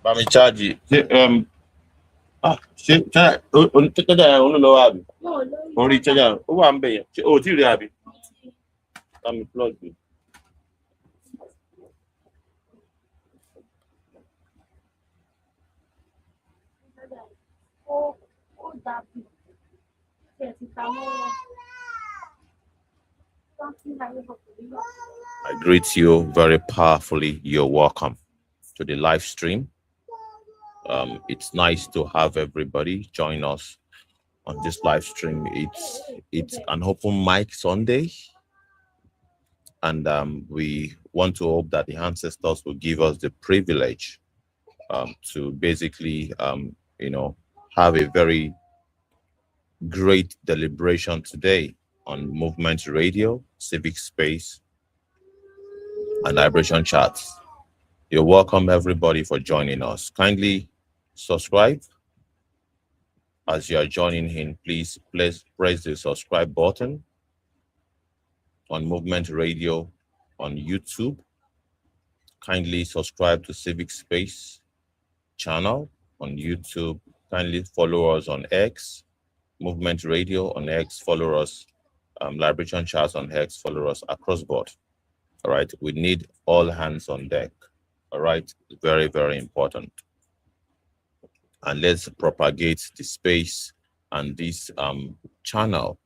Bá mi charge. Ṣé charger yẹn òun ló wà bí? Orí charger ó wà ń bẹ̀ yẹn. Ṣé o ò tí ì rí àbí? Bá mi plug mi. I greet you very powerfully. You're welcome to the live stream. It's nice to have everybody join us on this live stream. It's an open mic Sunday, and we want to hope that the ancestors will give us the privilege to basically have a very great deliberation today on Movement Radio, Civic Space, and Vibration Charts. You're welcome, everybody, for joining us. Kindly subscribe. As you are joining in, please press the subscribe button on Movement Radio on YouTube. Kindly subscribe to Civic Space channel on YouTube. Kindly follow us on X, Movement Radio on X. Follow us, Liberation Charts on X. Follow us across board. All right, we need all hands on deck. All right, very, very important. And let's propagate the space and this channel.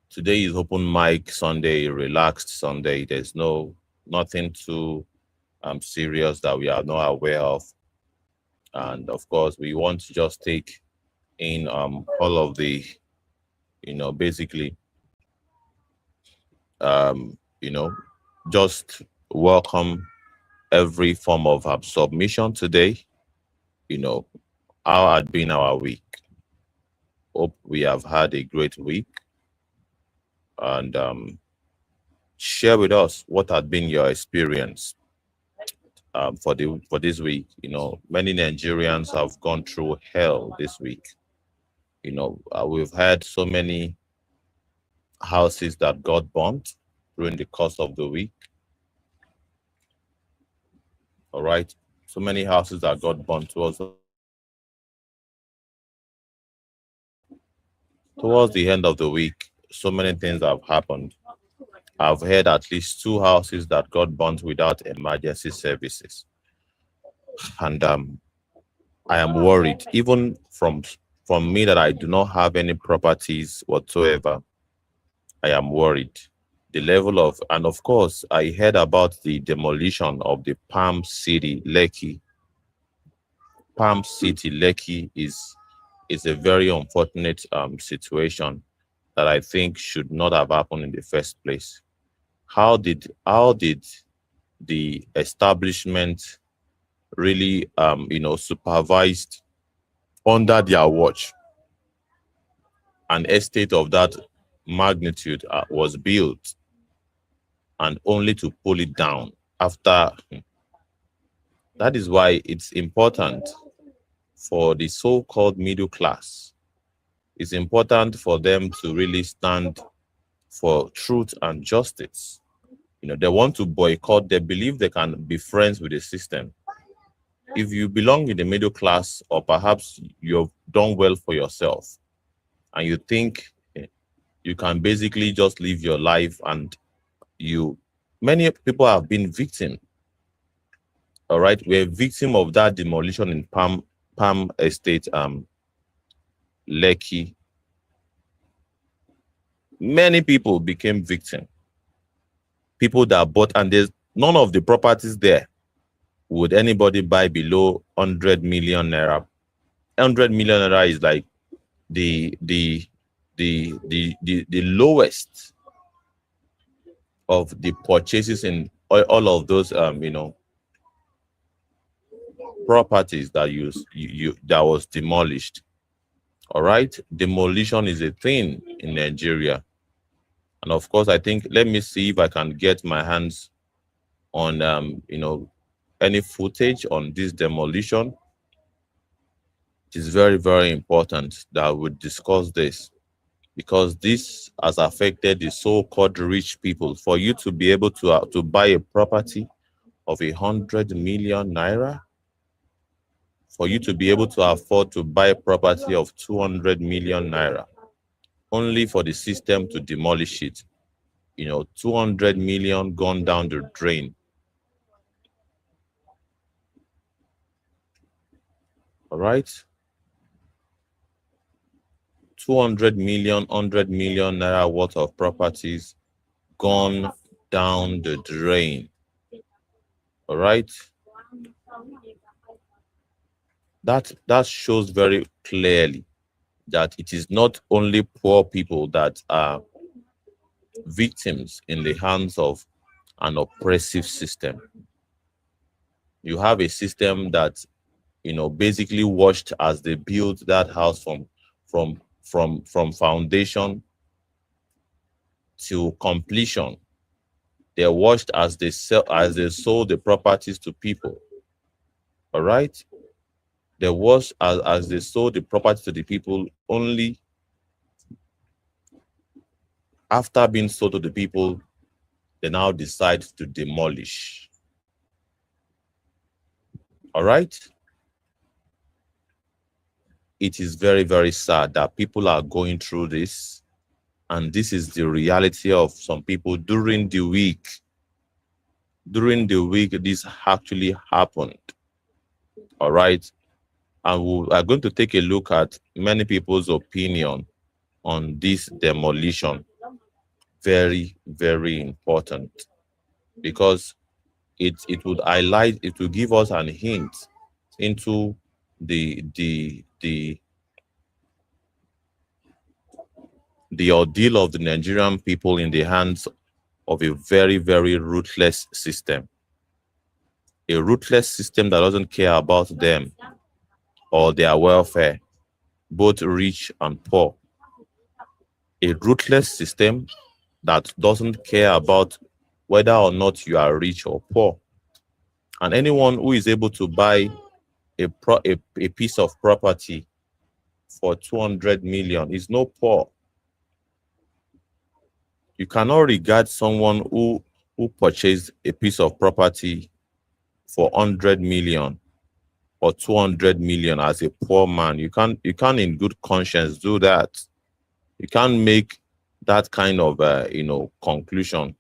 Today is open mic Sunday, relaxed Sunday. There's nothing too serious that we are not aware of. And of course, we want to just take in all of the, basically, just welcome every form of submission today. How had been our week? Hope we have had a great week. And share with us what had been your experience for this week. Many Nigerians have gone through hell this week. We've had so many houses that got burnt during the course of the week. All right, so many houses that got burnt towards the end of the week. So many things have happened. I've heard at least 2 houses that got burnt without emergency services, and I am worried. Even from me, that I do not have any properties whatsoever, I am worried. The level of, and of course, I heard about the demolition of the Palm City, Lekki. Palm City, Lekki is a very unfortunate situation that I think should not have happened in the first place. How did the establishment really supervised under their watch an estate of that magnitude was built, and only to pull it down after? That is why it's important for the so-called middle class. It's important for them to really stand for truth and justice. They want to boycott. They believe they can be friends with the system. If you belong in the middle class, or perhaps you've done well for yourself, and you think you can basically just live your life, and many people have been victim. All right, we're victim of that demolition in Palm Estate, Lekki. Many people became victim. People that bought, and there's none of the properties there would anybody buy below 100 million naira. 100 million naira is like the lowest of the purchases in all of those properties that that was demolished. All right, demolition is a thing in Nigeria. And of course, I think, let me see if I can get my hands on any footage on this demolition. It is very, very important that we discuss this, because this has affected the so-called rich people. For you to be able to buy a property of 100 million naira, for you to be able to afford to buy a property of 200 million naira, only for the system to demolish it. 200 million gone down the drain. All right. 200 million, 100 million naira worth of properties gone down the drain. All right. That shows very clearly that it is not only poor people that are victims in the hands of an oppressive system. You have a system that, basically watched as they built that house from foundation to completion. They watched as they sold the properties to people. All right. They watched as they sold the property to the people. Only after being sold to the people, they now decide to demolish. All right. It is very, very sad that people are going through this. And this is the reality of some people during the week. During the week, this actually happened. All right. And we are going to take a look at many people's opinion on this demolition. Very, very important, because it would highlight, it will give us an hint into the ordeal of the Nigerian people in the hands of a very, very ruthless system. A ruthless system that doesn't care about them or their welfare, both rich and poor. A ruthless system that doesn't care about whether or not you are rich or poor. And anyone who is able to buy a piece of property for 200 million is no poor. You cannot regard someone who purchased a piece of property for 100 million or 200 million as a poor man. You can't in good conscience do that. You can't make that kind of conclusion.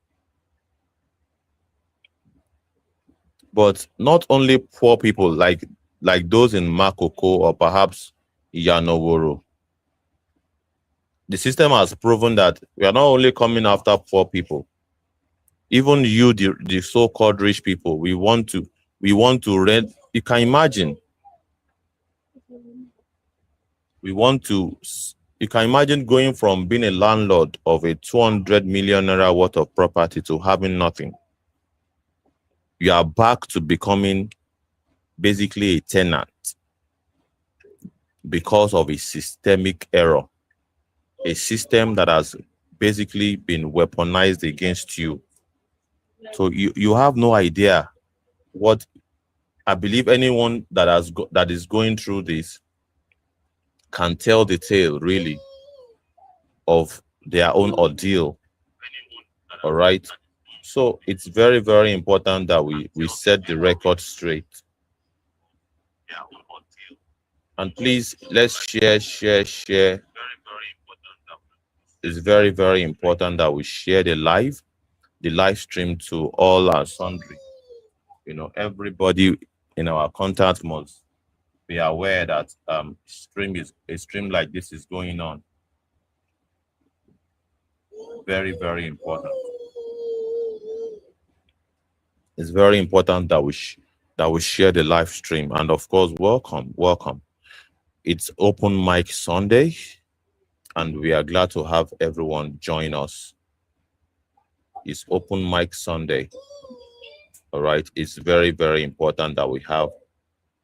But not only poor people like those in Makoko or perhaps Yanoworo. The system has proven that we are not only coming after poor people. Even you, the so-called rich people, we want to rent. You can imagine. You can imagine going from being a landlord of a 200 million naira worth of property to having nothing. You are back to becoming basically a tenant because of a systemic error. A system that has basically been weaponized against you. So you have no idea what. I believe anyone that is going through this can tell the tale really of their own ordeal. All right. So it's very, very important that we set the record straight. And please, let's share. It's very, very important that we share the live stream to all our sundry. Everybody in our contact must be aware that a stream like this is going on. Very, very important. It's very important that we share the live stream. And of course, welcome. It's Open Mic Sunday, and we are glad to have everyone join us. It's Open Mic Sunday. All right. It's very, very important that we have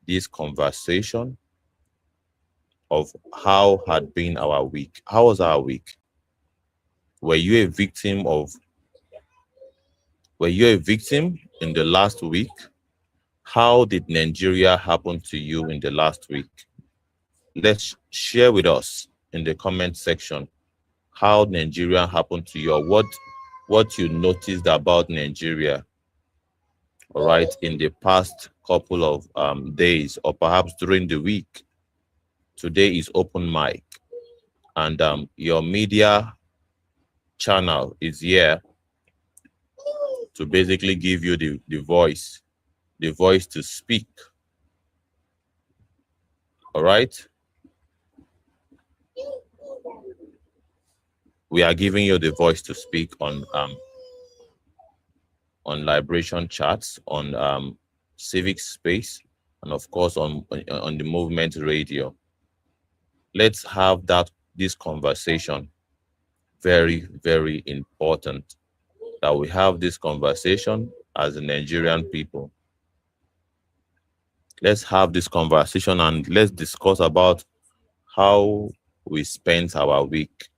this conversation of how had been our week. How was our week? Were you a victim in the last week? How did Nigeria happen to you in the last week? Let's share with us in the comment section how Nigeria happened to you, or what you noticed about Nigeria, all right, in the past couple of days or perhaps during the week. Today is open mic, and your media channel is here to basically give you the voice to speak. All right. We are giving you the voice to speak on Liberation Chats, on Civic Space, and of course on the Movement Radio. Let's have this conversation. Very, very important that we have this conversation as a Nigerian people. Let's have this conversation and let's discuss about how we spent our week.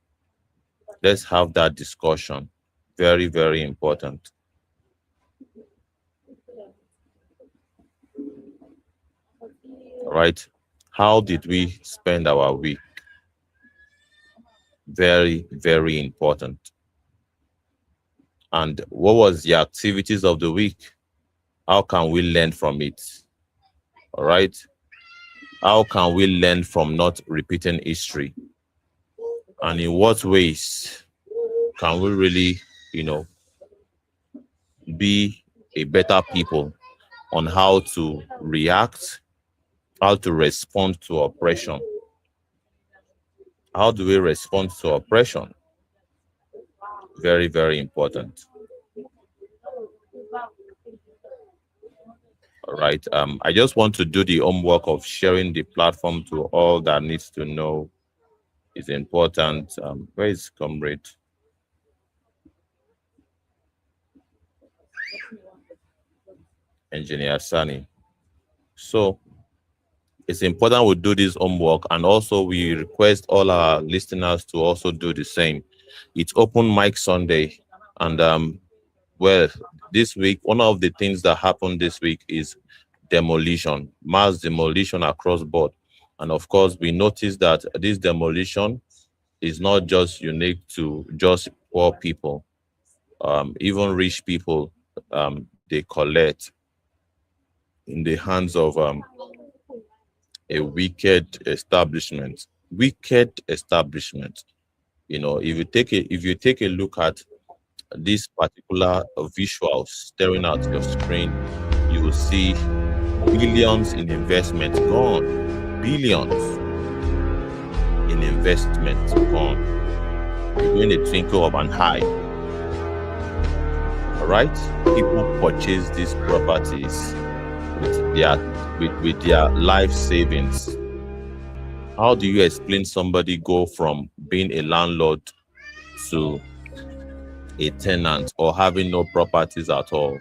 Let's have that discussion. Very, very important. All right. How did we spend our week? Very, very important. And what was the activities of the week? How can we learn from it? All right. How can we learn from not repeating history? And in what ways can we really, be a better people on how to react, how to respond to oppression? How do we respond to oppression? Very, very important. All right. I just want to do the homework of sharing the platform to all that needs to know. Is important. Where is Comrade? Engineer Sani. So it's important we do this homework, and also we request all our listeners to also do the same. It's open mic Sunday, and well, this week, one of the things that happened this week is demolition, mass demolition across board. And of course, we noticed that this demolition is not just unique to just poor people. Even rich people, they collect in the hands of a wicked establishment. Wicked establishment. If you take a look at this particular visual staring at your screen, you will see billions in investment gone. Billions in investment gone in the twinkle of an eye. All right, people purchase these properties with their life savings. How do you explain somebody go from being a landlord to a tenant or having no properties at all?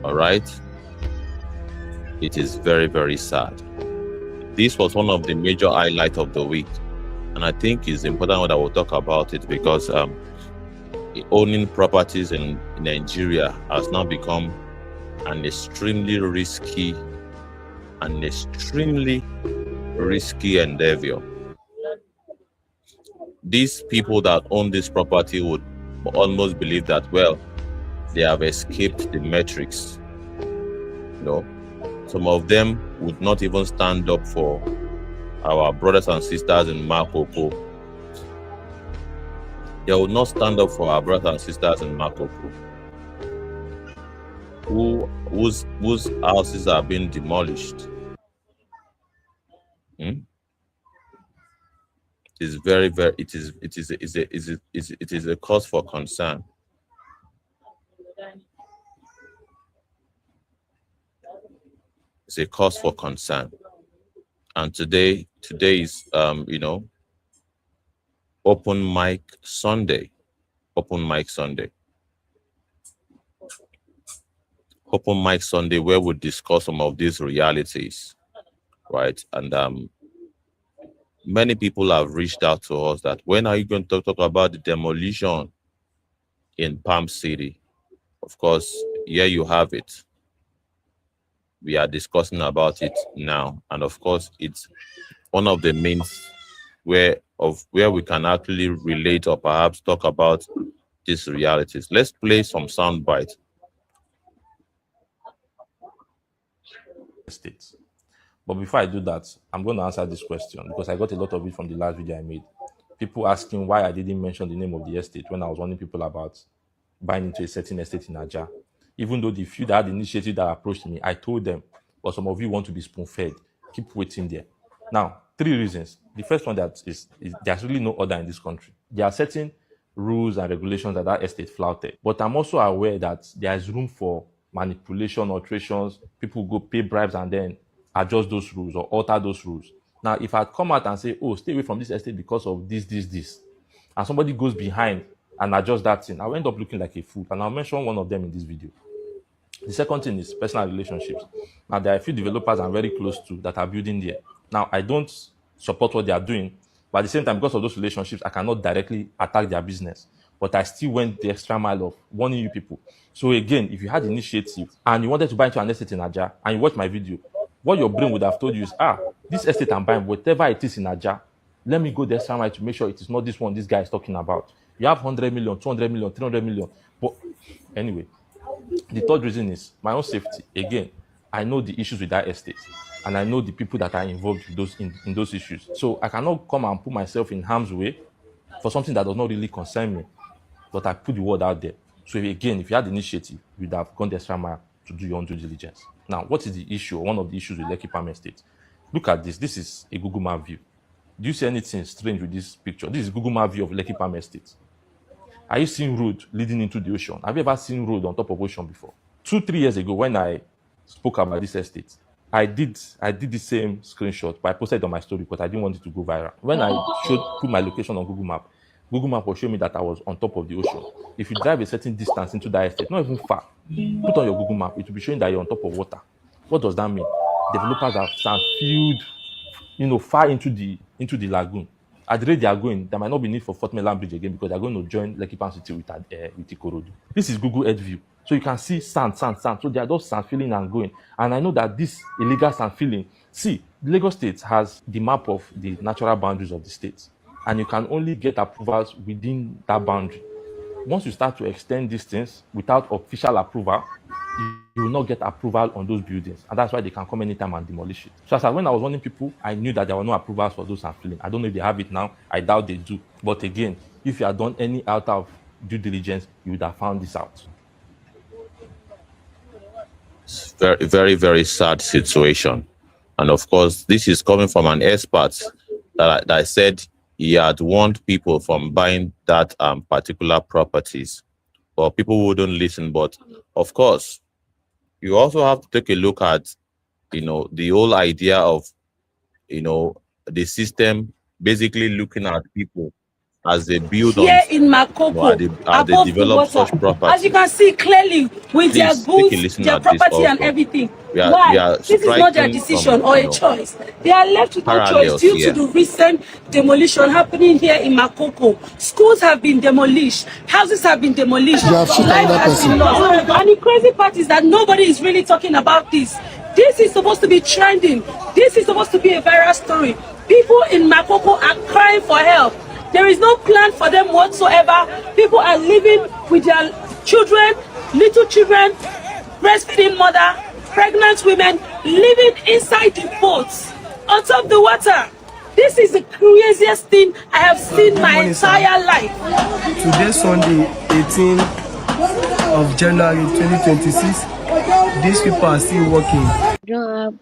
All right, it is very, very sad. This was one of the major highlights of the week, and I think it's important that we'll talk about it because owning properties in Nigeria has now become an extremely risky endeavor. These people that own this property would almost believe that, well, they have escaped the matrix. Some of them would not even stand up for our brothers and sisters in Makoko. They would not stand up for our brothers and sisters in Makoko, whose houses are being demolished. It is very, very. It is a cause for concern. It's a cause for concern. And today is open mic Sunday. Open mic Sunday. Open mic Sunday, where we discuss some of these realities, right? And many people have reached out to us that when are you going to talk about the demolition in Palm City? Of course, here you have it. We are discussing about it now, and of course, it's one of the means where we can actually relate or perhaps talk about these realities. Let's play some sound bites. estates. But before I do that, I'm going to answer this question because I got a lot of it from the last video I made. People asking why I didn't mention the name of the estate when I was warning people about buying into a certain estate in Ajah. Even though the few that had the initiative that approached me, I told them, but some of you want to be spoon-fed. Keep waiting there. Now, 3 reasons. The first one that is there's really no order in this country. There are certain rules and regulations that estate flouted. But I'm also aware that there is room for manipulation, alterations. People go pay bribes and then adjust those rules or alter those rules. Now, if I come out and say, oh, stay away from this estate because of this, and somebody goes behind and adjust that thing, I'll end up looking like a fool. And I'll mention one of them in this video. The second thing is personal relationships. Now, there are a few developers I'm very close to that are building there. Now, I don't support what they are doing, but at the same time, because of those relationships, I cannot directly attack their business. But I still went the extra mile of warning you people. So again, if you had initiative and you wanted to buy into an estate in Ajah and you watch my video, what your brain would have told you is, this estate I'm buying, whatever it is in Ajah, let me go the extra mile to make sure it is not this one this guy is talking about. You have 100 million, 200 million, 300 million. But anyway, the third reason is my own safety. Again, I know the issues with that estate and I know the people that are involved in those issues. So I cannot come and put myself in harm's way for something that does not really concern me, but I put the word out there. So again, if you had the initiative, you'd have gone the extra mile to do your own due diligence. Now, what is the issue, or one of the issues with Lekki Palm Estate? Look at this. This is a Google Map view. Do you see anything strange with this picture? This is Google Map view of Lekki Palm Estate. Are you seeing road leading into the ocean? Have you ever seen road on top of ocean before? 2-3 years ago, when I spoke about this estate, I did the same screenshot, but I posted it on my story because I didn't want it to go viral. When I put my location on Google Map will show me that I was on top of the ocean. If you drive a certain distance into that estate, not even far, put on your Google Map, it will be showing that you're on top of water. What does that mean? Developers have sand filled, far into the lagoon. At the rate they are going, there might not be need for Fort Mainland Bridge again because they're going to join Lekki Palm City with Ikorodu. This is Google Earth view. So you can see sand. So they are just sand filling and going. And I know that this illegal sand filling, see, Lagos State has the map of the natural boundaries of the state. And you can only get approvals within that boundary. Once you start to extend these things without official approval, you will not get approval on those buildings. And that's why they can come anytime and demolish it. So when I was warning people, I knew that there were no approvals for those filling. I don't know if they have it now. I doubt they do. But again, if you had done any out of due diligence, you would have found this out. It's very, very, very sad situation. And of course, this is coming from an expert that said he had warned people from buying that particular properties. But people wouldn't listen. But of course, you also have to take a look at, the whole idea of, the system basically looking at people as they build here in Makoko, as they develop such property. As you can see clearly with their goods, their property and everything. Why? This is not their decision or a choice. They are left with no choice due to the recent demolition happening here in Makoko. Schools have been demolished, houses have been demolished, life has been lost. And the crazy part is that nobody is really talking about this. This is supposed to be trending. This is supposed to be a viral story. People in Makoko are crying for help. There is no plan for them whatsoever. People are living with their children, little children, breastfeeding mother, pregnant women, living inside the boats, on top of the water. This is the craziest thing I have seen my entire life. Today, Sunday, 18th of January 2026, these people are still working. We don't have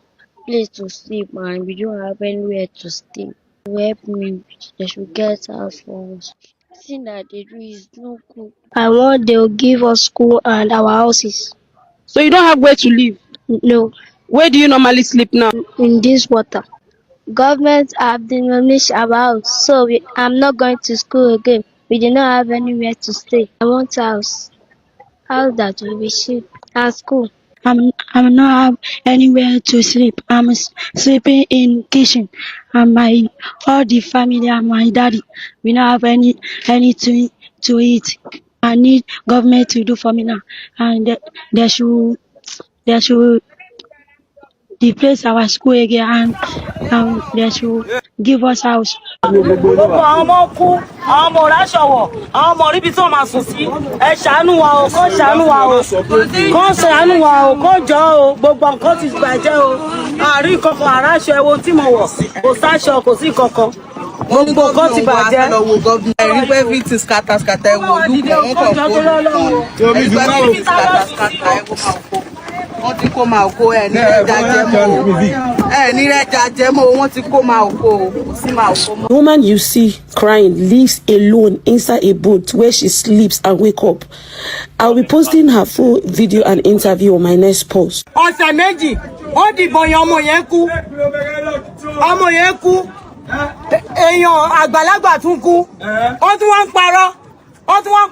place to sleep and we don't have anywhere to stay. To help me, they should get house for us. The thing that they do is no good. I want they'll give us school and our houses. So you don't have where to live? No. Where do you normally sleep now? In this water. Government have demolished our house, so I'm not going to school again. We do not have anywhere to stay. I want a house that will be cheap, and school. I'm not have anywhere to sleep. I'm sleeping in kitchen, and all the family and my daddy, we don't have anything to eat. I need government to do for me now, and they should replace our school again, and they should give us house. gbogbo àwọn ọmọ kú àwọn ọmọ òráṣọwọ àwọn ọmọ oríbi tí wọn máa sùn sí ẹ ṣàánú wa o kó ṣàánú wa o kó ṣàánú wa o kó jọ o gbogbo nǹkan ti bàjẹ́ o àárín kankan àráṣọ ẹwo tí mo wọ̀ kò sáṣọ kò sí kankan gbogbo nǹkan ti bàjẹ́. ẹ̀rí pé fi ti skata ẹ̀wọ̀ olùkọ́ wọn kàn kó ẹ̀rí pé fi ti skata ẹ̀wọ̀ máa kó wọ́n ti kó máa kó ẹ̀ ní rẹ́jà jẹ́mọ́ wọ́n ti kó máa kó sí máa kó mọ́. The woman you see crying lives alone inside a boat where she sleeps and wake up. I'll be posting her full video and interview on my next post. ọ̀sẹ̀ méjì wọ́n dìbò yan ọmọ yẹn kú èèyàn àgbàlagbà tún kú wọ́n tún wọ́n ń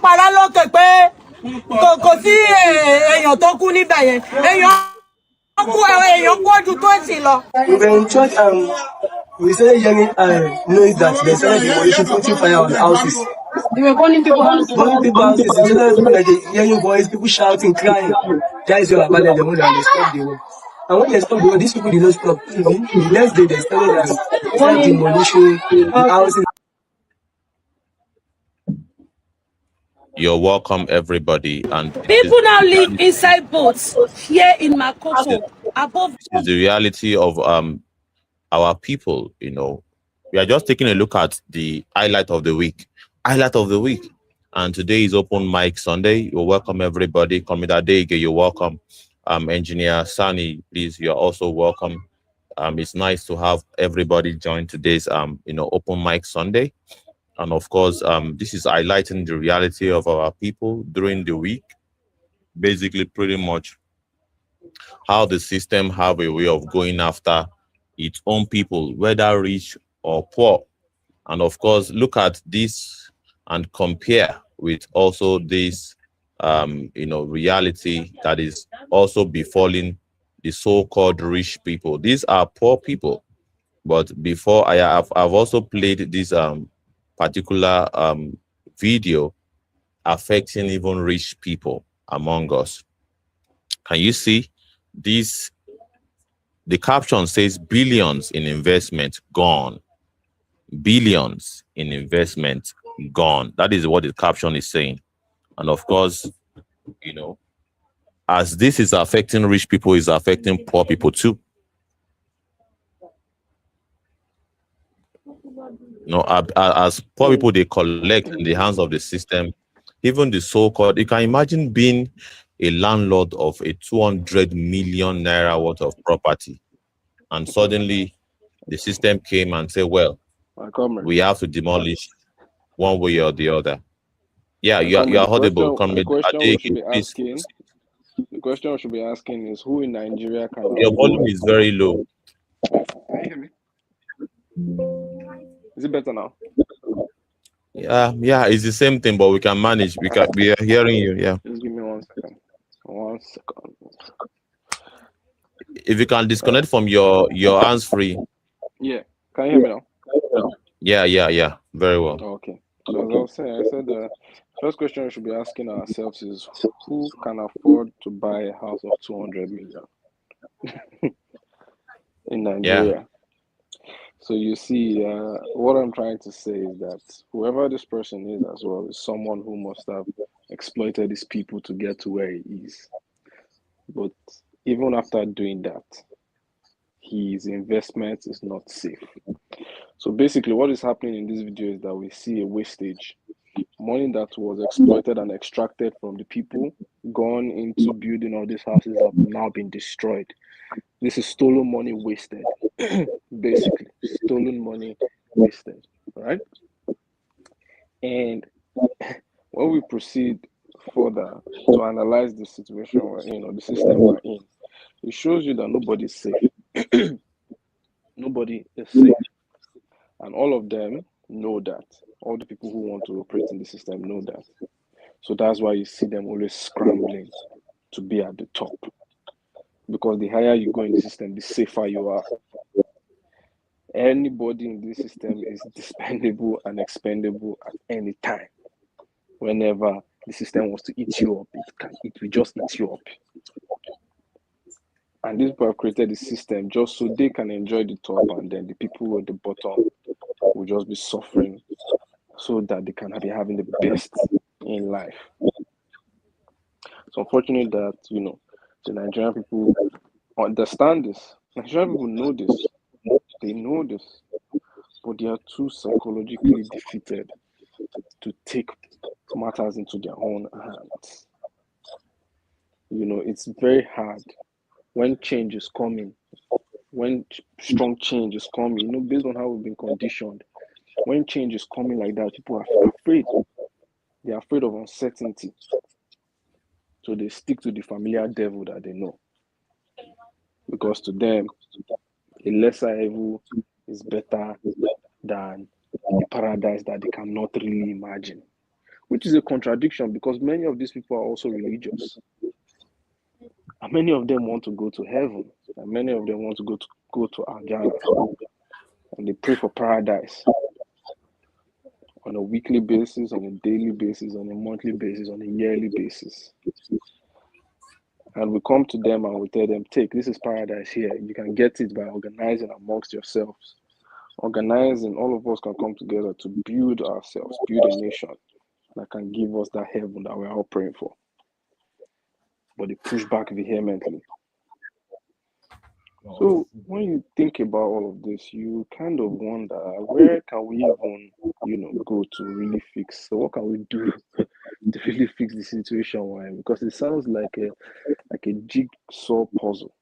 parọ́ lókè pé kò sí èèyàn tó kú níbẹ̀ yẹn èèyàn kú ojú tó sì lọ. We were in church and we started hearing noise that they started demolition, putting fire on the houses. They were burning people houses. Burning people houses. They started like hearing voice, people shouting, crying. That is what about them when they stopped the war. And when they stopped the war, these people did not stop. The next day they started demolition the houses. You're welcome, everybody. And people now live inside boats here in Makoto. Above this is the reality of our people. You know, we are just taking a look at the highlight of the week. And today is Open Mic Sunday. You're welcome, everybody. Komida Dege, you're welcome. Engineer Sani, please, you're also welcome. It's nice to have everybody join today's Open Mic Sunday. And of course, this is highlighting the reality of our people during the week. Basically, pretty much how the system have a way of going after its own people, whether rich or poor. And of course, look at this and compare with also this, reality that is also befalling the so-called rich people. These are poor people. But before I've also played this particular video affecting even rich people among us. Can you see this? The caption says billions in investment gone. Billions in investment gone. That is what the caption is saying. And of course, as this is affecting rich people, is affecting poor people too. As poor people, they collect in the hands of the system, even the so-called, you can imagine being a landlord of a 200 million naira worth of property. And suddenly the system came and said, well, we have to demolish one way or the other. Yeah, you are audible. The question I should be asking is who in Nigeria can... Your volume is very low. Can you hear me? Is it better now? Yeah, it's the same thing, but we can manage. We are hearing you. Yeah. Just give me 1 second. 1 second. If you can disconnect from your hands free. Yeah. Can you hear me now? Yeah. Very well. Okay. So as I was saying, I said the first question we should be asking ourselves is who can afford to buy a house of 200 million in Nigeria? Yeah. So you see, what I'm trying to say is that whoever this person is as well is someone who must have exploited his people to get to where he is. But even after doing that, his investment is not safe. So basically what is happening in this video is that we see a wastage. Money that was exploited and extracted from the people, gone into building all these houses have now been destroyed. This is stolen money wasted. Basically, stolen money wasted, right? And when we proceed further to analyze the situation we're in, or the system we're in, it shows you that nobody is safe. Nobody is safe. And all of them know that. All the people who want to operate in the system know that. So that's why you see them always scrambling to be at the top. Because the higher you go in the system, the safer you are. Anybody in this system is dispendable and expendable at any time. Whenever the system wants to eat you up, it will just eat you up. And these people have created the system just so they can enjoy the top, and then the people at the bottom will just be suffering so that they can be having the best in life. It's unfortunate that, you know, the Nigerian people understand this. Nigerian people know this. They know this. But they are too psychologically defeated to take matters into their own hands. You know, it's very hard when change is coming, when strong change is coming, you know, based on how we've been conditioned. When change is coming like that, people are afraid. They're afraid of uncertainty. So they stick to the familiar devil that they know. Because to them, a lesser evil is better than a paradise that they cannot really imagine. Which is a contradiction, because many of these people are also religious. And many of them want to go to heaven. And many of them want to go to Al-Jannah. And they pray for paradise on a weekly basis, on a daily basis, on a monthly basis, on a yearly basis. And we come to them and we tell them, take, this is paradise here. You can get it by organizing amongst yourselves. Organizing, all of us can come together to build ourselves, build a nation that can give us that heaven that we're all praying for. But they push back vehemently. So when you think about all of this, you kind of wonder, where can we even, you know, go to really fix? So what can we do to really fix the situation? Why? Because it sounds like a jigsaw puzzle,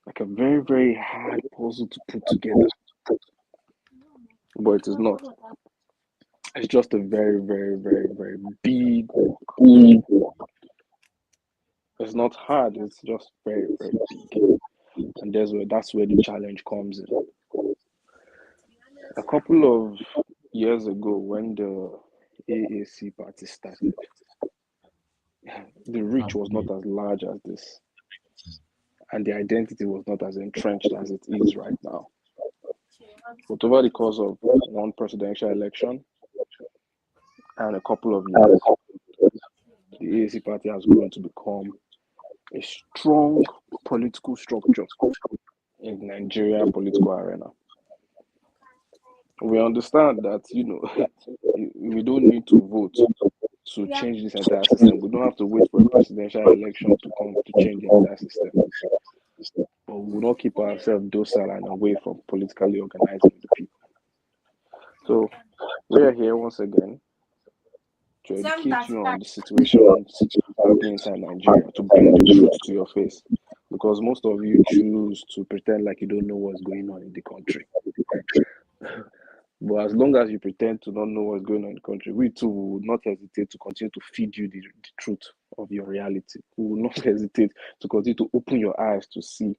like a very, very hard puzzle to put together. But it is not. It's just a very, very, very, very big work. It's not hard, it's just very, very big. And that's where the challenge comes in. A couple of years ago, when the AAC party started, the reach was not as large as this. And the identity was not as entrenched as it is right now. But over the course of one presidential election and a couple of years, the AAC party has grown to become a strong political structure in the Nigerian political arena. We understand that, you know, we don't need to vote to change this entire system. We don't have to wait for a presidential election to come to change the entire system. But we will not keep ourselves docile and away from politically organizing the people. So we are here once again to educate you on the situation happening inside Nigeria, to bring the truth to your face. Because most of you choose to pretend like you don't know what's going on in the country. But as long as you pretend to not know what's going on in the country, we too will not hesitate to continue to feed you the truth of your reality. We will not hesitate to continue to open your eyes to see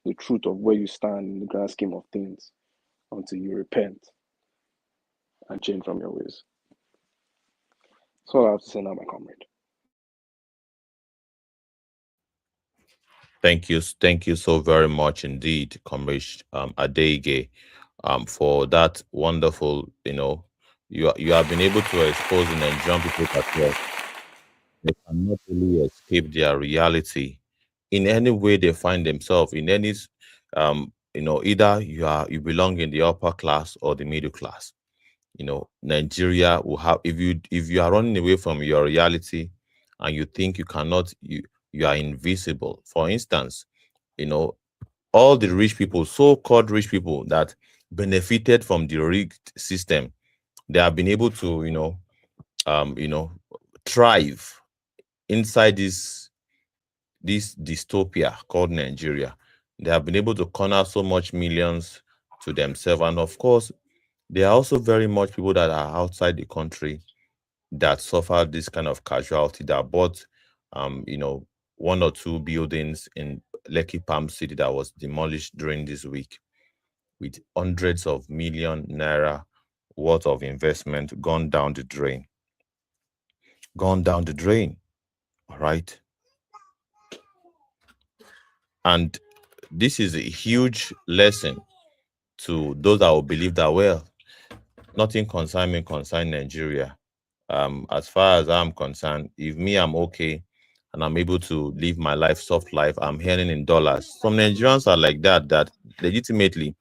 the truth of where you stand in the grand scheme of things until you repent and change from your ways. That's all I have to say now, my comrade. Thank you so very much indeed, Comrade Adeige, for that wonderful, you know, you have been able to expose the Nigerian people that well, they cannot really escape their reality in any way they find themselves, in any, you know, either you belong in the upper class or the middle class. You know, Nigeria will have, if you are running away from your reality and you think you cannot, you are invisible. For instance, you know, all the rich people, so-called rich people that benefited from the rigged system, they have been able to, you know, thrive inside this dystopia called Nigeria. They have been able to corner so much millions to themselves. And of course, there are also very much people that are outside the country that suffer this kind of casualty, that bought, you know, 1 or 2 buildings in Lekki Palm City that was demolished during this week, with hundreds of million naira worth of investment gone down the drain. All right. And this is a huge lesson to those that will believe that, well, nothing concern me, concern Nigeria. As far as I'm concerned, if me, I'm okay and I'm able to live my life, soft life, I'm earning in dollars. Some Nigerians are like that legitimately,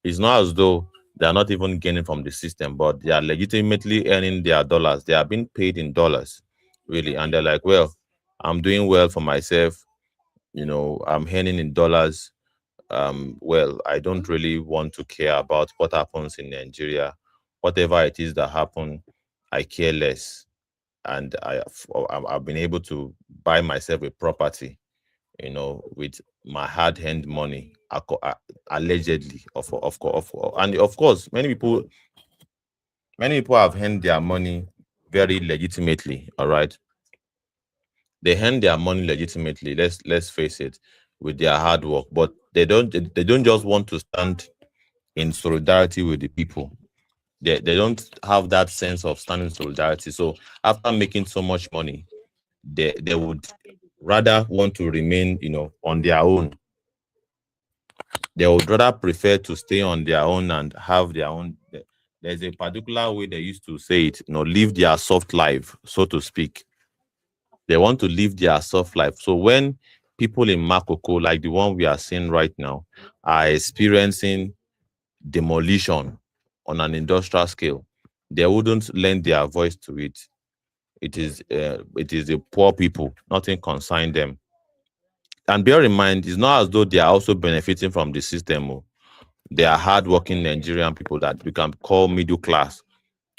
it's not as though They are not even gaining from the system, but they are legitimately earning their dollars. They are being paid in dollars, really. And they're like, well, I'm doing well for myself. I'm earning in dollars. Well, I don't really want to care about what happens in Nigeria. Whatever it is that happens, I care less. And I've been able to buy myself a property, with my hard-earned money, allegedly, of course. And of course, many people have earned their money very legitimately. All right, they earn their money legitimately. Let's face it, with their hard work, but they don't just want to stand in solidarity with the people. They don't have that sense of standing in solidarity. So after making so much money, they would rather want to remain, on their own. They would rather prefer to stay on their own and have their own. There's a particular way they used to say it, live their soft life, so to speak. They want to live their soft life. So when people in Makoko, like the one we are seeing right now, are experiencing demolition on an industrial scale, they wouldn't lend their voice to it. It is the poor people. Nothing concerns them. And bear in mind, it's not as though they are also benefiting from the system. They are hardworking Nigerian people that we can call middle class,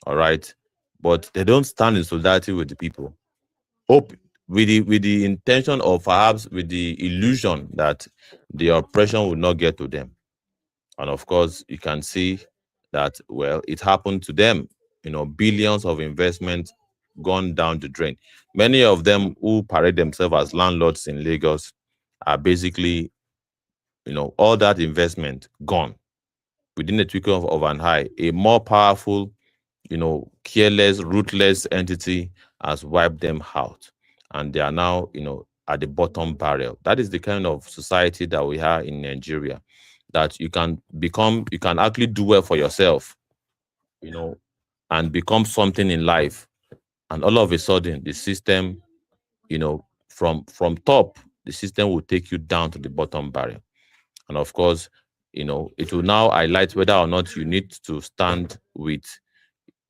all right? But they don't stand in solidarity with the people. Hope with the intention, or perhaps with the illusion that the oppression would not get to them. And of course, you can see that, well, it happened to them. Billions of investment gone down the drain. Many of them who parade themselves as landlords in Lagos are basically, all that investment gone within the twinkle of an eye. A more powerful, careless, ruthless entity has wiped them out, and they are now, at the bottom barrel. That is the kind of society that we have in Nigeria, that you can actually do well for yourself, and become something in life. And all of a sudden, the system, from top, the system will take you down to the bottom barrel. And of course, it will now highlight whether or not you need to stand with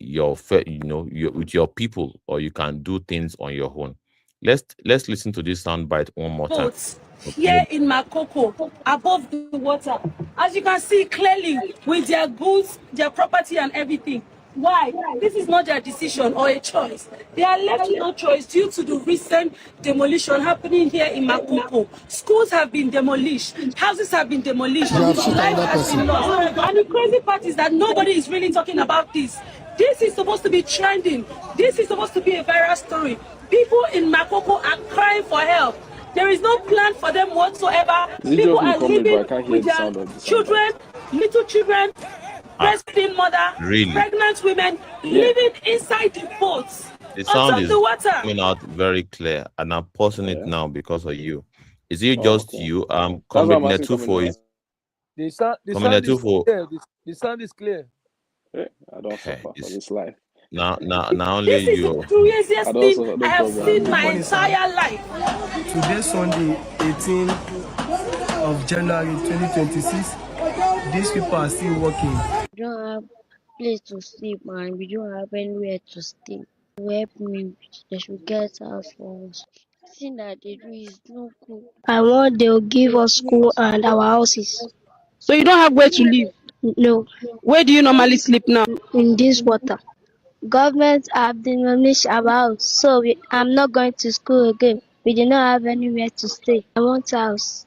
with your people, or you can do things on your own. Let's listen to this soundbite one more time. Here in Makoko, above the water, as you can see clearly, with their goods, their property and everything. Why? This is not their decision or a choice. They are left with no choice due to the recent demolition happening here in Makoko. Schools have been demolished, houses have been demolished, life has been lost. And the crazy part is that nobody is really talking about this. This is supposed to be trending. This is supposed to be a viral story. People in Makoko are crying for help. There is no plan for them whatsoever. People are living with their children, little children, breastfeeding mother, pregnant women, living inside the boats. The sound is coming out very clear, and I'm pausing it now because of you. Is it just you? The sound is clear. I don't suffer for this life. Now only this you. This is the craziest thing I have seen my entire life. Today, Sunday, 18th of January 2026, these people are still working. We don't have place to sleep, and we don't have anywhere to stay. To help me, they should get house for us. The thing that they do is no good. I want they'll give us school and our houses. So you don't have where to live? No. Where do you normally sleep now? In this water. Government have demolished our house, so I'm not going to school again. We do not have anywhere to stay. I want a house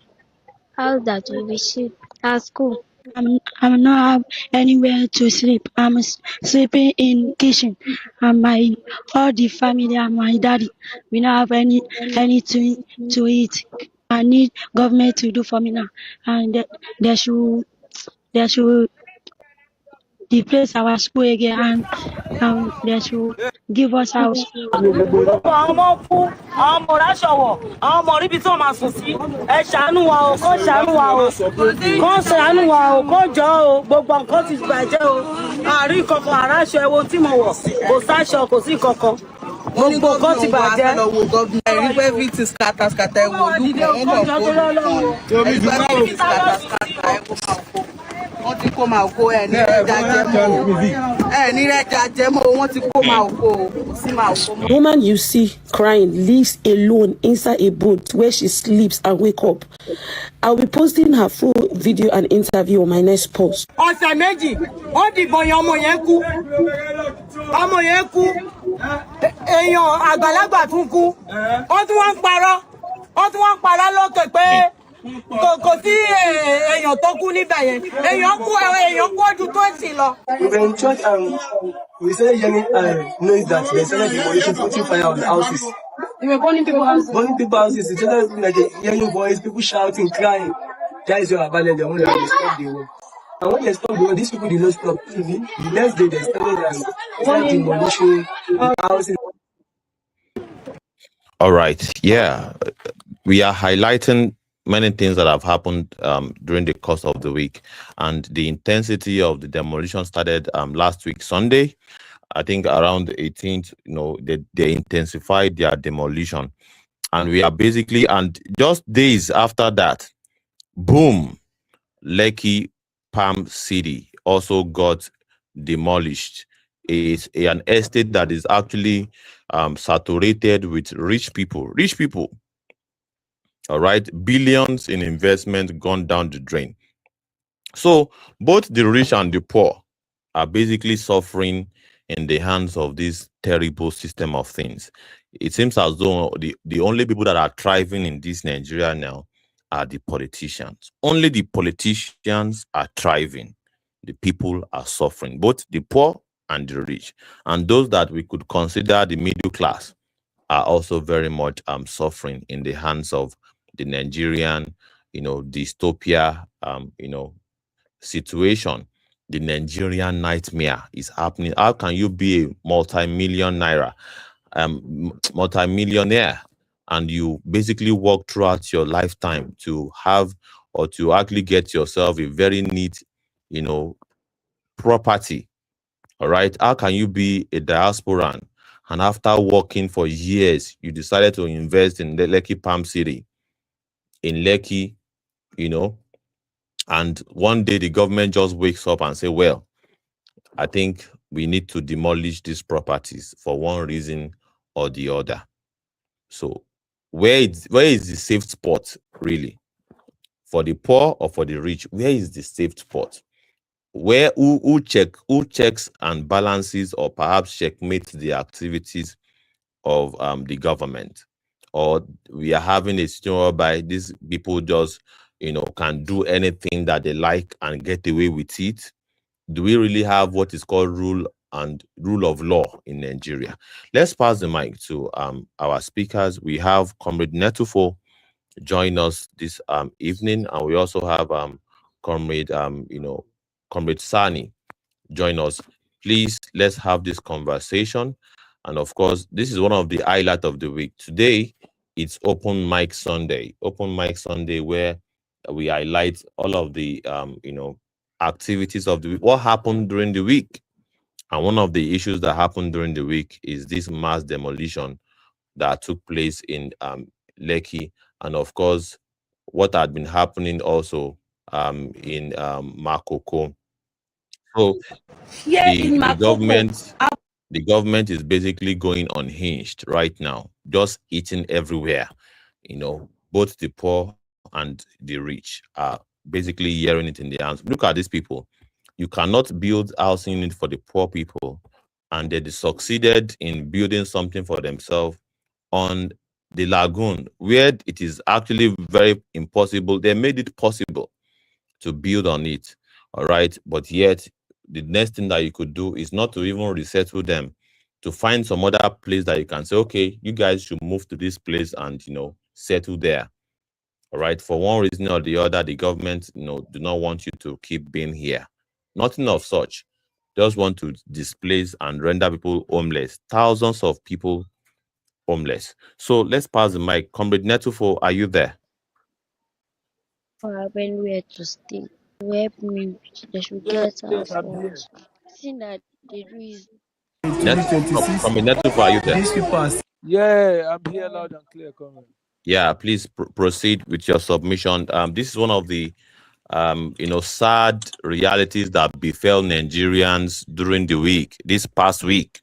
that will be cheap, and school. I'm not have anywhere to sleep. I'm sleeping in kitchen, and all the family and my daddy, we don't have anything to eat. I need government to do for me now, and they should replace our school again, and they should give us house. Gbogbo nǹkan ti bàjẹ́. Ẹ̀rí pé everything scatter ẹ wo olúkọ wọn kàn kó olúkọ. Ẹ̀rí pé everything scatter ẹ wo máa kó. Wọ́n ti kó máa kó ẹ ní rẹ́jà jẹ́mọ́ wọ́n ti kó máa kó sí máa kó. Woman you see crying lives alone inside a boat where she sleeps and wake up. I'll be posting her full video and interview on my next post. Ọ̀sẹ̀ méjì wọ́n dìbò yan ọmọ yẹn kú èèyàn àgbàlagbà tún kú wọ́n tún wọ́n ń parọ́ lókè pé kò sí èèyàn tó kú níbẹ̀ yẹn èèyàn kú ojú 20 lọ. We were in church and we started hearing noise that they started demolition, putting fire on the houses. They were burning people's houses. Burning people's houses. It started like hearing voice, people shouting, crying. That is your abandoned. They want to stop the war. And when they stopped the war, these people did not stop. The next day they started demolition houses. All right. Yeah. We are highlighting many things that have happened during the course of the week, and the intensity of the demolition started last week Sunday. I think around the 18th, they intensified their demolition, and we are basically, and just days after that, boom, Lekki Palm City also got demolished. It's an estate that is actually saturated with rich people. All right, billions in investment gone down the drain. So both the rich and the poor are basically suffering in the hands of this terrible system of things. It seems as though the only people that are thriving in this Nigeria now are the politicians. Only the politicians are thriving. The people are suffering, both the poor and the rich. And those that we could consider the middle class are also very much suffering in the hands of the Nigerian, dystopia, situation. The Nigerian nightmare is happening. How can you be a multi-millionaire, and you basically work throughout your lifetime to have or to actually get yourself a very neat, property? All right. How can you be a diasporan and after working for years, you decided to invest in the Lekki Palm City, in Lekki, and one day the government just wakes up and say, well, I think we need to demolish these properties for one reason or the other. So where is the safe spot really? For the poor or for the rich? Where is the safe spot? Where who checks and balances or perhaps checkmates the activities of the government? Or we are having a situation whereby these people just can do anything that they like and get away with it? Do we really have what is called rule of law in Nigeria? Let's pass the mic to our speakers. We have Comrade Netufo join us this evening, and we also have Comrade Sani join us. Please, let's have this conversation. And of course, this is one of the highlights of the week. Today, it's Open Mic Sunday. Open Mic Sunday, where we highlight all of the activities of the week, what happened during the week. And one of the issues that happened during the week is this mass demolition that took place in Lekki, and of course what had been happening also in Makoko. So the government is basically going unhinged right now, just eating everywhere. Both the poor and the rich are basically hearing it in their hands. Look at these people. You cannot build housing unit for the poor people, and they succeeded in building something for themselves on the lagoon, where it is actually very impossible. They made it possible to build on it. All right. But yet the next thing that you could do is not to even resettle them, to find some other place that you can say, okay, you guys should move to this place and settle there. All right. For one reason or the other, the government do not want you to keep being here. Nothing of such. Just want to displace and render people homeless. Thousands of people homeless. So let's pass the mic. Comrade Netufo, are you there? I have anywhere to stay. To help me, they should get house for us. Seeing that they do is. Comrade Netufo, are you there? Yeah, I'm here loud and clear, Comrade. Yeah, please proceed with your submission. This is one of the sad realities that befell Nigerians during the week, this past week.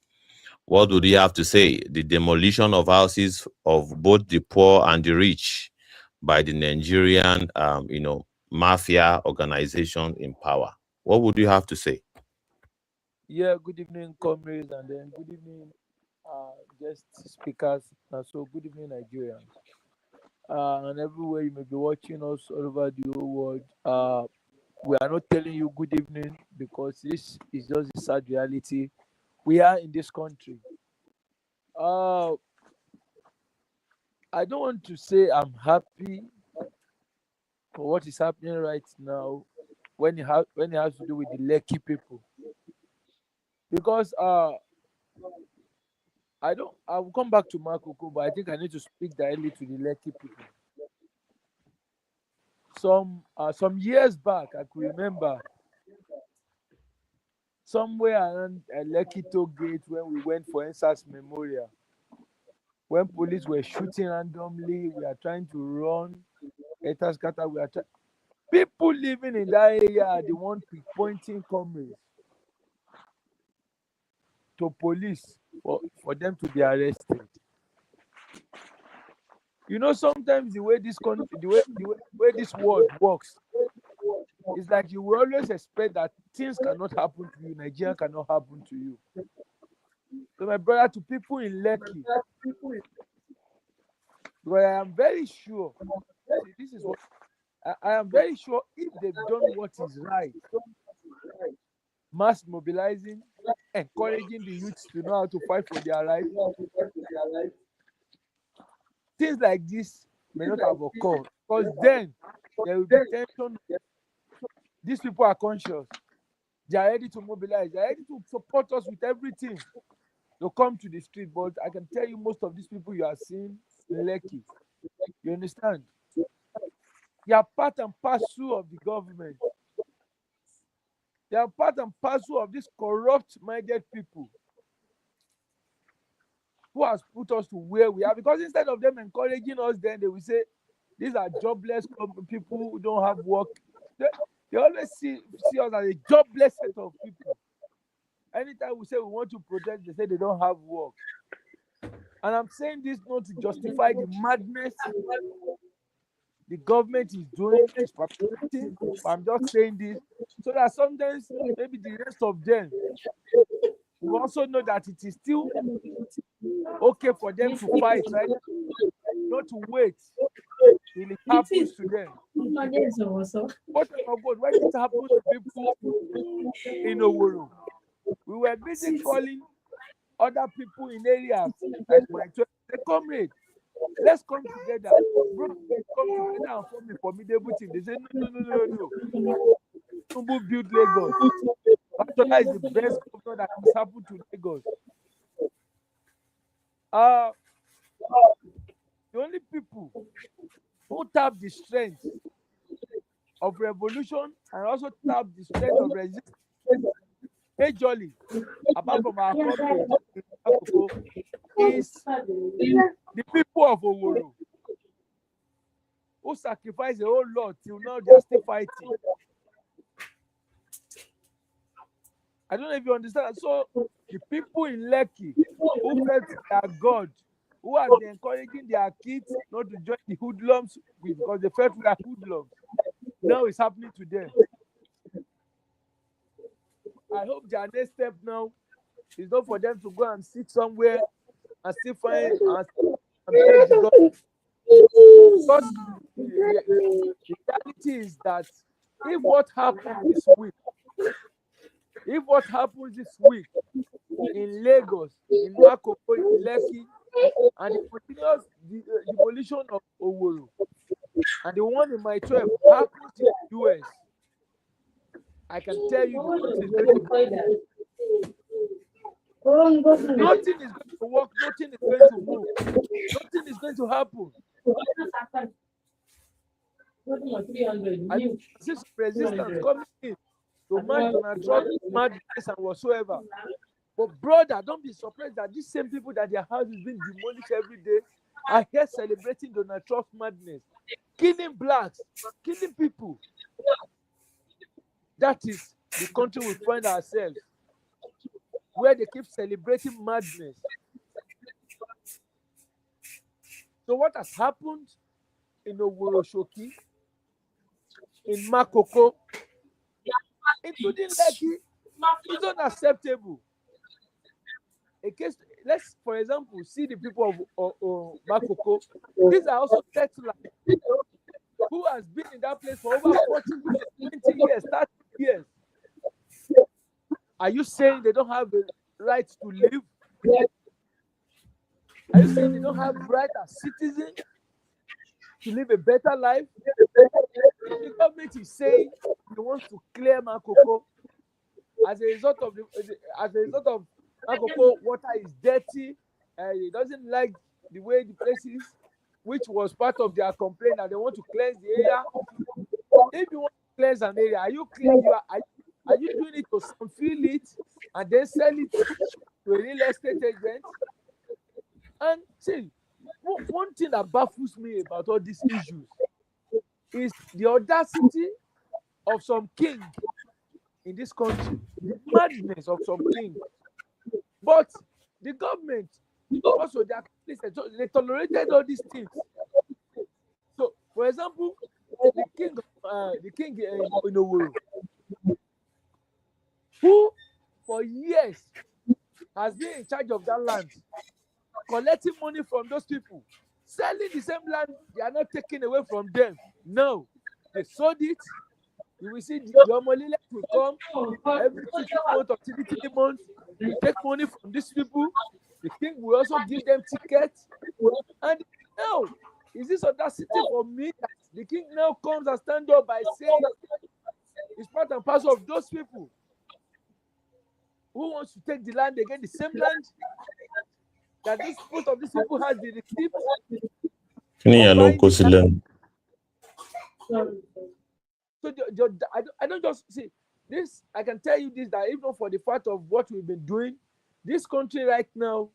What would you have to say? The demolition of houses of both the poor and the rich by the Nigerian, mafia organization in power. What would you have to say? Yeah, good evening, comrades, and then good evening, guest speakers. So good evening, Nigerians. And everywhere you may be watching us all over the whole world. We are not telling you good evening because this is just the sad reality we are in this country. I don't want to say I'm happy for what is happening right now when it has to do with the Lekki people, because I will come back to Makoko, but I think I need to speak directly to the Lekki people. Some years back, I could remember somewhere around Lekki Toll Gate when we went for NSAS Memorial, when police were shooting randomly, we are trying to run. People living in that area are the ones pointing comrades to police for them to be arrested. Sometimes the way this country, the way this world works, it's like you will always expect that things cannot happen to you, Nigeria cannot happen to you. So my brother, to people in Lekki, but I am very sure, this is what I am very sure, if they've done what is right, mass mobilizing, encouraging the youth to know how to fight for their rights, things like this may not have occurred, because then there will be tension. These people are conscious. They are ready to mobilize. They are ready to support us with everything to come to the street. But I can tell you, most of these people you are seeing in Lekki, you understand? They are part and parcel of the government. They are part and parcel of these corrupt-minded people who has put us to where we are. Because instead of them encouraging us, then they will say, these are jobless people who don't have work. They always see us as a jobless set of people. Anytime we say we want to protest, they say they don't have work. And I'm saying this not to justify the madness the government is doing, is perpetrating, but I'm just saying this so that sometimes maybe the rest of them will also know that it is still okay for them to fight, right? Not to wait till it happens to them. What about when it happens to people in Owerri? We were busy calling other people in areas like my church. They comrade, let's come together. Bro, come together and form a formidable team. They say no. Tinubu build Lagos. Fashola is the best governor that has happened to Lagos. The only people who tap the strength of revolution and also tap the strength of resistance majorly, apart from our country, is the people of Owerri, who sacrificed a whole lot till now they are still fighting. I don't know if you understand. So the people in Lekki who felt their God, who have been encouraging their kids not to join the hoodlums because they felt we are hoodlums, now it's happening to them. I hope their next step now is not for them to go and sit somewhere and still find and take the God. Because the reality is that if what happens this week in Lagos, in Makoko, in Lekki, and the continuous demolition of Owerri, and the one in my 12 happens in the US, I can tell you nothing is going to work, nothing is going to move, nothing is going to happen. I see some resistance coming in to match Donald Trump, madness and whatsoever. But brother, don't be surprised that these same people that their house is being demolished every day are here celebrating Donald Trump's madness, killing blacks, killing people. that is the country we find ourselves, where they keep celebrating madness. So what has happened in Oworoshoki, in Makoko, including Lekki, is unacceptable. In case, let's, for example, see the people of Makoko. These are also settlers who has been in that place for over 40 years, 20 years, 30 years. Are you saying they don't have the right to live? Are you saying they don't have right as citizens to live a better life? The government is saying they want to clear Makoko. As a result of Makoko, water is dirty. It doesn't like the way the place is, which was part of their complaint, that they want to cleanse the area. If you want to cleanse an area, are you doing it to fill it and then sell it to a real estate agent? And see, one thing that baffles me about all these issues is the audacity of some king in this country, the madness of some king. But the government also, they tolerated all these things. So, for example, the king in Owerri, who for years has been in charge of that land, collecting money from those people, selling the same land they are not taking away from them. No, they sold it. You will see the Omolile will come every 2 months or 3 months. They take money from these people. The king will also give them tickets. And now, is this audacity for me that the king now comes and stands up by saying it's part and parcel of those people who wants to take the land again, the same land that most of these people has the receipt. So I don't just see this. I can tell you this, that even for the fact of what we've been doing, this country right now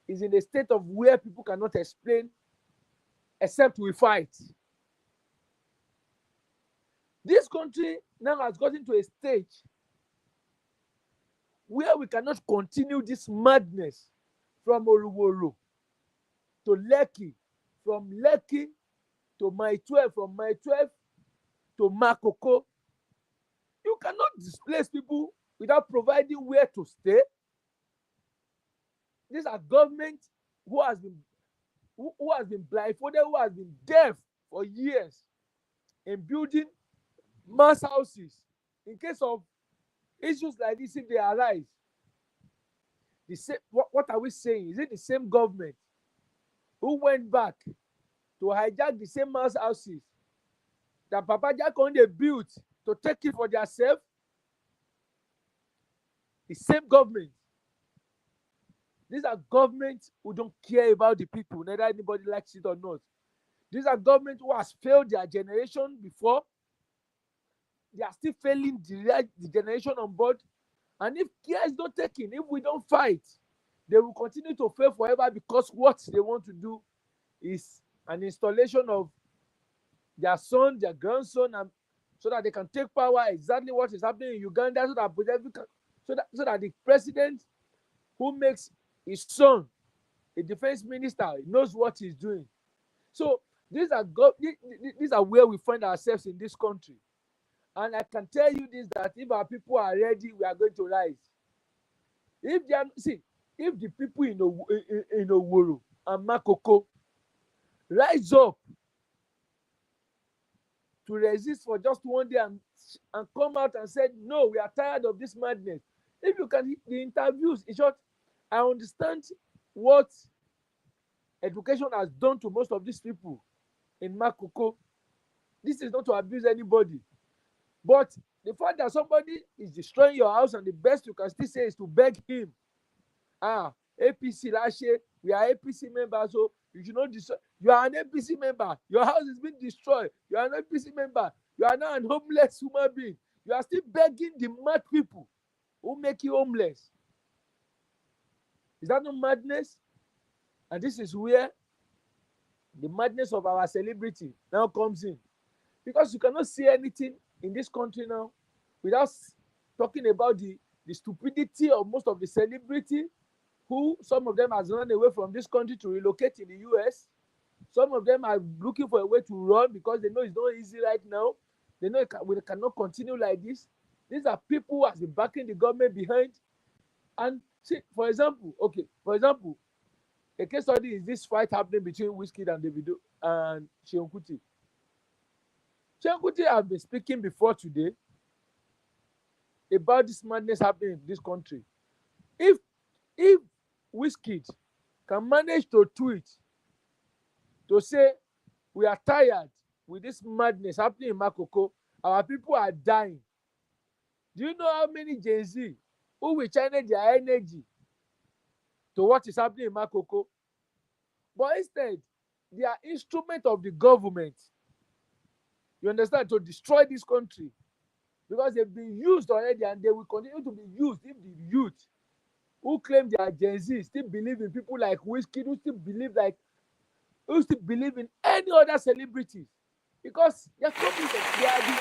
is in a state of where people cannot explain except we fight. This country now has gotten to a stage where we cannot continue this madness from Oruworo to Lekki, from Lekki to Mile 12, from Mile 12 to Makoko. You cannot displace people without providing where to stay. These are government who has been blindfolded, who has been deaf for years in building mass houses in case of issues like this if they arise. The same, what are we saying? Is it the same government who went back to hijack the same mass houses that Papa Jakonde built to take it for themselves? The same government. These are governments who don't care about the people, neither anybody likes it or not. These are governments who has failed their generation before. They are still failing the generation on board. And if care is not taken, if we don't fight, they will continue to fail forever, because what they want to do is an installation of their son, their grandson, and so that they can take power. Exactly what is happening in Uganda, so that the president who makes his son a defense minister knows what he's doing. So these are where we find ourselves in this country. And I can tell you this, that if our people are ready, we are going to rise. If the people in Owerri and Makoko rise up to resist for just one day and come out and say, no, we are tired of this madness. If you can hit the interviews, in short, I understand what education has done to most of these people in Makoko. This is not to abuse anybody. But the fact that somebody is destroying your house and the best you can still say is to beg him. APC last year, we are APC members, so you should not destroy. You are an APC member. Your house is being destroyed. You are an APC member. You are now an homeless human being. You are still begging the mad people who make you homeless. Is that not madness? And this is where the madness of our celebrity now comes in. Because you cannot see anything in this country now without talking about the stupidity of most of the celebrity, who some of them has run away from this country to relocate in the US. Some of them are looking for a way to run because they know it's not easy right now. They know we cannot continue like this. These are people who has been backing the government behind. And see, for example, a case study is this fight happening between Wizkid and Davido and Seun Kuti. Seun Kuti have been speaking before today about this madness happening in this country. If Wizkid can manage to tweet to say we are tired with this madness happening in Makoko, our people are dying. Do you know how many Gen Z who will channel their energy to what is happening in Makoko? But instead, they are instrument of the government. You understand? To destroy this country. Because they've been used already and they will continue to be used if the youth who claim they are Gen Z still believe in people like Wizkid, who still believe in any other celebrities. Because they are the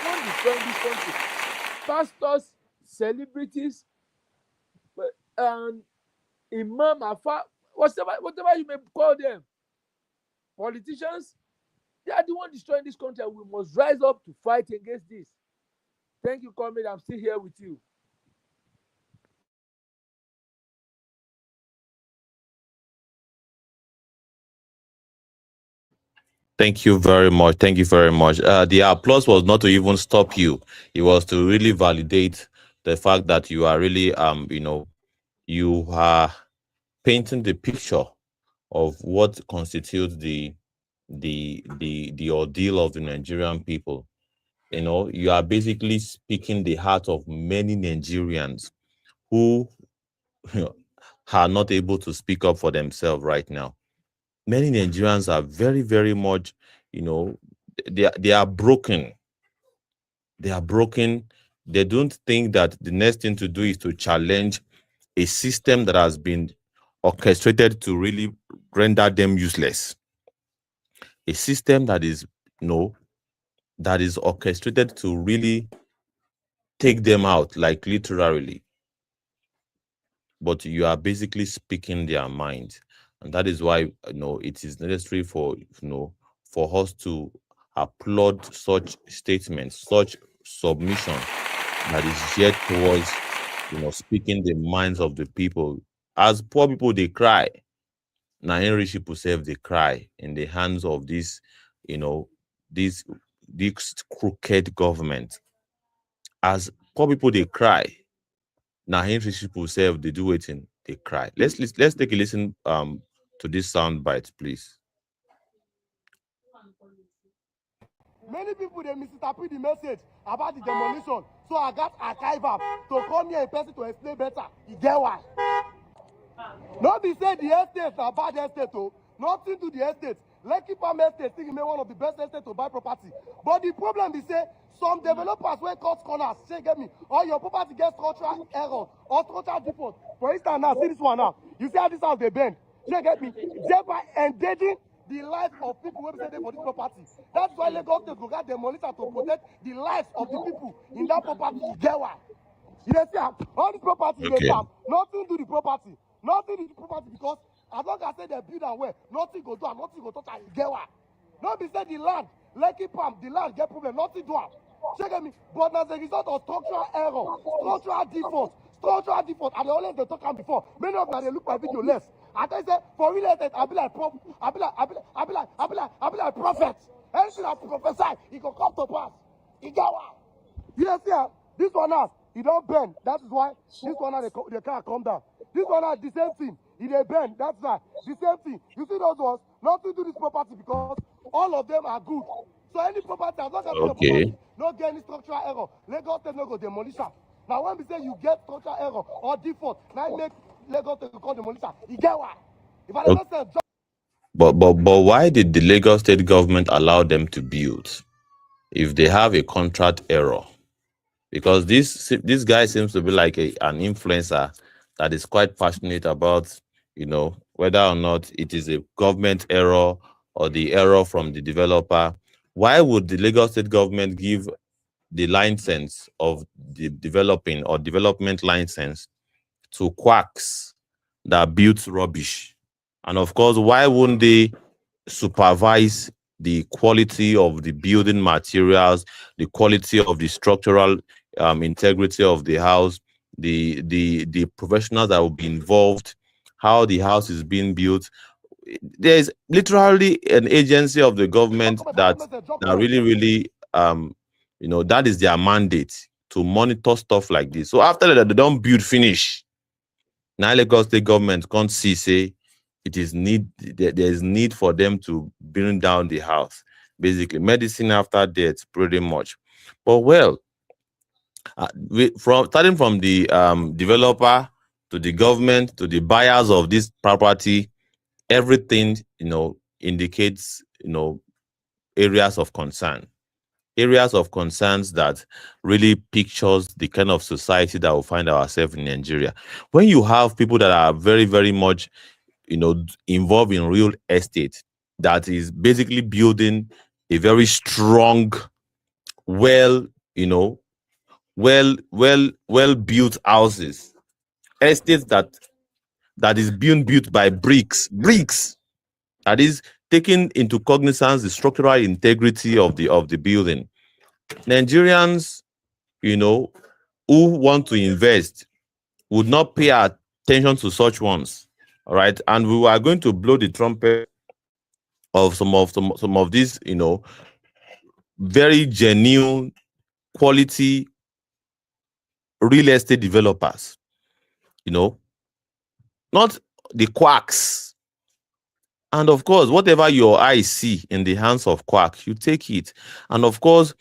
ones destroying this country. Pastors, celebrities, imam, afa, whatever you may call them, politicians, they are the ones destroying this country, and we must rise up to fight against this. Thank you, comrade. I'm still here with you. Thank you very much. Thank you very much. The applause was not to even stop you. It was to really validate the fact that you are really, you are painting the picture of what constitutes the ordeal of the Nigerian people. You are basically speaking the heart of many Nigerians who are not able to speak up for themselves right now. Many Nigerians are very, very much, they are broken. They are broken. They don't think that the next thing to do is to challenge a system that has been orchestrated to really render them useless. A system that is orchestrated to really take them out, like literally. But you are basically speaking their mind. And that is why it is necessary for us to applaud such statements, such submission that is yet towards speaking the minds of the people. As poor people, they cry. Now rich people self they cry in the hands of this crooked government. As poor people they cry. Now rich people self they do it and they cry. Let's take a listen to this sound bite, please. Many people they misinterpret the message about the demolition, so I got archive to come here in person to explain better. You get why? Not be say the estates are bad estate, nothing to the estate. Lekki Palm Estate still remain one of the best estates to buy property. But the problem is say some developers will cut corners, say get me, or your property gets structural error or structural default. For instance, now see this one now. You see how this house they bend. Say get me, thereby endangering the life of people who say for this property. That's why Lagos State go get demolition to protect the lives of the people in that property. You get why? You see all these properties they have nothing to do the property. Nothing to the property because as long as they build and well, nothing go do and nothing go touch and you get why. Not be say the land, Lekki Palm, the land get problem, nothing do it. Check me. But as a result of structural error, structural default, and they always they talk about before. Many of them they look my video less. And they say for real estate, I be like prophet. Anything I prophesy, it can come to pass. You get why? You see, this one now, it don't bend. That is why this one now they can't come down. This one now the same thing. It they bend. That's why the same thing. You see those ones, nothing to do this property because all of them are good. So any property, as long as the property not get any structural error, Lagos State no go demolition. Now when we say you get structural error or default, now make Lagos State call demolition. You get why? If I don't say but why did the Lagos State government allow them to build if they have a contract error? Because this guy seems to be like an influencer that is quite passionate about whether or not it is a government error or the error from the developer. Why would the Lagos State government give the license of the developing or development license to quacks that built rubbish. And of course, why wouldn't they supervise the quality of the building materials, the quality of the structural integrity of the house, the professionals that will be involved, how the house is being built? There's literally an agency of the government that really that is their mandate to monitor stuff like this. So after that, they don't build finish. Now Lagos State government can't see say it is there's need for them to bring down the house. Basically, medicine after death, pretty much. But well, starting from the developer to the government to the buyers of this property, everything indicates areas of concern. Areas of concerns that really pictures the kind of society that we find ourselves in Nigeria. When you have people that are very, very much, involved in real estate, that is basically building a very strong, well built houses, estates that is being built by bricks, that is taking into cognizance the structural integrity of the building. Nigerians, who want to invest would not pay attention to such ones. All right. And we are going to blow the trumpet of some of these, very genuine quality real estate developers, not the quacks. And of course, whatever your eyes see in the hands of quack, you take it. And of course,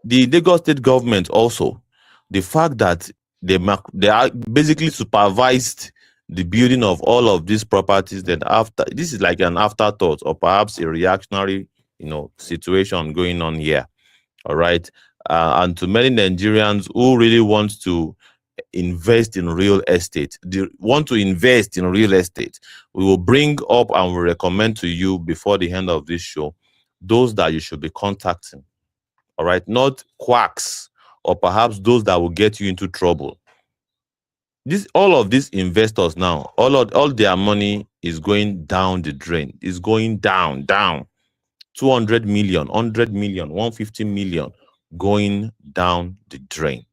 the Lagos State government also, the fact that they are basically supervised the building of all of these properties, then after this is like an afterthought or perhaps a reactionary, situation going on here. All right. And to many Nigerians who really want to invest in real estate, we will bring up and will recommend to you before the end of this show those that you should be contacting. All right, not quacks or perhaps those that will get you into trouble. All of these investors now, all their money is going down the drain. Is going down. 200 million, 100 million, 150 million going down the drain.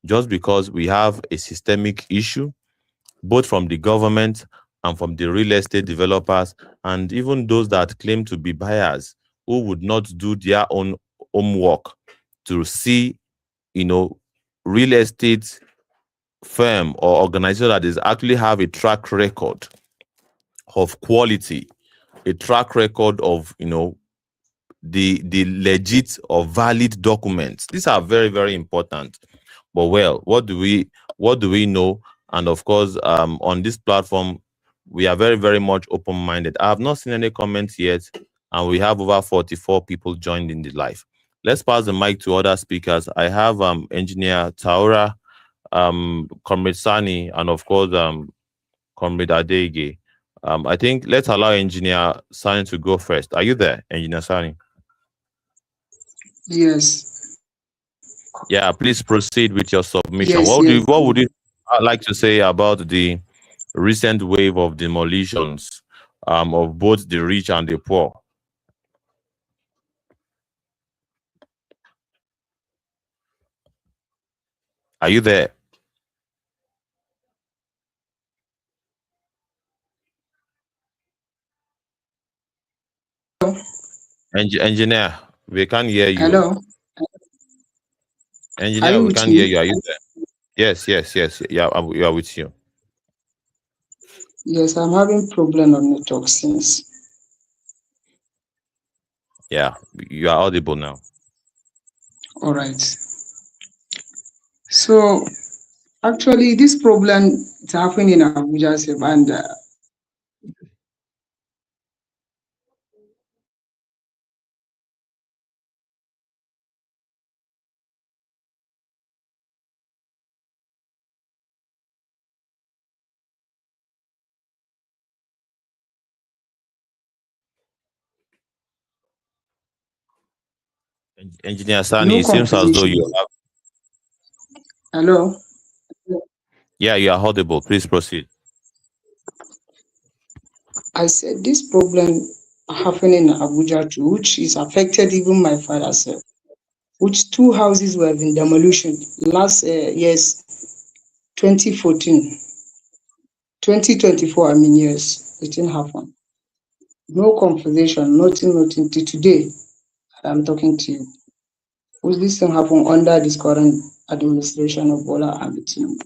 Just because we have a systemic issue, both from the government and from the real estate developers, and even those that claim to be buyers who would not do their own homework to see, real estate firm or organization that is actually have a track record of quality, a track record of, the legit or valid documents. These are very, very important. But well, what do we know? And of course, on this platform, we are very, very much open-minded. I have not seen any comments yet, and we have over 44 people joined in the live. Let's pass the mic to other speakers. I have Engineer Taura, Comrade Sani, and of course, Comrade Adege. I think let's allow Engineer Sani to go first. Are you there, Engineer Sani? Yes. Yeah, please proceed with your submission. Yes, What would you like to say about the recent wave of demolitions of both the rich and the poor? Are you there? Engineer, we can't hear you. Hello. Engineer, we can't hear you. Are you there? Yes. Yeah, we are with you. Yes, I'm having problem on network since. Yeah, you are audible now. All right. So actually, this problem is happening in Abuja, and Engineer Sani, it seems as though you have. Hello. Yeah, you are audible. Please proceed. I said this problem happening in Abuja too, which is affected even my father's self, which 2 houses were in demolition last year's 2014, 2024. I mean, yes, it didn't happen. No conversation, nothing till today. I'm talking to you. Will this thing happen under this current administration of Bola Ahmed Tinubu?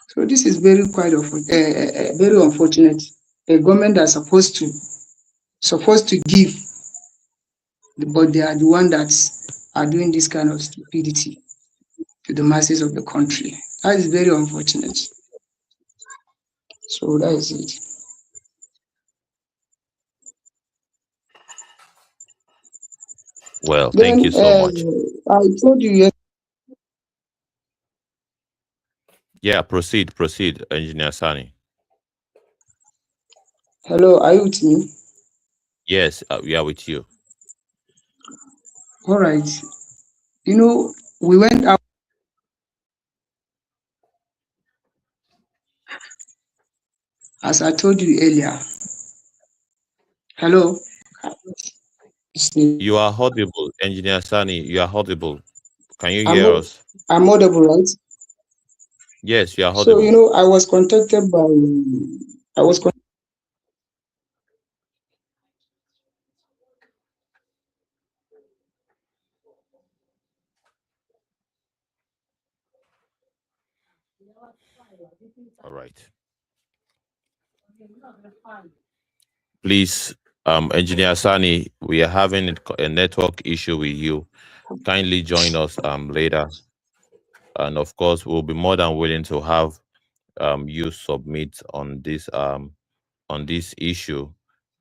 So this is very very unfortunate. A government that's supposed to give, but they are the one that are doing this kind of stupidity to the masses of the country. That is very unfortunate. So that is it. Well, thank you so much. I told you yesterday. Yeah, proceed, Engineer Sani. Hello, are you with me? Yes, we are with you. All right. You know, we went out. As I told you earlier. Hello. You are audible, Engineer Sani. You are audible. Can you hear us? I'm audible, right? Yes, you are audible. So, you know, I was contacted by. All right. Please, Engineer Sani, we are having a network issue with you. Kindly join us later. And of course, we'll be more than willing to have you submit on this issue.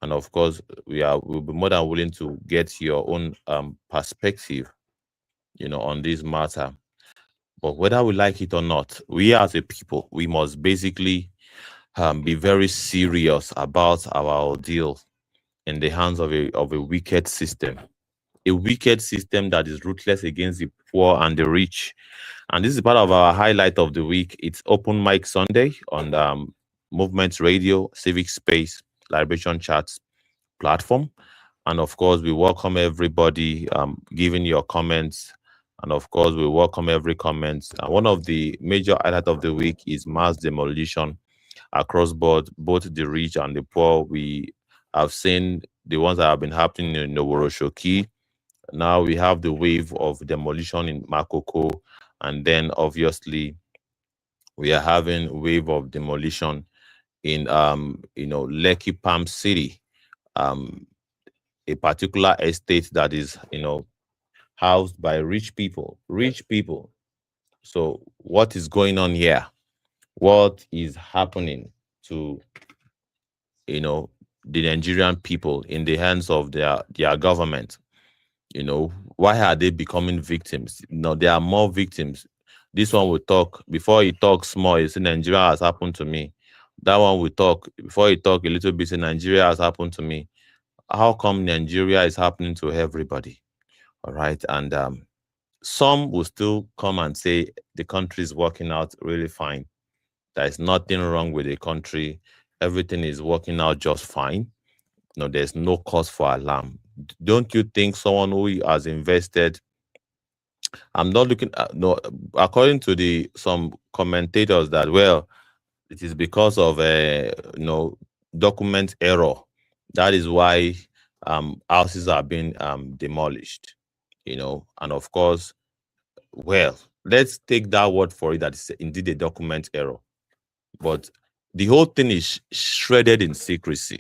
And of course, we'll be more than willing to get your own perspective, on this matter. But whether we like it or not, we as a people, we must basically be very serious about our ordeal in the hands of a wicked system. A wicked system that is ruthless against the poor and the rich. And this is part of our highlight of the week. It's Open Mic Sunday on Movement Radio, Civic Space, Liberation Chats platform. And of course, we welcome everybody giving your comments. And of course, we welcome every comment. One of the major highlights of the week is mass demolition across board, both the rich and the poor. We have seen the ones that have been happening in Noworoshoki. Now we have the wave of demolition in Makoko. And then obviously we are having a wave of demolition in Lekki Palm City, a particular estate that is housed by rich people. So what is going on here? What is happening to the Nigerian people in the hands of their government? Why are they becoming victims? There are more victims. This one will talk, before he talks more, he said Nigeria has happened to me. That one will talk, before he talk a little bit, say Nigeria has happened to me. How come Nigeria is happening to everybody? All right. And some will still come and say the country is working out really fine. There is nothing wrong with the country. Everything is working out just fine. There's no cause for alarm. Don't you think someone who has invested, I'm not looking at, according to some commentators that, well, it is because of document error. That is why houses are being demolished, and of course, well, let's take that word for it, that is indeed a document error. But the whole thing is shredded in secrecy.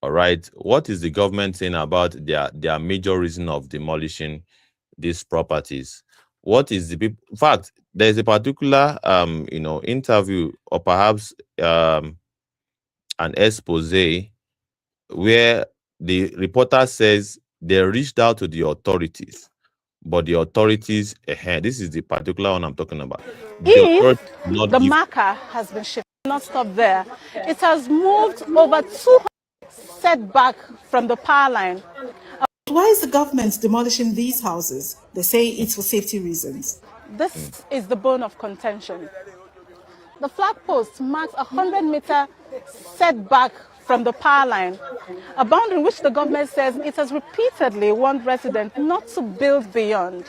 All right. What is the government saying about their major reason of demolishing these properties? What is in fact, there's a particular interview, or perhaps an expose, where the reporter says they reached out to the authorities, but the authorities, this is the particular one I'm talking about. If the marker has been shifted, not stop there, it has moved over 200 set back from the power line. Why is the government demolishing these houses? They say it's for safety reasons. This is the bone of contention. The flag post marks a 100-meter setback from the power line, a boundary which the government says it has repeatedly warned residents not to build beyond.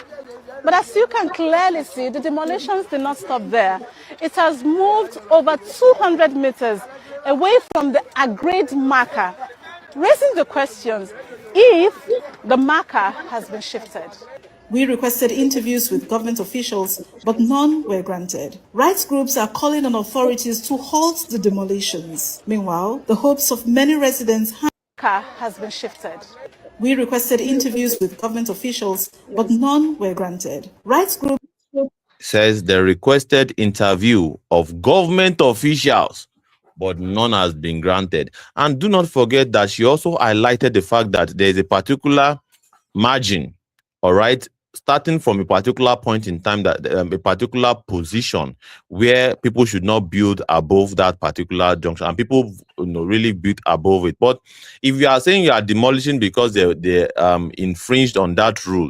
But as you can clearly see, the demolitions did not stop there. It has moved over 200 meters away from the agreed marker, raising the questions if the marker has been shifted. We requested interviews with government officials, but none were granted. Rights groups are calling on authorities to halt the demolitions. Meanwhile, the hopes of many residents has been shifted. We requested interviews with government officials, but none were granted. Rights groups says the requested interview of government officials, but none has been granted. And do not forget that she also highlighted the fact that there is a particular margin, all right, starting from a particular point in time, that a particular position where people should not build above that particular junction, and people really build above it. But if you are saying you are demolishing because they infringed on that rule,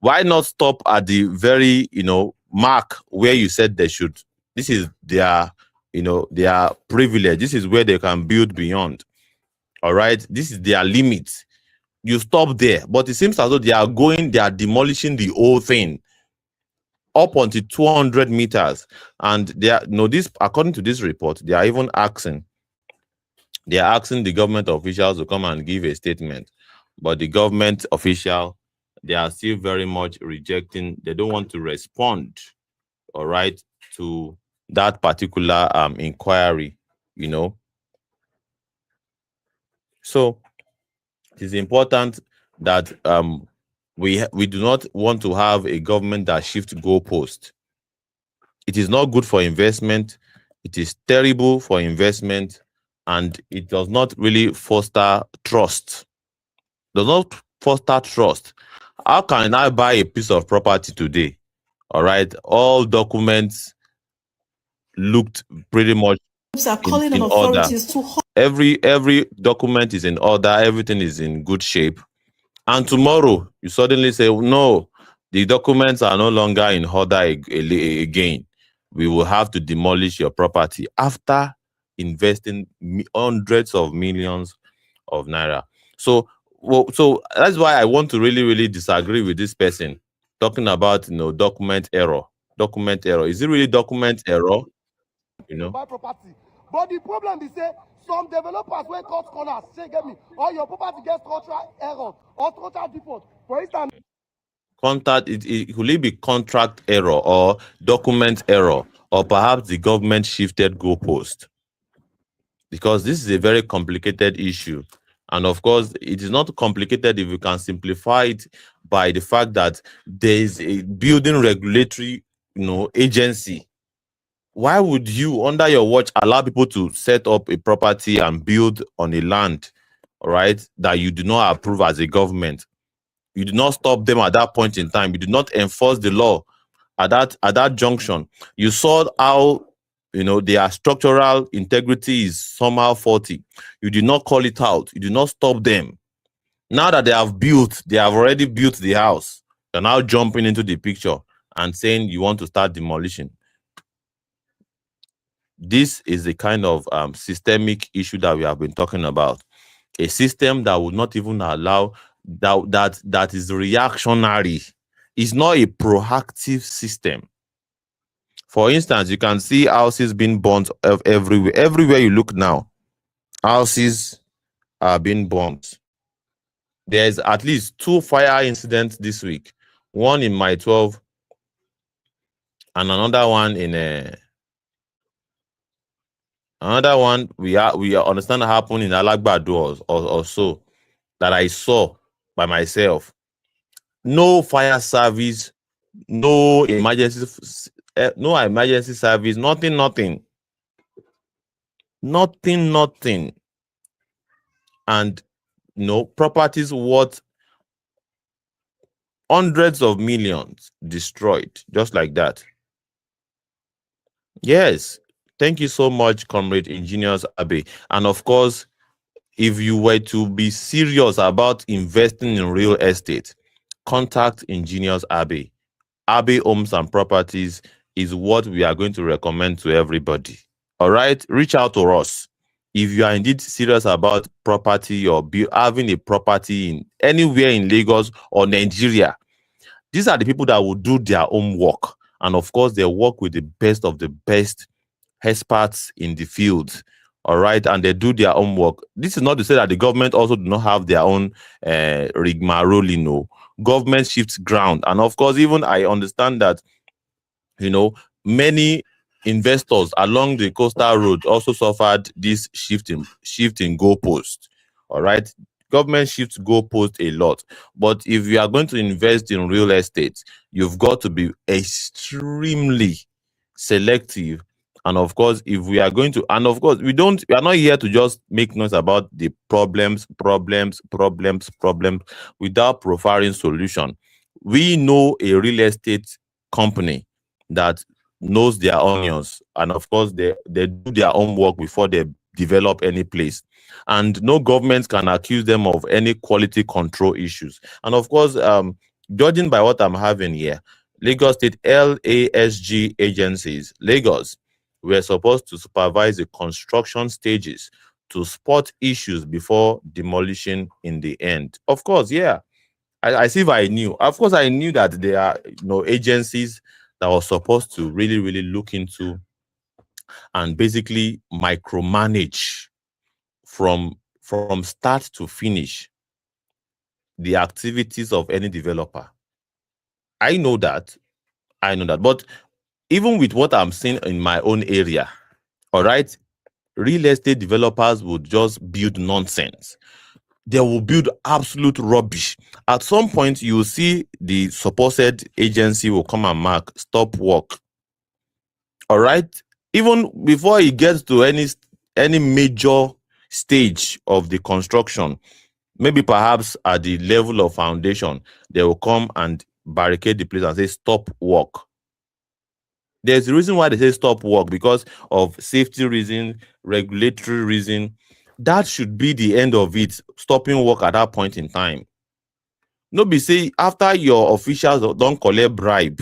why not stop at the very mark where you said they should? This is their their privilege. This is where they can build beyond. All right, this is their limit. You stop there, but it seems as though they are demolishing the whole thing up until 200 meters. And they are, this, according to this report, they are even asking the government officials to come and give a statement. But the government official, they are still very much rejecting. They don't want to respond, all right, to that particular inquiry, So it is important that we do not want to have a government that shifts goalposts. It is not good for investment. It is terrible for investment, and it does not really foster trust. Does not foster trust. How can I buy a piece of property today? All right, all documents looked pretty much in order. Every document is in order. Everything is in good shape. And tomorrow you suddenly say, no, the documents are no longer in order again. We will have to demolish your property after investing hundreds of millions of naira. So that's why I want to really disagree with this person talking about document error. Document error. Is it really document error? Buy property. But the problem is some developers will cut corners, say get me, or your property gets contract error or contract default. For instance, could it be contract error or document error, or perhaps the government shifted goalpost? Because this is a very complicated issue. And of course, it is not complicated if you can simplify it by the fact that there is a building regulatory agency. Why would you, under your watch, allow people to set up a property and build on a land, all right, that you do not approve as a government? You do not stop them at that point in time. You do not enforce the law at that junction. You saw how their structural integrity is somehow faulty. You did not call it out. You did not stop them. Now that they have already built the house, they're now jumping into the picture and saying you want to start demolition. This is the kind of systemic issue that we have been talking about. A system that would not even allow that is reactionary. It's not a proactive system. For instance, you can see houses being burnt everywhere. Everywhere you look now, houses are being burnt. There's at least 2 fire incidents this week. One in Mile 12 and another one in another one we understand happened in Alagbado or so, that I saw by myself. No fire service, no emergency service, nothing. And properties worth hundreds of millions destroyed, just like that. Yes. Thank you so much, Comrade Ingenious Abe. And of course, if you were to be serious about investing in real estate, contact Engineers Abbey. Abbey Homes and Properties is what we are going to recommend to everybody. All right, reach out to us if you are indeed serious about property or having a property in anywhere in Lagos or Nigeria. These are the people that will do their own work, and of course, they work with the best of the best experts in the field. All right, and they do their own work. This is not to say that the government also do not have their own rigmarole. No, government shifts ground, and of course, even I understand that, you know, many investors along the coastal road also suffered this shift in goalpost. All right, government shifts goalpost a lot, but if you are going to invest in real estate, you've got to be extremely selective. And of course, if we are going to, and of course, we are not here to just make noise about the problems without providing solution. We know a real estate company that knows their onions, and of course, they do their own work before they develop any place. And no government can accuse them of any quality control issues. And of course, judging by what I'm having here, Lagos State LASG agencies, Lagos, were supposed to supervise the construction stages to spot issues before demolition in the end. Of course, yeah. I see if I knew. Of course, I knew that there are agencies that were supposed to really, really look into and basically micromanage from start to finish the activities of any developer. I know that. But even with what I'm seeing in my own area, all right, real estate developers would just build nonsense. They will build absolute rubbish. At some point, you will see the supposed agency will come and mark stop work. All right, even before it gets to any major stage of the construction, maybe perhaps at the level of foundation, they will come and barricade the place and say stop work. There's a reason why they say stop work, because of safety reason, regulatory reason. That should be the end of it, stopping work at that point in time. No be say after your officials don't collect bribe,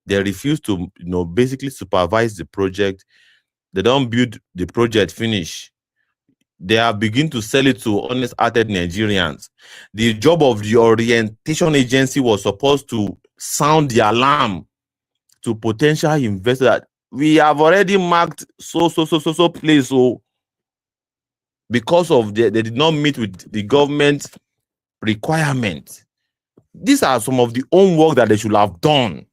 they refuse to basically supervise the project. They don't build the project finish. They are beginning to sell it to honest-hearted Nigerians. The job of the orientation agency was supposed to sound the alarm to potential investors that we have already marked so place. So because of they did not meet with the government requirement. These are some of the homework that they should have done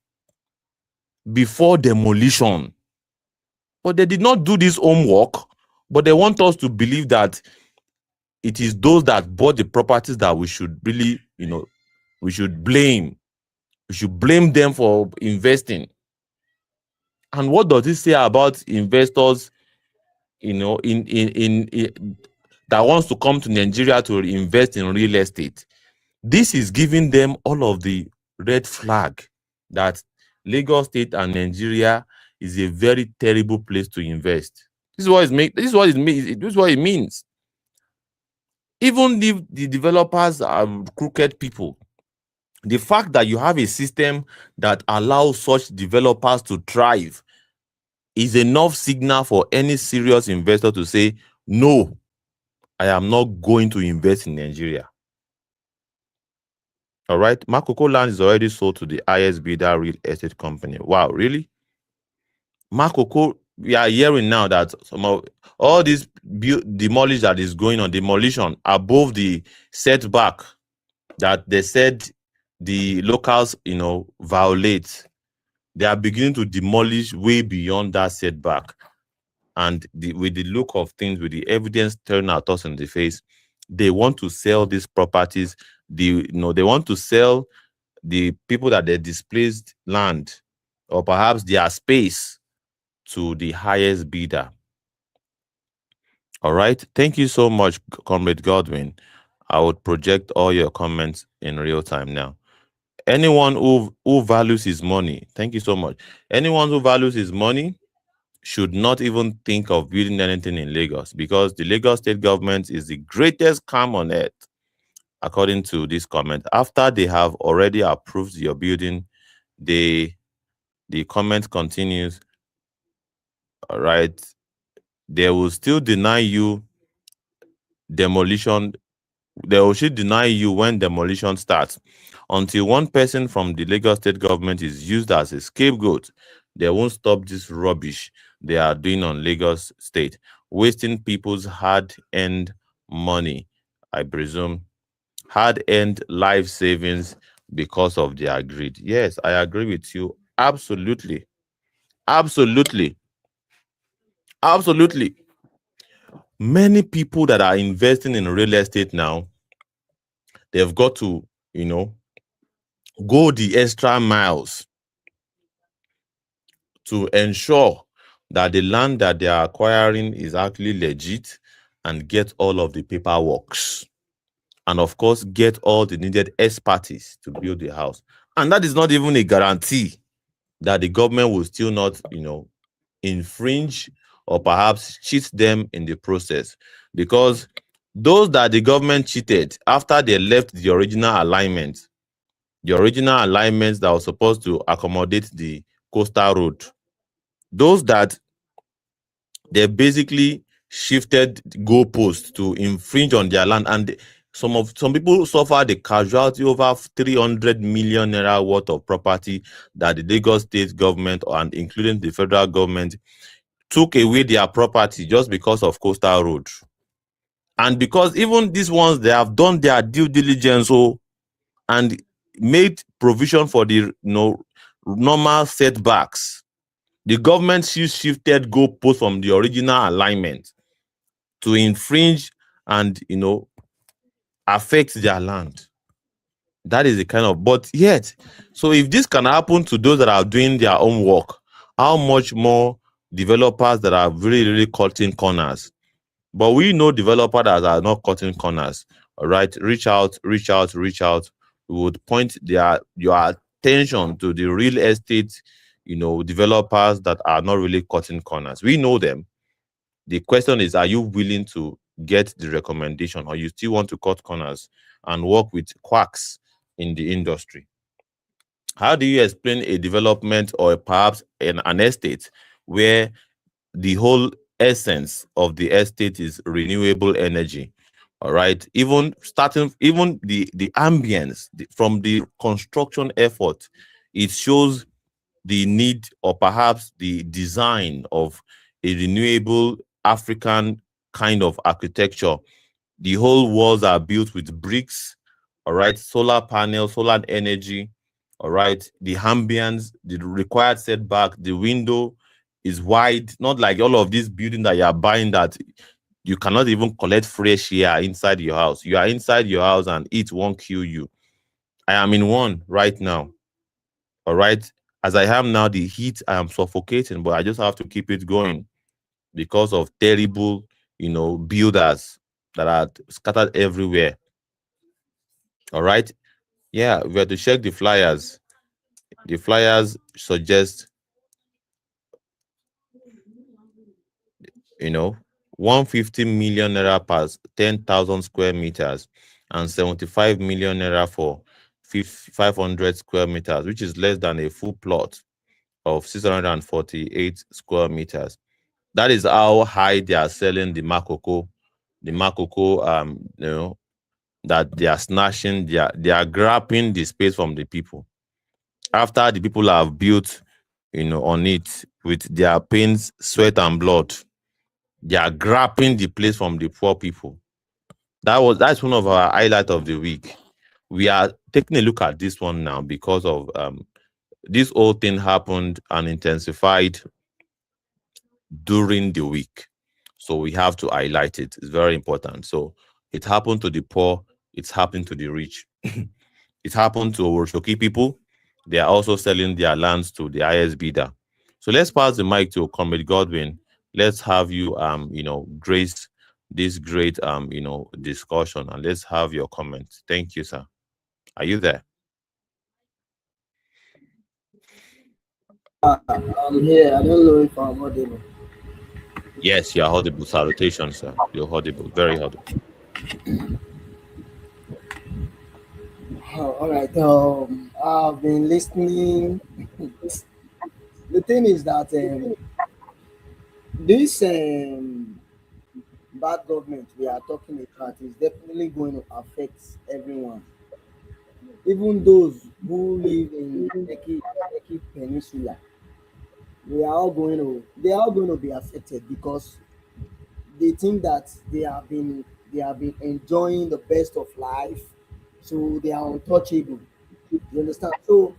before demolition. But they did not do this homework, but they want us to believe that it is those that bought the properties that we should really, we should blame. We should blame them for investing. And what does this say about investors, in that wants to come to Nigeria to invest in real estate? This is giving them all of the red flag that Lagos State and Nigeria is a very terrible place to invest. This is what it means. Even if the developers are crooked people, the fact that you have a system that allows such developers to thrive is enough signal for any serious investor to say, no, I am not going to invest in Nigeria. All right, Makoko land is already sold to the highest bidder real estate company. Wow, really? Makoko, we are hearing now that some of all this demolish that is going on, demolition above the setback that they said the locals, violate. They are beginning to demolish way beyond that setback. And with the look of things, with the evidence staring at us in the face, they want to sell these properties. They want to sell the people that they displaced land or perhaps their space to the highest bidder. All right. Thank you so much, Comrade Godwin. I would project all your comments in real time now. Anyone who values his money, thank you so much. Anyone who values his money should not even think of building anything in Lagos, because the Lagos state government is the greatest scam on earth, according to this comment. After they have already approved your building, the comment continues. All right, they will still deny you demolition. They will still deny you when demolition starts. Until one person from the Lagos state government is used as a scapegoat, they won't stop this rubbish they are doing on Lagos state, wasting people's hard-earned money, I presume, hard-earned life savings because of their greed. Yes, I agree with you. Absolutely. Absolutely. Absolutely. Many people that are investing in real estate now, they've got to, go the extra miles to ensure that the land that they are acquiring is actually legit and get all of the paperwork. And of course, get all the needed expertise to build the house. And that is not even a guarantee that the government will still not, infringe or perhaps cheat them in the process. Because those that the government cheated after they left the original alignments that was supposed to accommodate the coastal road, those that they basically shifted goalposts to infringe on their land, and some people suffered the casualty over 300 million naira worth of property that the Lagos state government and including the federal government took away their property just because of coastal road. And because even these ones, they have done their due diligence and made provision for the normal setbacks. The government shifted goalposts from the original alignment to infringe and affect their land. That is the kind of, but yet, so if this can happen to those that are doing their own work, how much more developers that are really, really cutting corners? But we know developers that are not cutting corners. All right, reach out. We would point your attention to the real estate, developers that are not really cutting corners. We know them. The question is, are you willing to get the recommendation, or you still want to cut corners and work with quacks in the industry? How do you explain a development or perhaps an estate where the whole essence of the estate is renewable energy? All right, even the ambience from the construction effort, it shows the need or perhaps the design of a renewable African kind of architecture. The whole walls are built with bricks, all right, solar panels, solar energy, all right, the ambience, the required setback, the window is wide, not like all of these buildings that you are buying that you cannot even collect fresh air inside your house. You are inside your house and it won't kill you. I am in one right now, all right? As I am now, the heat, I am suffocating, but I just have to keep it going because of terrible, builders that are scattered everywhere. All right? Yeah, we have to check the flyers. The flyers suggest, 150 million naira per 10,000 square meters and 75 million naira for 500 square meters, which is less than a full plot of 648 square meters. That is how high they are selling the Makoko. The Makoko, that they are snatching, they are grabbing the space from the people. After the people have built, on it with their pains, sweat, and blood, they are grabbing the place from the poor people. That's one of our highlights of the week. We are taking a look at this one now because of this whole thing happened and intensified during the week. So we have to highlight it. It's very important. So it happened to the poor. It's happened to the rich. It happened to Oworshoki people. They are also selling their lands to the highest bidder. So let's pass the mic to Comrade Godwin. Let's have you, grace this great, discussion, and let's have your comments. Thank you, sir. Are you there? I'm here. I don't know if I'm audible. Yes, you're audible. Salutations, sir. You're audible. Very audible. All right. I've been listening. The thing is that this bad government we are talking about is definitely going to affect everyone, even those who live in Lekki Peninsula. They are all going to be affected because they think that they have been enjoying the best of life, so they are untouchable. You understand? So,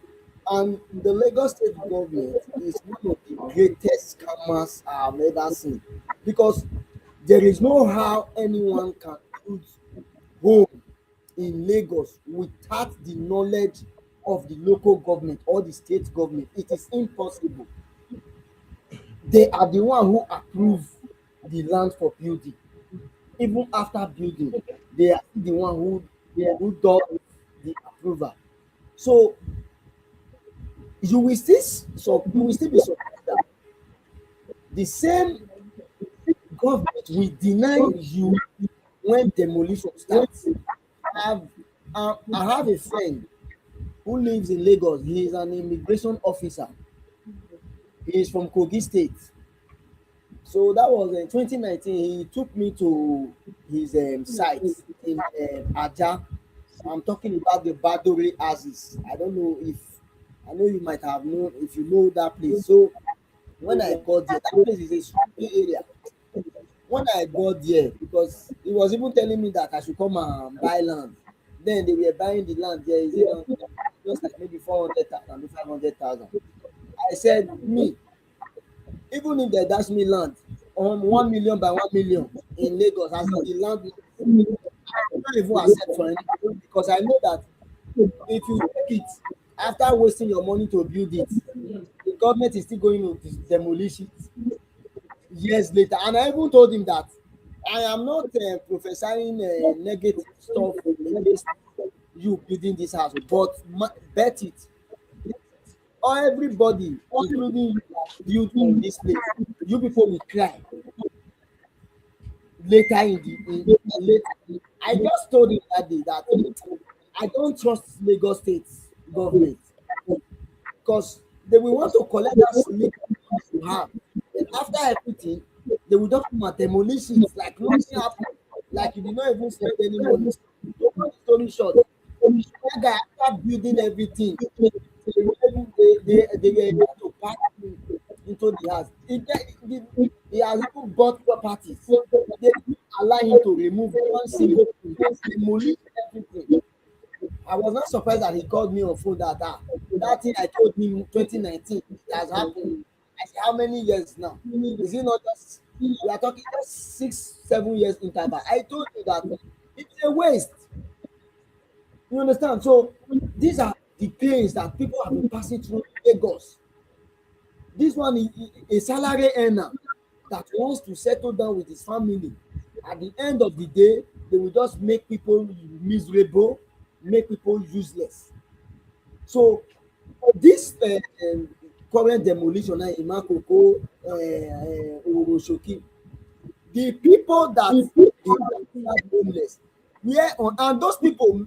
and the Lagos State government is one of the greatest scammers I've ever seen because there is no how anyone can put home in Lagos without the knowledge of the local government or the state government. It is impossible. They are the one who approve the land for building. Even after building, they are the one who does the approval. So you will still be surprised that the same government will deny you when demolition starts. I've, I have a friend who lives in Lagos. He is an immigration officer. He is from Kogi State. So that was in 2019. He took me to his site in Aja. I'm talking about the Badore Aziz. I don't know if I know you might have known if you know that place. So when I got there, that place is a swampy area. When I got there, because he was even telling me that I should come and buy land. Then they were buying the land there, is just like maybe 400,000 to 500,000. I said, me, even if they dash me land on 1 million by 1 million in Lagos, as in the land, I don't even accept for anything because I know that if you take it after wasting your money to build it, the government is still going to demolish it years later. And I even told him that I am not prophesying negative stuff against you building this house, but bet it, or everybody, including you building this place, you people will cry later later. I just told him that day that I don't trust Lagos State government because they will want to collect that money you have. And after everything, they will just come and demolish it like nothing happened, like you did not even spend any money. To cut the story short, that guy after building everything, they were able to pack into the house. He has even bought properties. They didn't allow him to remove one single thing, just demolish everything. I was not surprised that he called me on phone that thing I told him 2019 it has happened. I said, how many years now? Is it not just we are talking just 6-7 years interval? I told you that it's a waste. You understand? So these are the pains that people have been passing through Lagos. This one is a salary earner that wants to settle down with his family. At the end of the day, they will just make people miserable, make people useless. So this current demolition in Makoko, Oroshoki, the people that are homeless, and those people,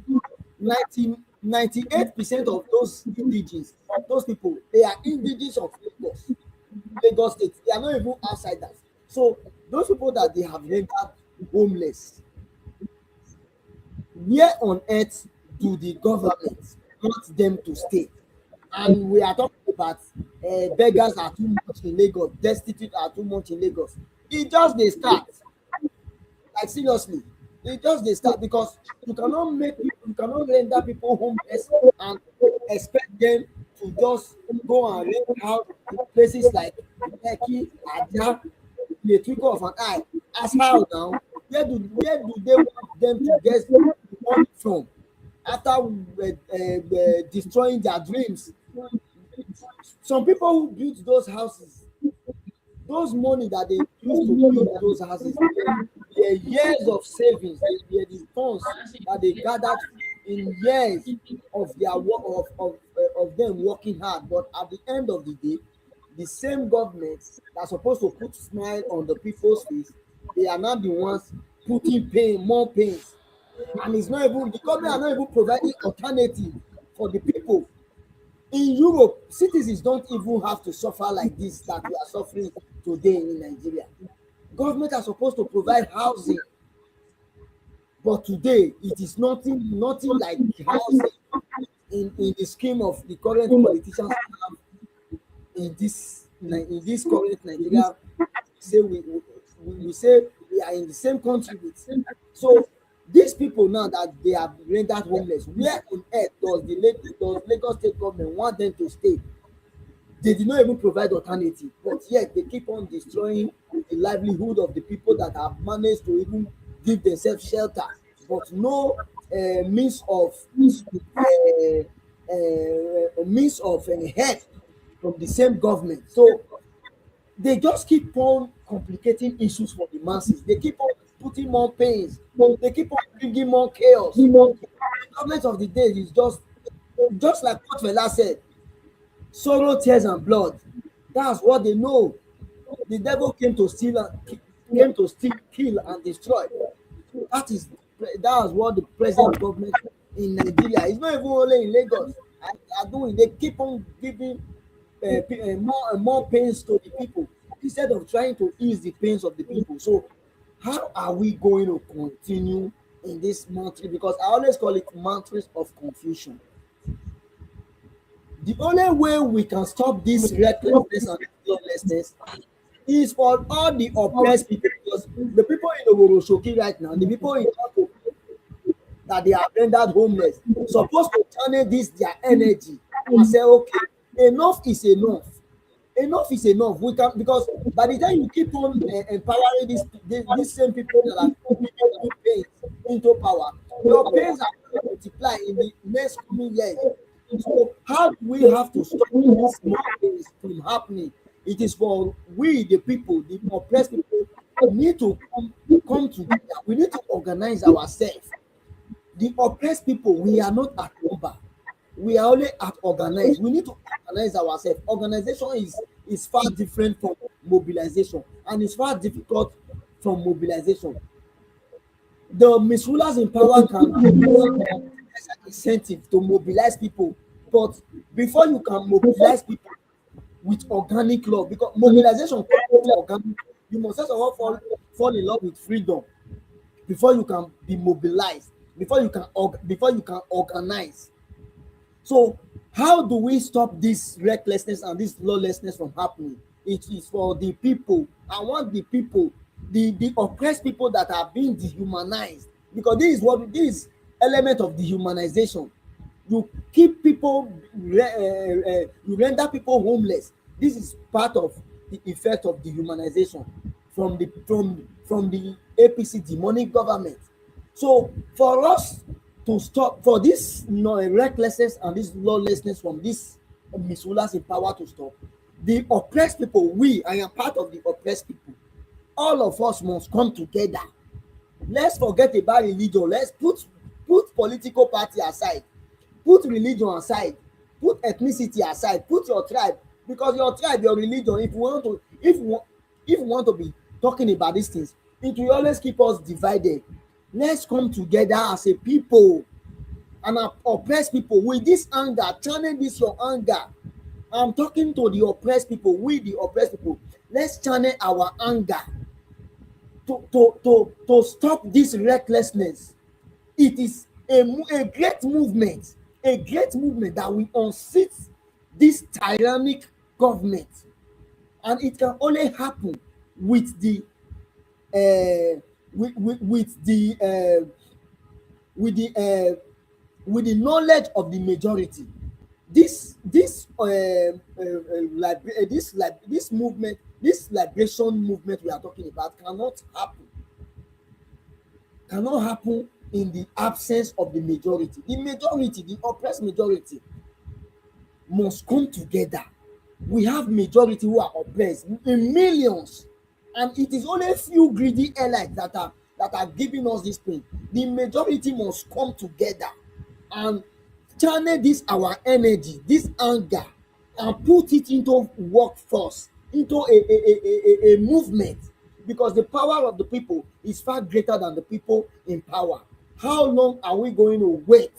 98% of those indigenous, of those people, they are indigenous of Lagos State. They are not even outsiders. So those people that they have rendered homeless, where on earth do the government want them to stay? And we are talking about beggars are too much in Lagos, destitute are too much in Lagos. It just they start. Like seriously, it just they start because you cannot render people homeless and expect them to just go and rent out places like Lekki, Aja, in a twinkle of an eye. As how now, where do they want them to get money from after destroying their dreams? Some people who built those houses, those money that they used to build those houses, their years of savings, the funds that they gathered in years of their work of them working hard. But at the end of the day, the same government that's supposed to put smile on the people's face, they are not the ones putting more pains. And it's not even, the government are not even providing alternative for the people. In Europe, citizens don't even have to suffer like this that we are suffering today in Nigeria. Government are supposed to provide housing, but today it is nothing like housing in the scheme of the current politicians in this current Nigeria. We say we are in the same country with. So these people now that they are rendered homeless, where on earth does Lagos State government want them to stay? They did not even provide alternative, but yet they keep on destroying the livelihood of the people that have managed to even give themselves shelter, but no means of help from the same government. So they just keep on complicating issues for the masses. They keep on putting more pains. They keep on bringing more chaos. The government of the day is just like what Fela said. Sorrow, tears, and blood. That's what they know. The devil came to steal, kill, and destroy. That's what the present government in Nigeria. It's not even only in Lagos. Are doing. They keep on giving more and more pains to the people instead of trying to ease the pains of the people. So, how are we going to continue in this monthly? Because I always call it months of confusion. The only way we can stop this recklessness and lawlessness is for all the oppressed people. Because the people in Oboroshoki right now, the people in Oko that they are rendered homeless, supposed to channel their energy and say, okay, enough is enough. Enough is enough. We can, because by the time you keep on empowering these same people that are putting pains into power, your pains are going to multiply in the next coming years. So how do we have to stop these small things from happening? It is for we, the people, the oppressed people, need to come together. We need to organize ourselves. The oppressed people, we are not at number. We are only at organize. We need to organize ourselves. Organization is far different from mobilization, and it's far difficult from mobilization. The misrulers in power can as an incentive to mobilize people, but before you can mobilize people with organic love, because mobilization organic, you must first of all fall in love with freedom before you can be mobilized, before you can organize. So how do we stop this recklessness and this lawlessness from happening? It is for the people. I want the people, the oppressed people that are being dehumanized, because this is element of dehumanization. You keep people, you render people homeless. This is part of the effect of dehumanization from the APC demonic government. So for us to stop, for this recklessness and this lawlessness from these misrulers in power to stop, the oppressed people, I am part of the oppressed people. All of us must come together. Let's forget about religion. Let's put political party aside, put religion aside, put ethnicity aside, put your tribe, because your tribe, your religion, if we want to be talking about these things, it will always keep us divided. Let's come together as a people and oppressed people with this anger. Channel this your anger. I'm talking to the oppressed people. We, the oppressed people, let's channel our anger to stop this recklessness. It is a great movement that will unseat this tyrannic government, and it can only happen with the knowledge of the majority. This movement, this liberation movement we are talking about cannot happen in the absence of the majority. The oppressed majority must come together. We have majority who are oppressed in millions, and it is only a few greedy elites that are giving us this pain. The majority must come together and channel this our energy, this anger, and put it into workforce, into a movement, because the power of the people is far greater than the people in power. How long are we going to wait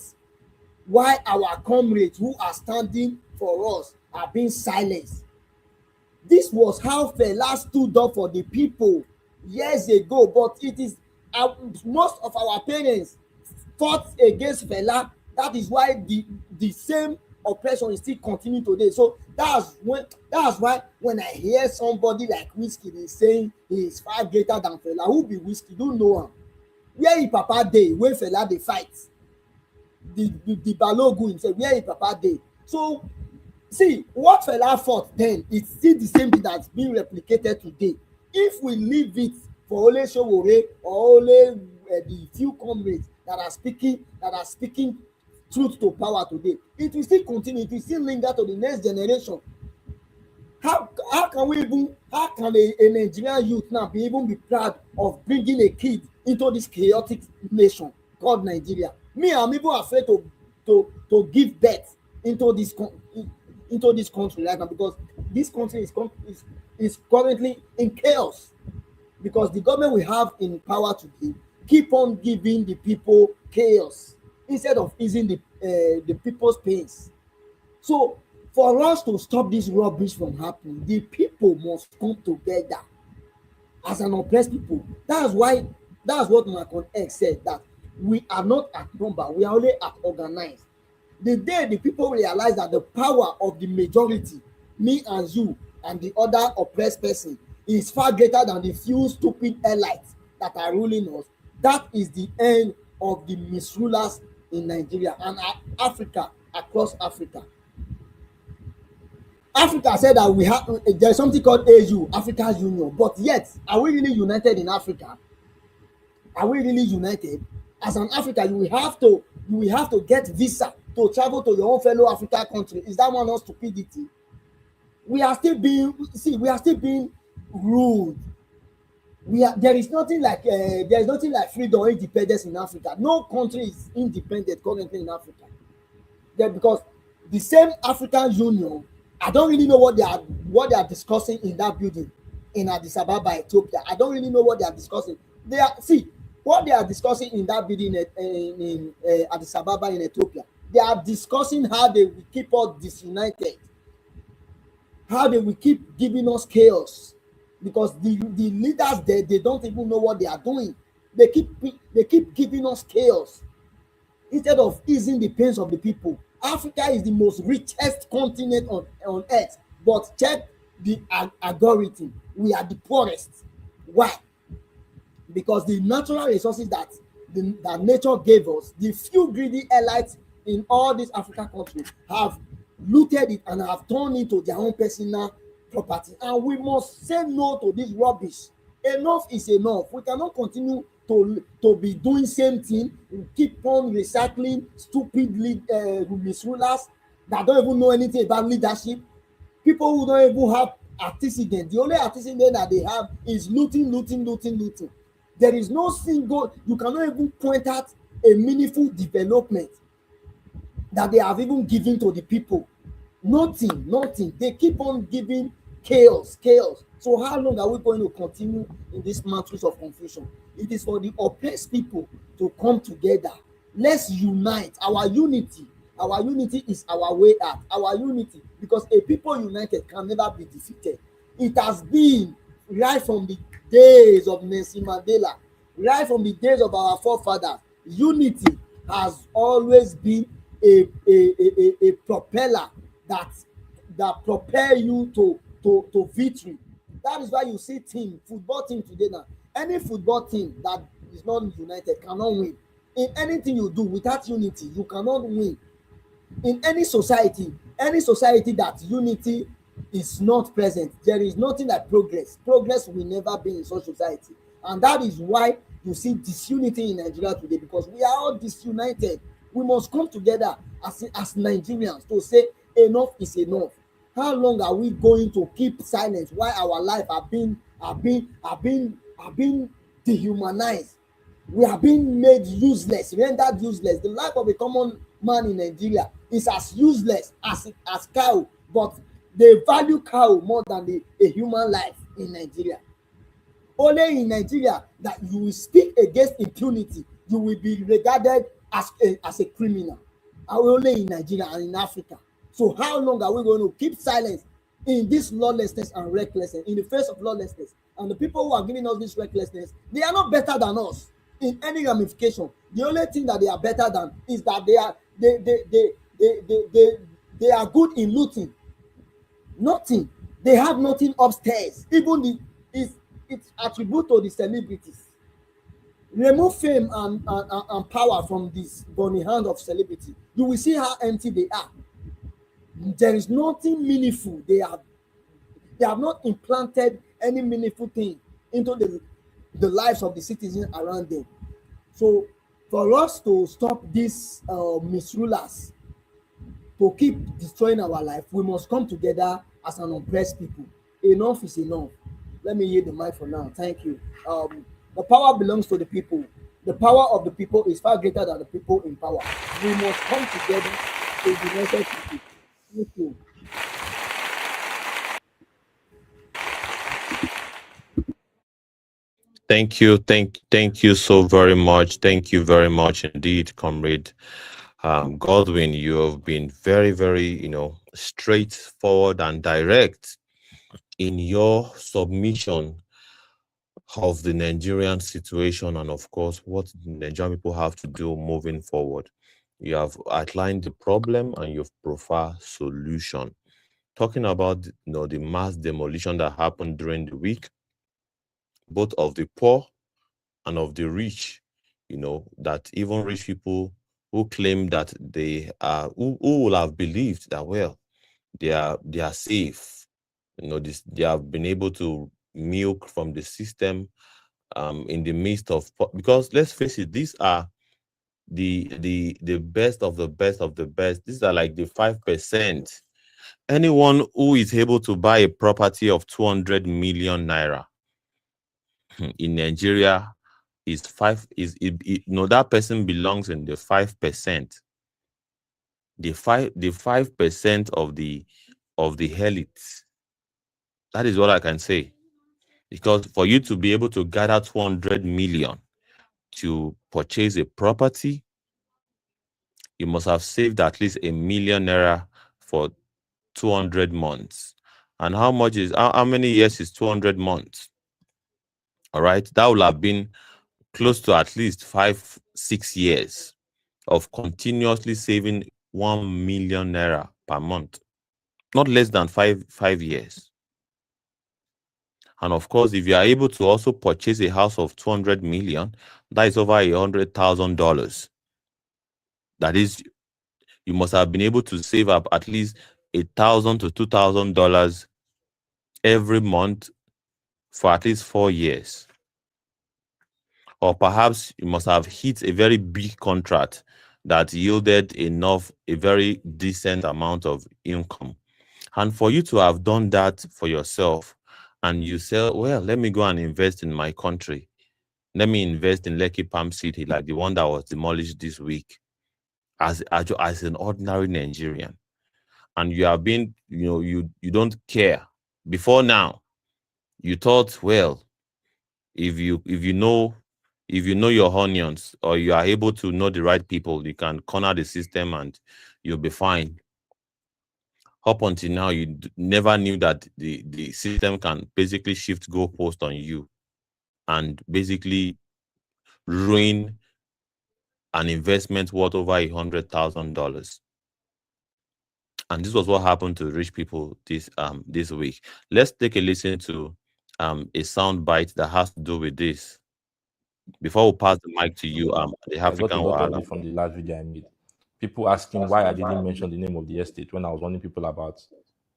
while our comrades who are standing for us are being silenced? This was how Fela stood up for the people years ago, but it is most of our parents fought against Fela. That is why the same oppression is still continuing today. So that's why when I hear somebody like Whiskey is saying he is far greater than Fela, who be Whiskey? Don't know him. Where he Papa dey when Fela dey fight? The Balogun himself, where he Papa dey? So see, what Fela fought then, it's still the same thing that's being replicated today. If we leave it for only Sowore or only the few comrades that are speaking truth to power today, it will still continue, it will still linger to the next generation. How can a Nigerian youth now be proud of bringing a kid into this chaotic nation called Nigeria? Me, I'm even afraid to give birth into this country right now, because this country is currently in chaos, because the government we have in power today keep on giving the people chaos instead of easing the people's pains. So for us to stop this rubbish from happening, the people must come together as an oppressed people. That's what Malcolm X said, that we are not at number, we are only at organized. The day the people realize that the power of the majority, me and you and the other oppressed person, is far greater than the few stupid elites that are ruling us, that is the end of the misrulers in Nigeria and Africa, across Africa. Africa said that there's something called AU, Africa's Union, but yet, are we really united in Africa? Are we really united? As an African, you will have to get visa to travel to your own fellow African country. Is that one not stupidity? We are still being ruled. There is nothing like freedom or independence in Africa. No country is independent currently in Africa. Because the same African Union, I don't really know what they are discussing in that building in Addis Ababa, Ethiopia. I don't really know what they are discussing. What they are discussing in that building in Addis Ababa in Ethiopia. They are discussing how they will keep us disunited, how they will keep giving us chaos, because the leaders there, they don't even know what they are doing. They keep giving us chaos instead of easing the pains of the people. Africa is the most richest continent on earth, but check the algorithm. We are the poorest. Why? Because the natural resources that nature gave us, the few greedy elites in all these African countries have looted it and have turned it into their own personal property. And we must say no to this rubbish. Enough is enough. We cannot continue to be doing same thing. We keep on recycling stupid misrulers that don't even know anything about leadership. People who don't even have antecedent. The only antecedent that they have is looting. There is no single, you cannot even point out a meaningful development that they have even given to the people. Nothing. They keep on giving chaos. So how long are we going to continue in this matrix of confusion? It is for the oppressed people to come together. Let's unite. Our unity is our way out. Our unity, because a people united can never be defeated. It has been right from the days of Nelson Mandela, right from the days of our forefathers. Unity has always been a propeller that propel you to victory. That is why you see football team today now. Any football team that is not united cannot win. In anything you do without unity, you cannot win. In any society that unity is not present, there is nothing like progress. Progress will never be in such society. And that is why you see disunity in Nigeria today, because we are all disunited. We must come together as Nigerians to say enough is enough. How long are we going to keep silent while our life are being dehumanized? We are being made useless, rendered useless. The life of a common man in Nigeria is as useless as cow, but They value cow more than a human life in Nigeria. Only in Nigeria that you will speak against impunity, you will be regarded as a criminal. Only in Nigeria and in Africa. So how long are we going to keep silence in this lawlessness and recklessness, in the face of lawlessness? And the people who are giving us this recklessness, they are not better than us in any ramification. The only thing that they are better than is that they are good in looting. Nothing. They have nothing upstairs. Even it's attribute to the celebrities. Remove fame and power from this bony hand of celebrity. You will see how empty they are. There is nothing meaningful. They have not implanted any meaningful thing into the lives of the citizens around them. So for us to stop these misrulers to keep destroying our life, we must come together as an oppressed people. Enough is enough. Let me yield the mic for now. Thank you. The power belongs to the people. The power of the people is far greater than the people in power. We must come together as united people. Thank you. Thank you so very much. Thank you very much indeed, Comrade Godwin. You have been very, very, straightforward and direct in your submission of the Nigerian situation and, of course, what the Nigerian people have to do moving forward. You have outlined the problem and you've profiled solution. Talking about the mass demolition that happened during the week, both of the poor and of the rich, that even rich people who claim that they are, who will have believed that, well, they are safe. They have been able to milk from the system in the midst of, because let's face it, these are the best of the best of the best. These are like the 5%. Anyone who is able to buy a property of 200 million naira in Nigeria that person belongs in the 5%. The 5% of the elites. That is what I can say. Because for you to be able to gather 200 million to purchase a property, you must have saved at least ₦1 million for 200 months. And how many years is 200 months? All right, that will have been close to at least 5-6 years of continuously saving ₦1 million per month, not less than 5 years. And of course, if you are able to also purchase a house of 200 million, that is over $100,000. That is, you must have been able to save up at least $1,000 to $2,000 every month for at least 4 years. Or perhaps you must have hit a very big contract that yielded a very decent amount of income. And for you to have done that for yourself, and you say, well, let me go and invest in my country. Let me invest in Lekki Palm City, like the one that was demolished this week, as an ordinary Nigerian. And you have been, you don't care. Before now, you thought, well, if you know your onions, or you are able to know the right people, you can corner the system and you'll be fine. Up until now, you never knew that the system can basically shift goalpost on you and basically ruin an investment worth over $100,000. And this was what happened to rich people this week. Let's take a listen to a sound bite that has to do with this. Before we pass the mic to you, the African I got a lot of it from the last video I made. People asking why I didn't mention the name of the estate when I was warning people about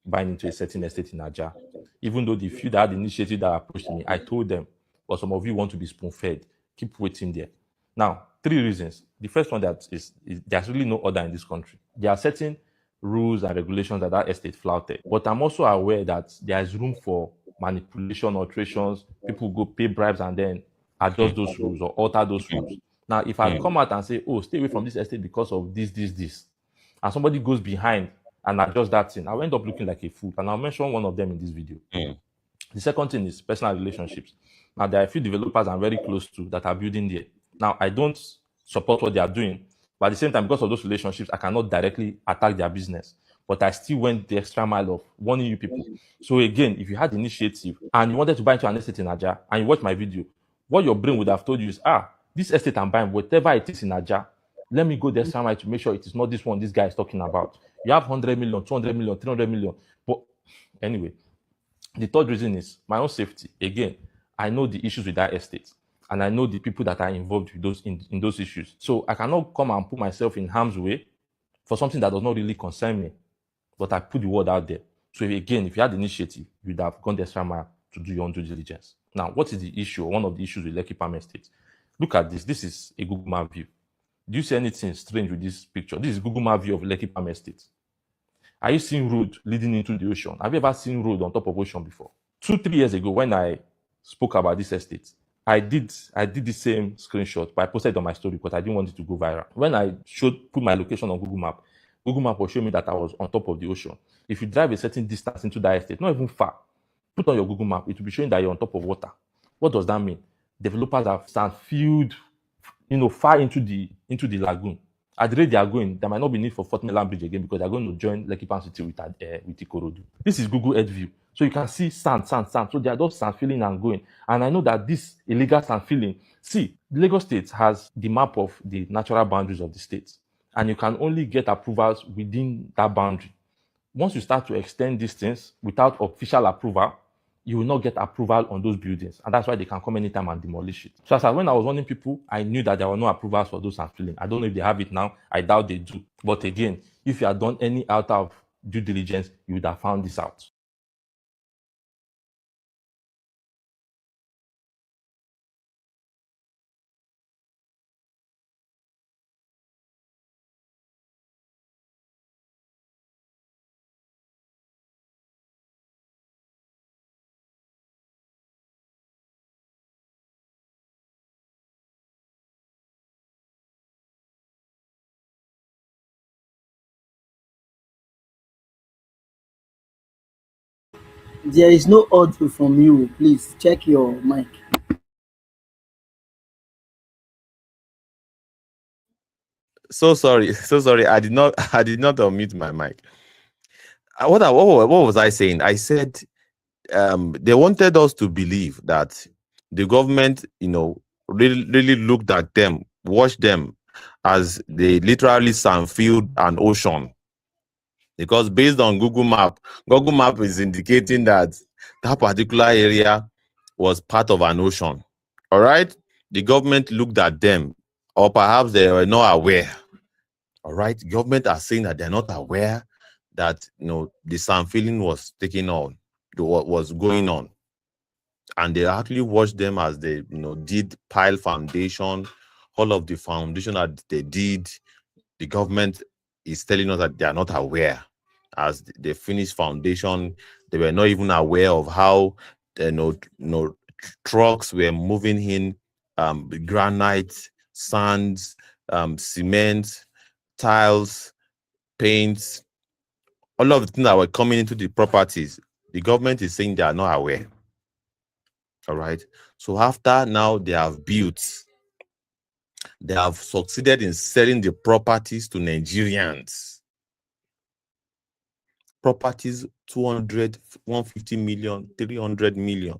buying into a certain estate in Aja. Even though the few that had the initiative that approached me, I told them, but some of you want to be spoon-fed. Keep waiting there. Now, 3 reasons. The first one is there's really no order in this country. There are certain rules and regulations that estate flouted. But I'm also aware that there is room for manipulation, alterations. People go pay bribes and then adjust those rules or alter those rules. Now, if I come out and say, oh, stay away from this estate because of this, and somebody goes behind and adjust that thing, I'll end up looking like a fool. And I'll mention one of them in this video. The second thing is personal relationships. Now, there are a few developers I'm very close to that are building there. Now, I don't support what they are doing, but at the same time, because of those relationships, I cannot directly attack their business. But I still went the extra mile of warning you people. So again, if you had the initiative and you wanted to buy into an estate in Naija and you watch my video, what your brain would have told you is, this estate I'm buying, whatever it is in Naija, let me go the extra mile to make sure it is not this one this guy is talking about. You have 100 million, 200 million, 300 million. But anyway, the third reason is my own safety. Again, I know the issues with that estate, and I know the people that are involved with those in those issues. So I cannot come and put myself in harm's way for something that does not really concern me. But I put the word out there. So again, if you had the initiative, you'd have gone the extra mile to do your own due diligence. Now, what is the issue, or one of the issues with Lekki Palm Estate? Look at this. This is a Google Map view. Do you see anything strange with this picture? This is Google Map view of Lekki Palm Estate. Are you seeing road leading into the ocean? Have you ever seen road on top of ocean before? 2-3 years ago, when I spoke about this estate, I did the same screenshot, but I posted it on my story because I didn't want it to go viral. When I put my location on Google Map will show me that I was on top of the ocean. If you drive a certain distance into that estate, not even far, put on your Google Map, it will be showing that you're on top of water. What does that mean? Developers have sand filled, far into the lagoon. At the rate they are going, there might not be need for 40 Mainland Bridge again because they're going to join Lekki Palm City with Ikorodu. This is Google Earth view. So you can see sand. So they are just sand filling and going. And I know that this illegal sand filling, see, Lagos State has the map of the natural boundaries of the state. And you can only get approvals within that boundary. Once you start to extend these things without official approval, you will not get approval on those buildings. And that's why they can come anytime and demolish it. So as when I was warning people, I knew that there were no approvals for those filling. I don't know if they have it now. I doubt they do. But again, if you had done any out of due diligence, you would have found this out. There is no audio from you. Please check your mic. So sorry. I did not unmute my mic. What was I saying? I said they wanted us to believe that the government, really looked at them, watched them as they literally sandfilled an ocean. Because based on Google Map is indicating that particular area was part of an ocean. All right? The government looked at them, or perhaps they were not aware. All right? Government are saying that they're not aware that the sandfilling was taking on, what was going on. And they actually watched them as they did pile foundation, all of the foundation that they did. The government is telling us that they are not aware. As they finished foundation, they were not even aware of how trucks were moving in granite, sands, cement, tiles, paints, all of the things that were coming into the properties. The government is saying they are not aware. All right. So after now they have built, they have succeeded in selling the properties to Nigerians. Properties 200, 150 million, 300 million.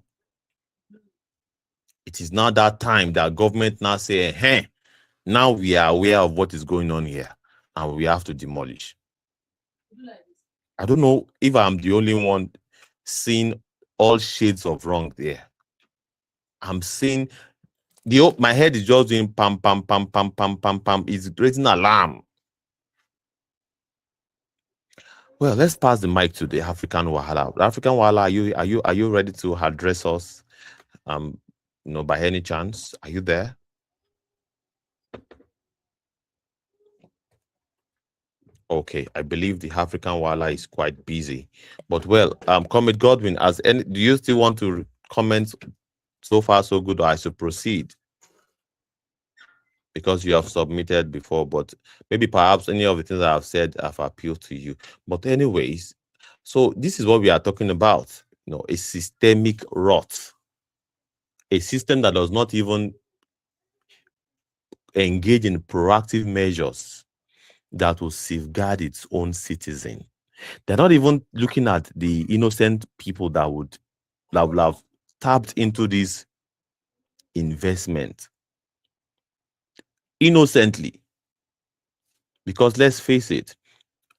It is now that time that government now say, hey, now we are aware of what is going on here and we have to demolish. I don't know if I'm the only one seeing all shades of wrong there. I'm seeing my head is just doing pam, pam, pam, pam, pam, pam, pam. It's raising alarm. Well, let's pass the mic to the African Wahala. African Wahala, are you ready to address us? By any chance, are you there? Okay, I believe the African Wahala is quite busy. But well, Comrade Godwin, do you still want to comment? So far, so good, or I should proceed? because you have submitted before, but maybe perhaps any of the things I've said have appealed to you. But anyways, so this is what we are talking about, a systemic rot, a system that does not even engage in proactive measures that will safeguard its own citizen. They're not even looking at the innocent people that would have tapped into this investment innocently. Because let's face it,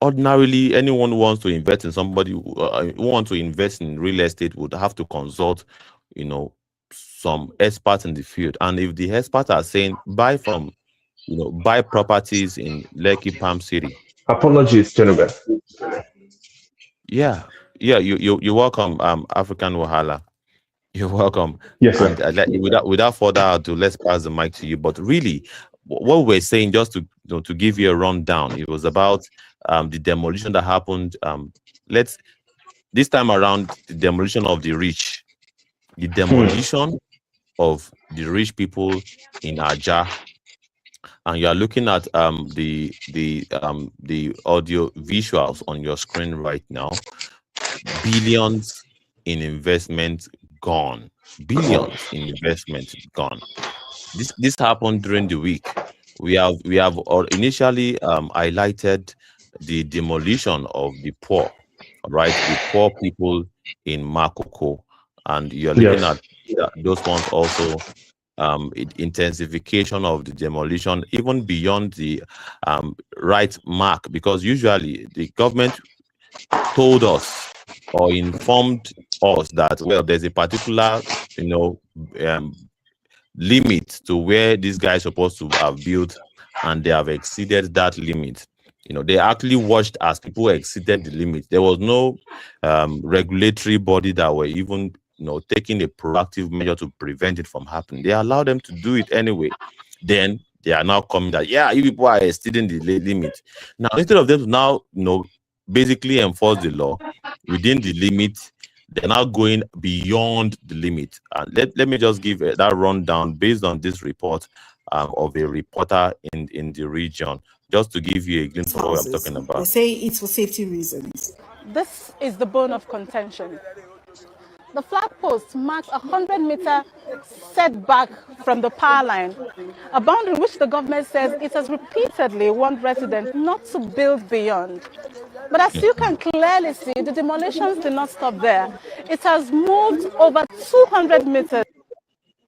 ordinarily, anyone who wants to invest in somebody who wants to invest in real estate would have to consult, some experts in the field. And if the experts are saying buy properties in Lekki Palm City. Apologies, gentlemen. Yeah, you're welcome, African Wahala. You're welcome. Yes, sir. And without further ado, let's pass the mic to you. But really, what we're saying, just to give you a rundown, it was about the demolition that happened. This time around, the demolition of the rich, the demolition of the rich people in Ajah. And you are looking at the audio visuals on your screen right now. Billions in investment gone. Billions in investment gone. This happened during the week. We have initially highlighted the demolition of the poor, right? The poor people in Makoko, and you're looking at those ones also. Intensification of the demolition, even beyond the right mark, because usually the government told us or informed us that, well, there's a particular limit to where these guys are supposed to have built, and they have exceeded that limit. They actually watched as people exceeded the limit. There was no regulatory body that were even taking a proactive measure to prevent it from happening. They allowed them to do it anyway. Then they are now coming that, you people are exceeding the limit. Now, instead of them to now, basically enforce the law within the limit, they're now going beyond the limit. And let me just give that rundown based on this report of a reporter in the region, just to give you a glimpse of what I'm talking about. They say it's for safety reasons. This is the bone of contention. The flag post marks a 100-meter setback from the power line, a boundary which the government says it has repeatedly warned residents not to build beyond. But as you can clearly see, the demolitions did not stop there. It has moved over 200 meters.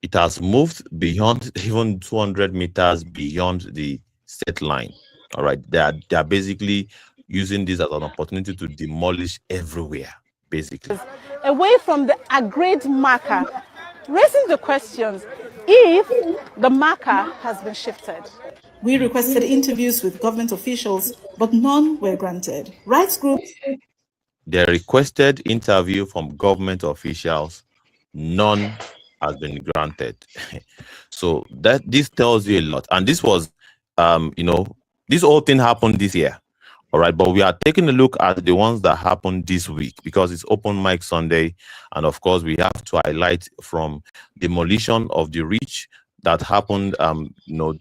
It has moved beyond even 200 meters beyond the set line. All right, they are basically using this as an opportunity to demolish everywhere, basically. Away from the agreed marker, raising the questions if the marker has been shifted. We requested interviews with government officials, but none were granted. Rights groups. They requested interview from government officials, none has been granted. So this tells you a lot. And this was, this whole thing happened this year. All right, but we are taking a look at the ones that happened this week because it's Open Mic Sunday, and of course we have to highlight from demolition of the rich that happened,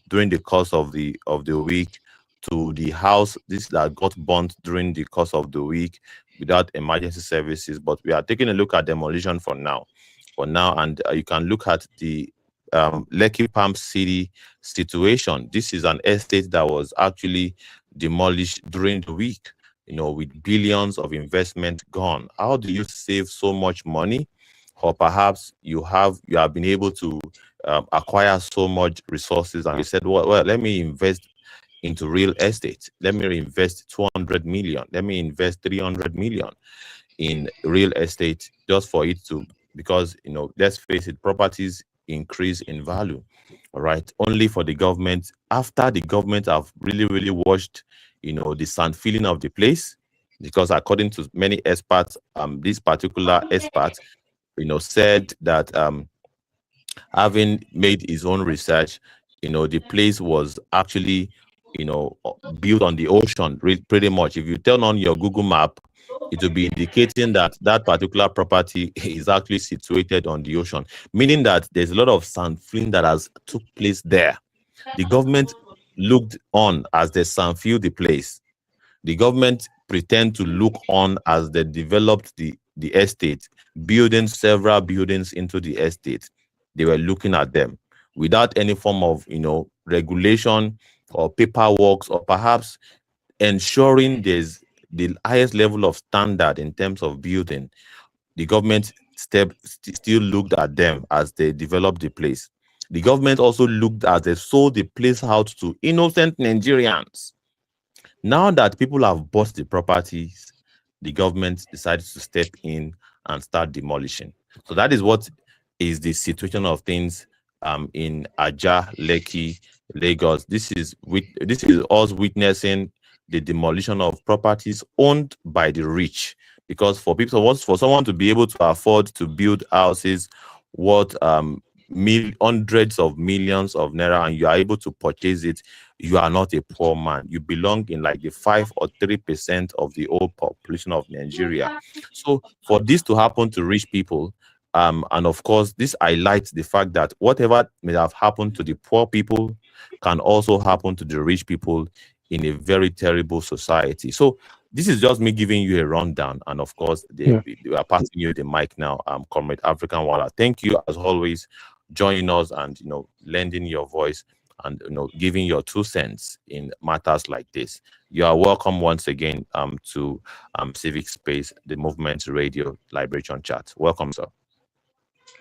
during the course of the week, to the house that got burnt during the course of the week without emergency services. But we are taking a look at demolition for now, and you can look at the Lekki Palm City situation. This is an estate that was actually demolished during the week, with billions of investment gone. How do you save so much money? Or perhaps you have been able to acquire so much resources, and you said, well, let me invest into real estate. Let me invest 200 million. Let me invest 300 million in real estate just for it to, because, let's face it, properties increase in value. All right, only for the government, after the government have really watched, the sound feeling of the place, because according to many experts, this particular expert, said that having made his own research, the place was actually, built on the ocean, pretty much. If you turn on your Google map, it will be indicating that particular property is actually situated on the ocean, meaning that there's a lot of sand filling that has took place there. The government looked on as they sanfilled the place. The government pretend to look on as they developed the estate, building several buildings into the estate. They were looking at them without any form of, regulation or paperwork, or perhaps ensuring there's the highest level of standard in terms of building. The government still looked at them as they developed the place. The government also looked as they sold the place out to innocent Nigerians. Now that people have bought the properties, the government decided to step in and start demolishing. So that is what is the situation of things in Ajah, Lekki, Lagos. This is us witnessing the demolition of properties owned by the rich. Because for someone to be able to afford to build houses worth hundreds of millions of naira, and you are able to purchase it, you are not a poor man. You belong in like the 5 or 3% of the whole population of Nigeria. So for this to happen to rich people, and of course, this highlights the fact that whatever may have happened to the poor people can also happen to the rich people in a very terrible society. So this is just me giving you a rundown, and of course, they are passing you the mic now. Comrade African Waller, thank you as always, joining us and lending your voice and giving your 2 cents in matters like this. You are welcome once again to Civic Space, the Movement Radio Liberation Chat. Welcome, sir.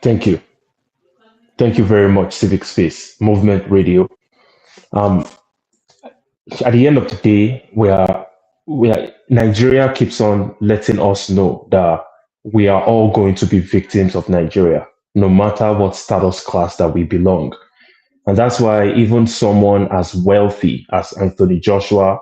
Thank you. Thank you very much, Civic Space, Movement Radio. At the end of the day, Nigeria keeps on letting us know that we are all going to be victims of Nigeria, no matter what status class that we belong. And that's why even someone as wealthy as Anthony Joshua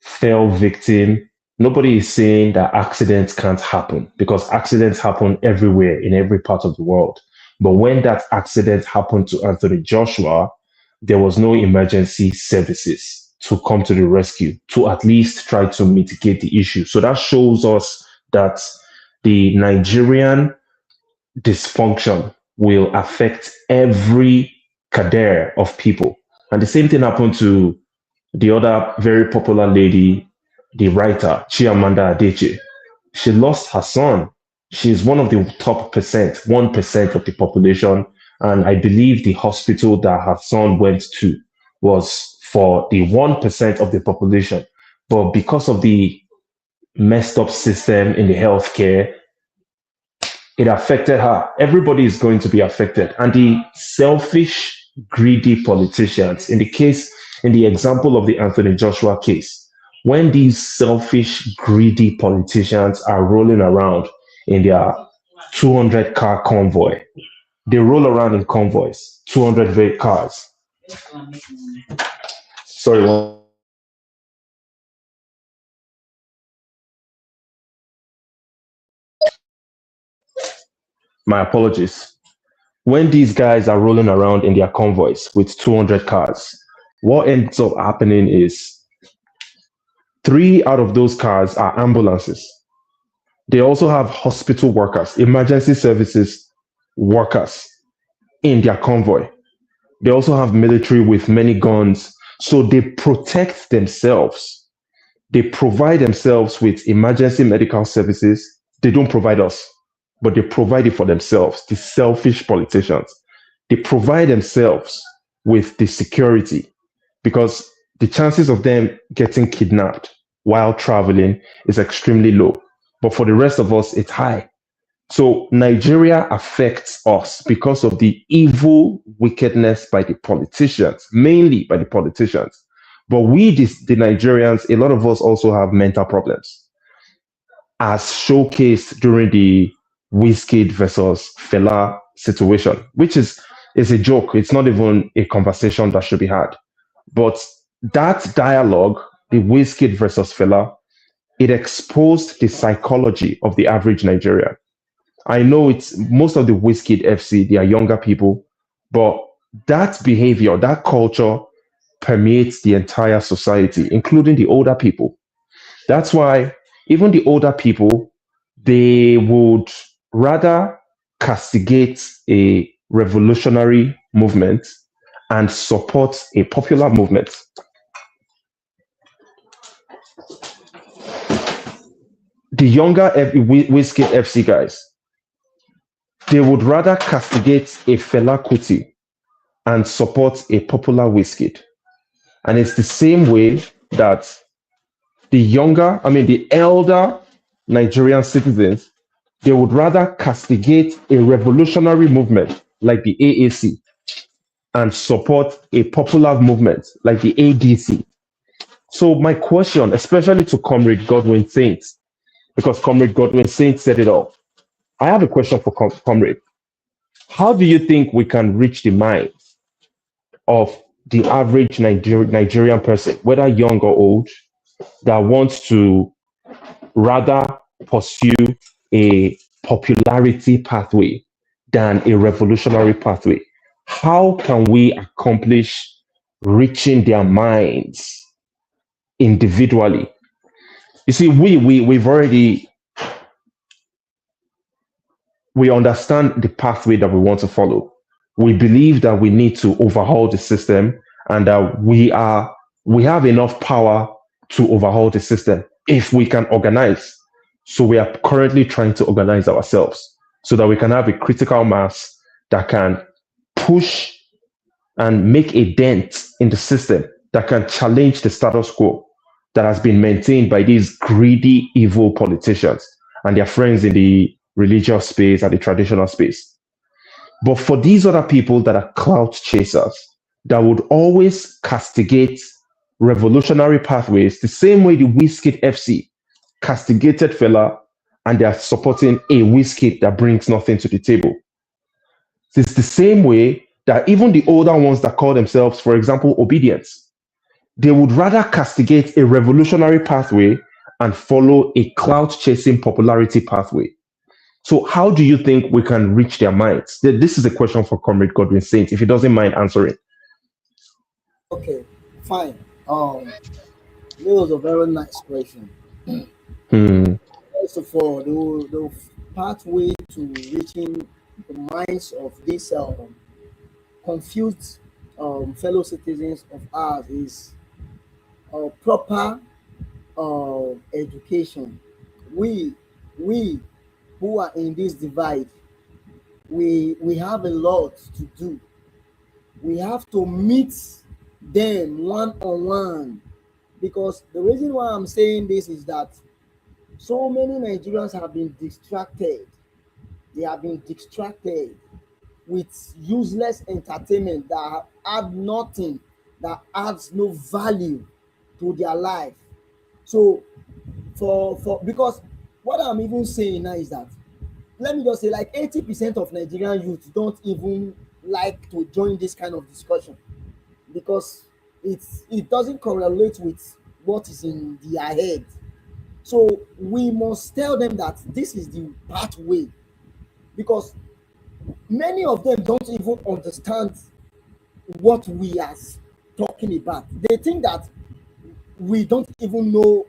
fell victim. Nobody is saying that accidents can't happen, because accidents happen everywhere in every part of the world. But when that accident happened to Anthony Joshua, there was no emergency services to come to the rescue, to at least try to mitigate the issue. So that shows us that the Nigerian dysfunction will affect every cadre of people. And the same thing happened to the other very popular lady, the writer, Chiamanda Adichie. She lost her son. She's one of the top 1% of the population. And I believe the hospital that her son went to was for the 1% of the population. But because of the messed up system in the healthcare, it affected her. Everybody is going to be affected. And the selfish, greedy politicians, in the example of the Anthony Joshua case, when these selfish, greedy politicians are rolling around in their 200-car convoy, they roll around in convoys, 200 cars. Sorry. My apologies. When these guys are rolling around in their convoys with 200 cars, what ends up happening is 3 out of those cars are ambulances. They also have hospital workers, emergency services workers in their convoy. They also have military with many guns. So they protect themselves. They provide themselves with emergency medical services. They don't provide us, but they provide it for themselves, the selfish politicians. They provide themselves with the security, because the chances of them getting kidnapped while traveling is extremely low. But for the rest of us, it's high. So Nigeria affects us because of the evil wickedness by the politicians, mainly by the politicians. But we, the Nigerians, a lot of us also have mental problems, as showcased during the Wizkid versus Fela situation, which is a joke. It's not even a conversation that should be had. But that dialogue, the Wizkid versus Fela, it exposed the psychology of the average Nigerian. I know it's most of the Wizkid FC, they are younger people, but that behavior, that culture permeates the entire society, including the older people. That's why even the older people, they would rather castigate a revolutionary movement and support a popular movement. The younger Wizkid FC guys, they would rather castigate a Fela Kuti and support a popular Wizkid. And it's the same way that the elder Nigerian citizens, they would rather castigate a revolutionary movement like the AAC and support a popular movement like the ADC. So my question, especially to Comrade Godwin Saint, because Comrade Godwin Saint said it all. I have a question for Comrade. How do you think we can reach the minds of the average Nigerian person, whether young or old, that wants to rather pursue a popularity pathway than a revolutionary pathway? How can we accomplish reaching their minds individually? You see, we understand the pathway that we want to follow. We believe that we need to overhaul the system and that we have enough power to overhaul the system if we can organize. So we are currently trying to organize ourselves so that we can have a critical mass that can push and make a dent in the system, that can challenge the status quo that has been maintained by these greedy, evil politicians and their friends in the religious space and the traditional space. But for these other people that are clout chasers, that would always castigate revolutionary pathways the same way the Wizkid FC castigated Fela, and they are supporting a Wizkid that brings nothing to the table. It's the same way that even the older ones that call themselves, for example, Obedience, they would rather castigate a revolutionary pathway and follow a clout-chasing popularity pathway. So how do you think we can reach their minds? This is a question for Comrade Godwin Saint, if he doesn't mind answering. Okay, fine. It was a very nice question. First of all, the pathway to reaching the minds of these confused fellow citizens of ours is proper education. We who are in this divide, we have a lot to do. We have to meet them one-on-one, because the reason why I'm saying this is that so many Nigerians have been distracted. They have been distracted with useless entertainment that add nothing, that adds no value to their life. So because what I'm even saying now is that, let me just say, like 80% of Nigerian youth don't even like to join this kind of discussion, because it doesn't correlate with what is in their head. So we must tell them that this is the pathway, because many of them don't even understand what we are talking about. They think that we don't even know,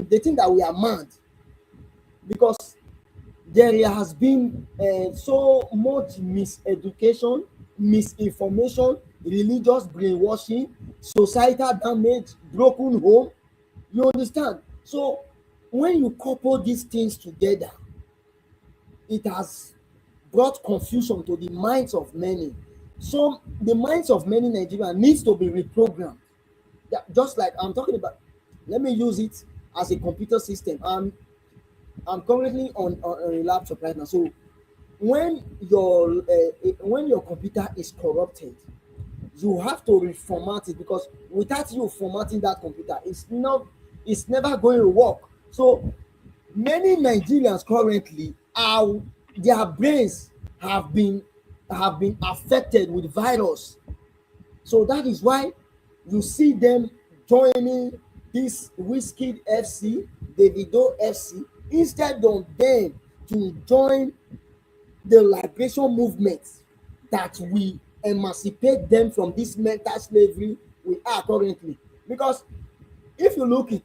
they think that we are mad, because there has been so much miseducation, misinformation, religious brainwashing, societal damage, broken home. You understand? So when you couple these things together, it has brought confusion to the minds of many. So the minds of many Nigerians needs to be reprogrammed. Yeah, just like I'm talking about, let me use it as a computer system. I'm currently on a laptop right now. So when your computer is corrupted, you have to reformat it, because without you formatting that computer, it's never going to work. So many Nigerians currently their brains have been affected with virus. So that is why you see them joining this Wizkid FC, Davido FC, instead of them to join the liberation movement that we emancipate them from this mental slavery we are currently. Because if you look at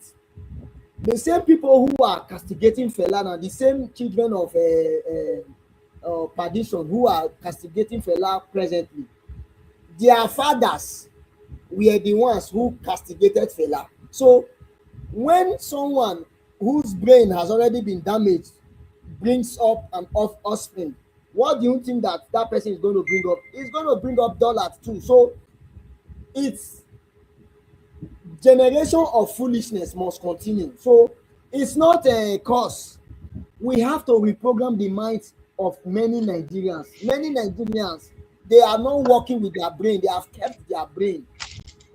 the same people who are castigating Fela and the same children of perdition who are castigating Fela presently, their fathers were the ones who castigated Fela. So when someone whose brain has already been damaged brings up an offspring, what do you think that person is going to bring up? It's going to bring up dollars too. So it's generation of foolishness must continue. So it's not a cause. We have to reprogram the minds of many Nigerians. Many Nigerians, they are not working with their brain. They have kept their brain.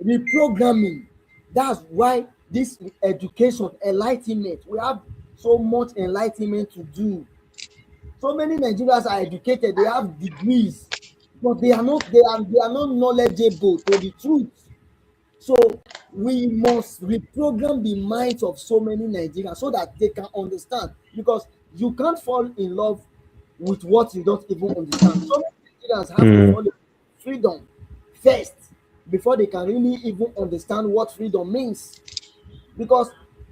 Reprogramming. That's why this education, enlightenment, we have so much enlightenment to do. So many Nigerians are educated, they have degrees, but they are not knowledgeable to the truth. So we must reprogram the minds of so many Nigerians so that they can understand, because you can't fall in love with what you don't even understand. So many Nigerians have to follow freedom first before they can really even understand what freedom means. Because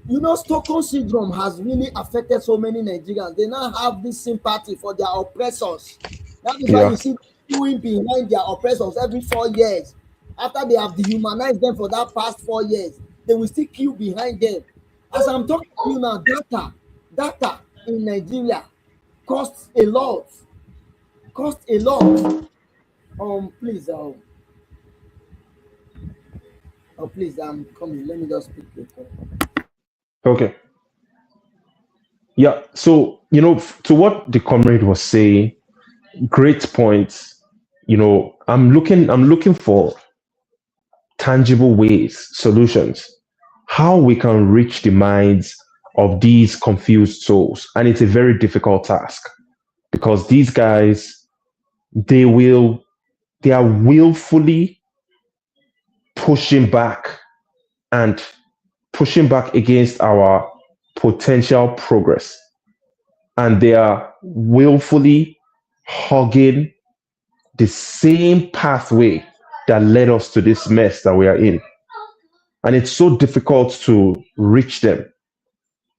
you know, Stockholm syndrome has really affected so many Nigerians. They now have this sympathy for their oppressors. That is why you see queuing behind their oppressors every 4 years. After they have dehumanized them for that past 4 years, they will still queue behind them. As I'm talking to you now, data in Nigeria costs a lot. Please, please, I'm coming. Let me just speak quickly. Okay. Yeah. So, you know, to what the comrade was saying, great points. You know, I'm looking for tangible ways, solutions, how we can reach the minds of these confused souls. And it's a very difficult task because these guys, they are willfully pushing back against our potential progress. And they are willfully hugging the same pathway that led us to this mess that we are in. And it's so difficult to reach them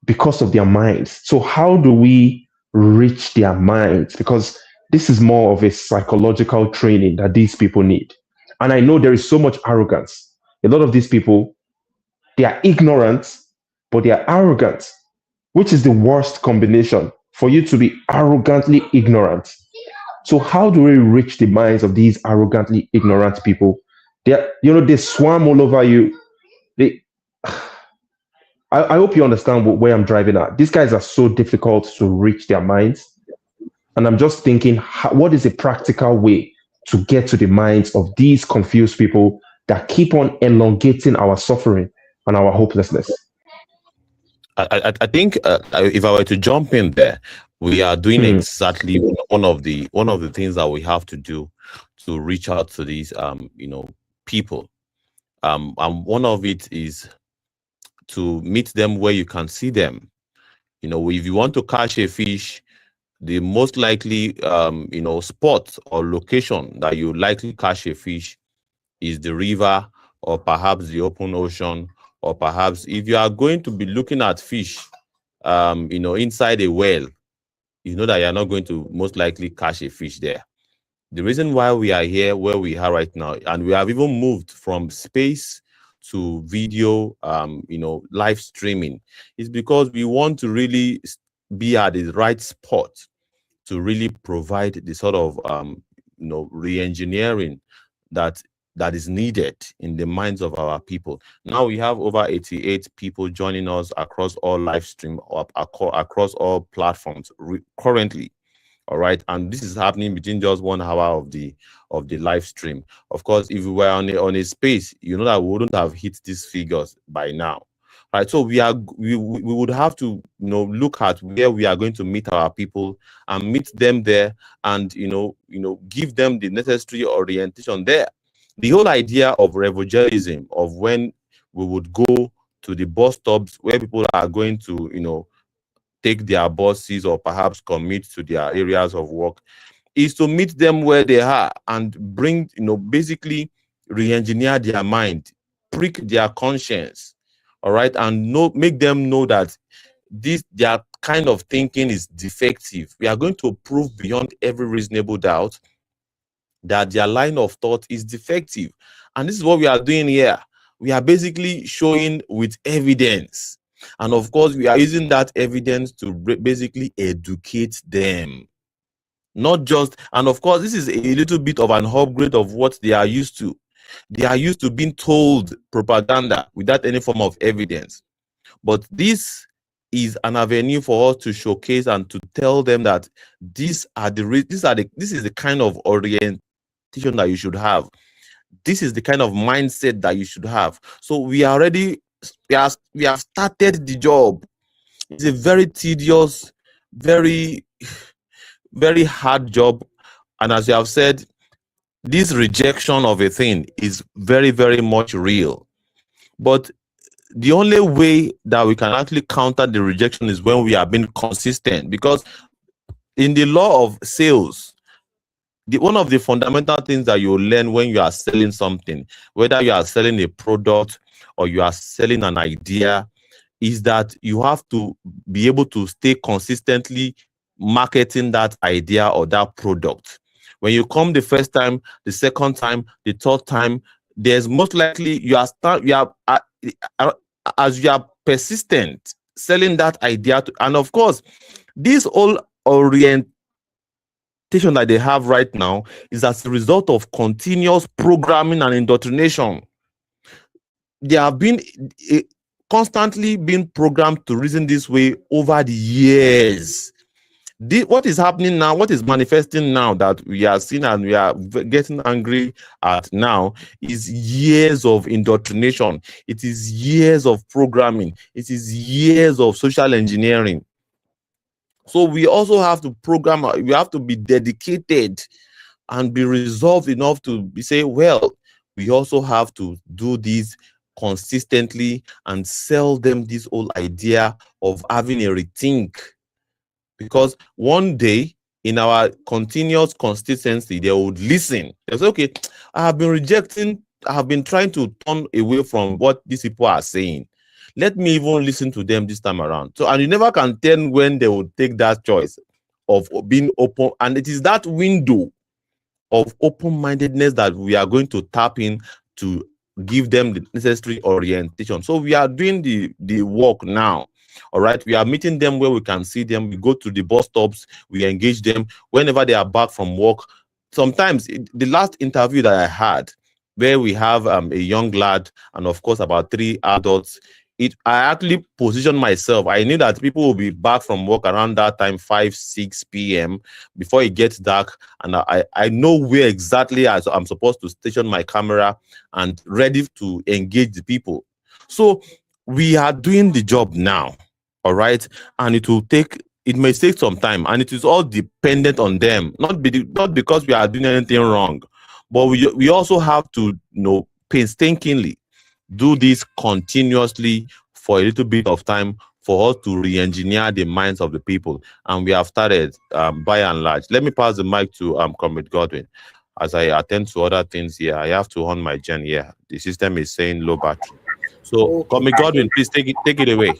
because of their minds. So how do we reach their minds? Because this is more of a psychological training that these people need. And I know there is so much arrogance. A lot of these people, they are ignorant, but they are arrogant, which is the worst combination, for you to be arrogantly ignorant. So how do we reach the minds of these arrogantly ignorant people? They swarm all over you. I hope you understand where I'm driving at. These guys are so difficult to reach their minds. And I'm just thinking, what is a practical way to get to the minds of these confused people that keep on elongating our suffering and our hopelessness? I think if I were to jump in there, we are doing exactly one of the things that we have to do to reach out to these people. And one of it is to meet them where you can see them. You know, if you want to catch a fish, the most likely spot or location that you likely catch a fish is the river, or perhaps the open ocean, or perhaps if you are going to be looking at fish inside a well, you know that you're not going to most likely catch a fish there. The reason why we are here where we are right now, and we have even moved from space to video, live streaming, is because we want to really be at the right spot to really provide the sort of re-engineering that is needed in the minds of our people. Now we have over 88 people joining us across all live stream, across all platforms currently. All right, and this is happening between just 1 hour of the live stream. Of course, if we were on a space, you know that we wouldn't have hit these figures by now. Right, so we would have to look at where we are going to meet our people and meet them there, and give them the necessary orientation there. The whole idea of evangelism, of when we would go to the bus stops where people are going to take their buses or perhaps commute to their areas of work, is to meet them where they are and bring basically re-engineer their mind, prick their conscience. All right, and make them know that their kind of thinking is defective. We are going to prove beyond every reasonable doubt that their line of thought is defective. And this is what we are doing here. We are basically showing with evidence. And of course, we are using that evidence to basically educate them. Not just, and of course, this is a little bit of an upgrade of what they are used to. They are used to being told propaganda without any form of evidence. But this is an avenue for us to showcase and to tell them that this is the kind of orientation that you should have. This is the kind of mindset that you should have. So we have started the job. It's a very tedious, very, very hard job. And as you have said, this rejection of a thing is very, very much real. But the only way that we can actually counter the rejection is when we are being consistent. Because in the law of sales, one of the fundamental things that you learn when you are selling something, whether you are selling a product or you are selling an idea, is that you have to be able to stay consistently marketing that idea or that product. When you come the first time, the second time, the third time, there's most likely as you are persistent selling that idea to, and of course, this whole orientation that they have right now is as a result of continuous programming and indoctrination. They have been constantly being programmed to reason this way over the years. What is happening now, what is manifesting now that we are seeing and we are getting angry at now is years of indoctrination. It is years of programming. It is years of social engineering. So we also have to program, we have to be dedicated and be resolved enough to say, well, we also have to do this consistently and sell them this whole idea of having a rethink. Because one day, in our continuous consistency, they would listen. They say, okay, I have been trying to turn away from what these people are saying. Let me even listen to them this time around. So, and you never can tell when they will take that choice of being open. And it is that window of open-mindedness that we are going to tap in to give them the necessary orientation. So we are doing the work now. All right, we are meeting them where we can see them. We go to the bus stops, we engage them whenever they are back from work. Sometimes the last interview that I had, where we have a young lad and of course about 3 adults, I actually positioned myself. I knew that people will be back from work around that time, 5-6 p.m. before it gets dark, and I know where exactly I'm supposed to station my camera and ready to engage the people. So we are doing the job now. All right, and it may take some time, and it is all dependent on them, not because we are doing anything wrong, but we also have to, painstakingly do this continuously for a little bit of time for us to re-engineer the minds of the people. And we have started by and large. Let me pass the mic to Comrade Godwin. As I attend to other things here, I have to on my gen here. The system is saying low battery. So, okay. Comrade Godwin, please take it away.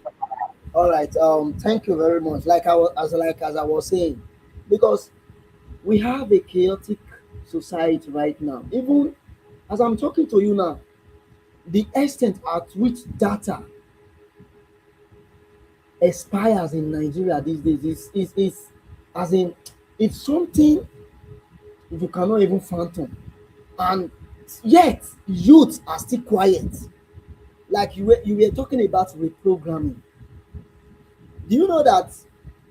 All right. Thank you very much. As I was saying, because we have a chaotic society right now. Even as I'm talking to you now, the extent at which data expires in Nigeria these days is as in, it's something you cannot even fathom, and yet youths are still quiet. Like you were talking about reprogramming. Do you know that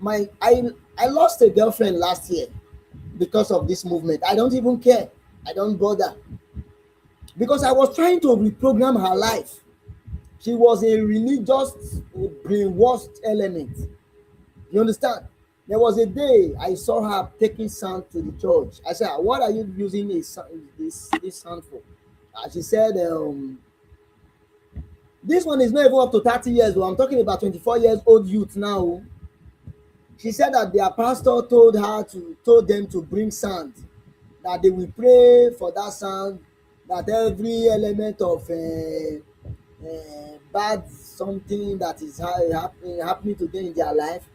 I lost a girlfriend last year because of this movement? I don't even care. I don't bother. Because I was trying to reprogram her life. She was a religious, brainwashed element. You understand? There was a day I saw her taking sand to the church. I said, "What are you using this sand for?" She said, "This one is not even up to 30 years old. I'm talking about 24 years old youth now." She said that their pastor told them to bring sand, that they will pray for that sand, that every element of bad something that is happening to them in their life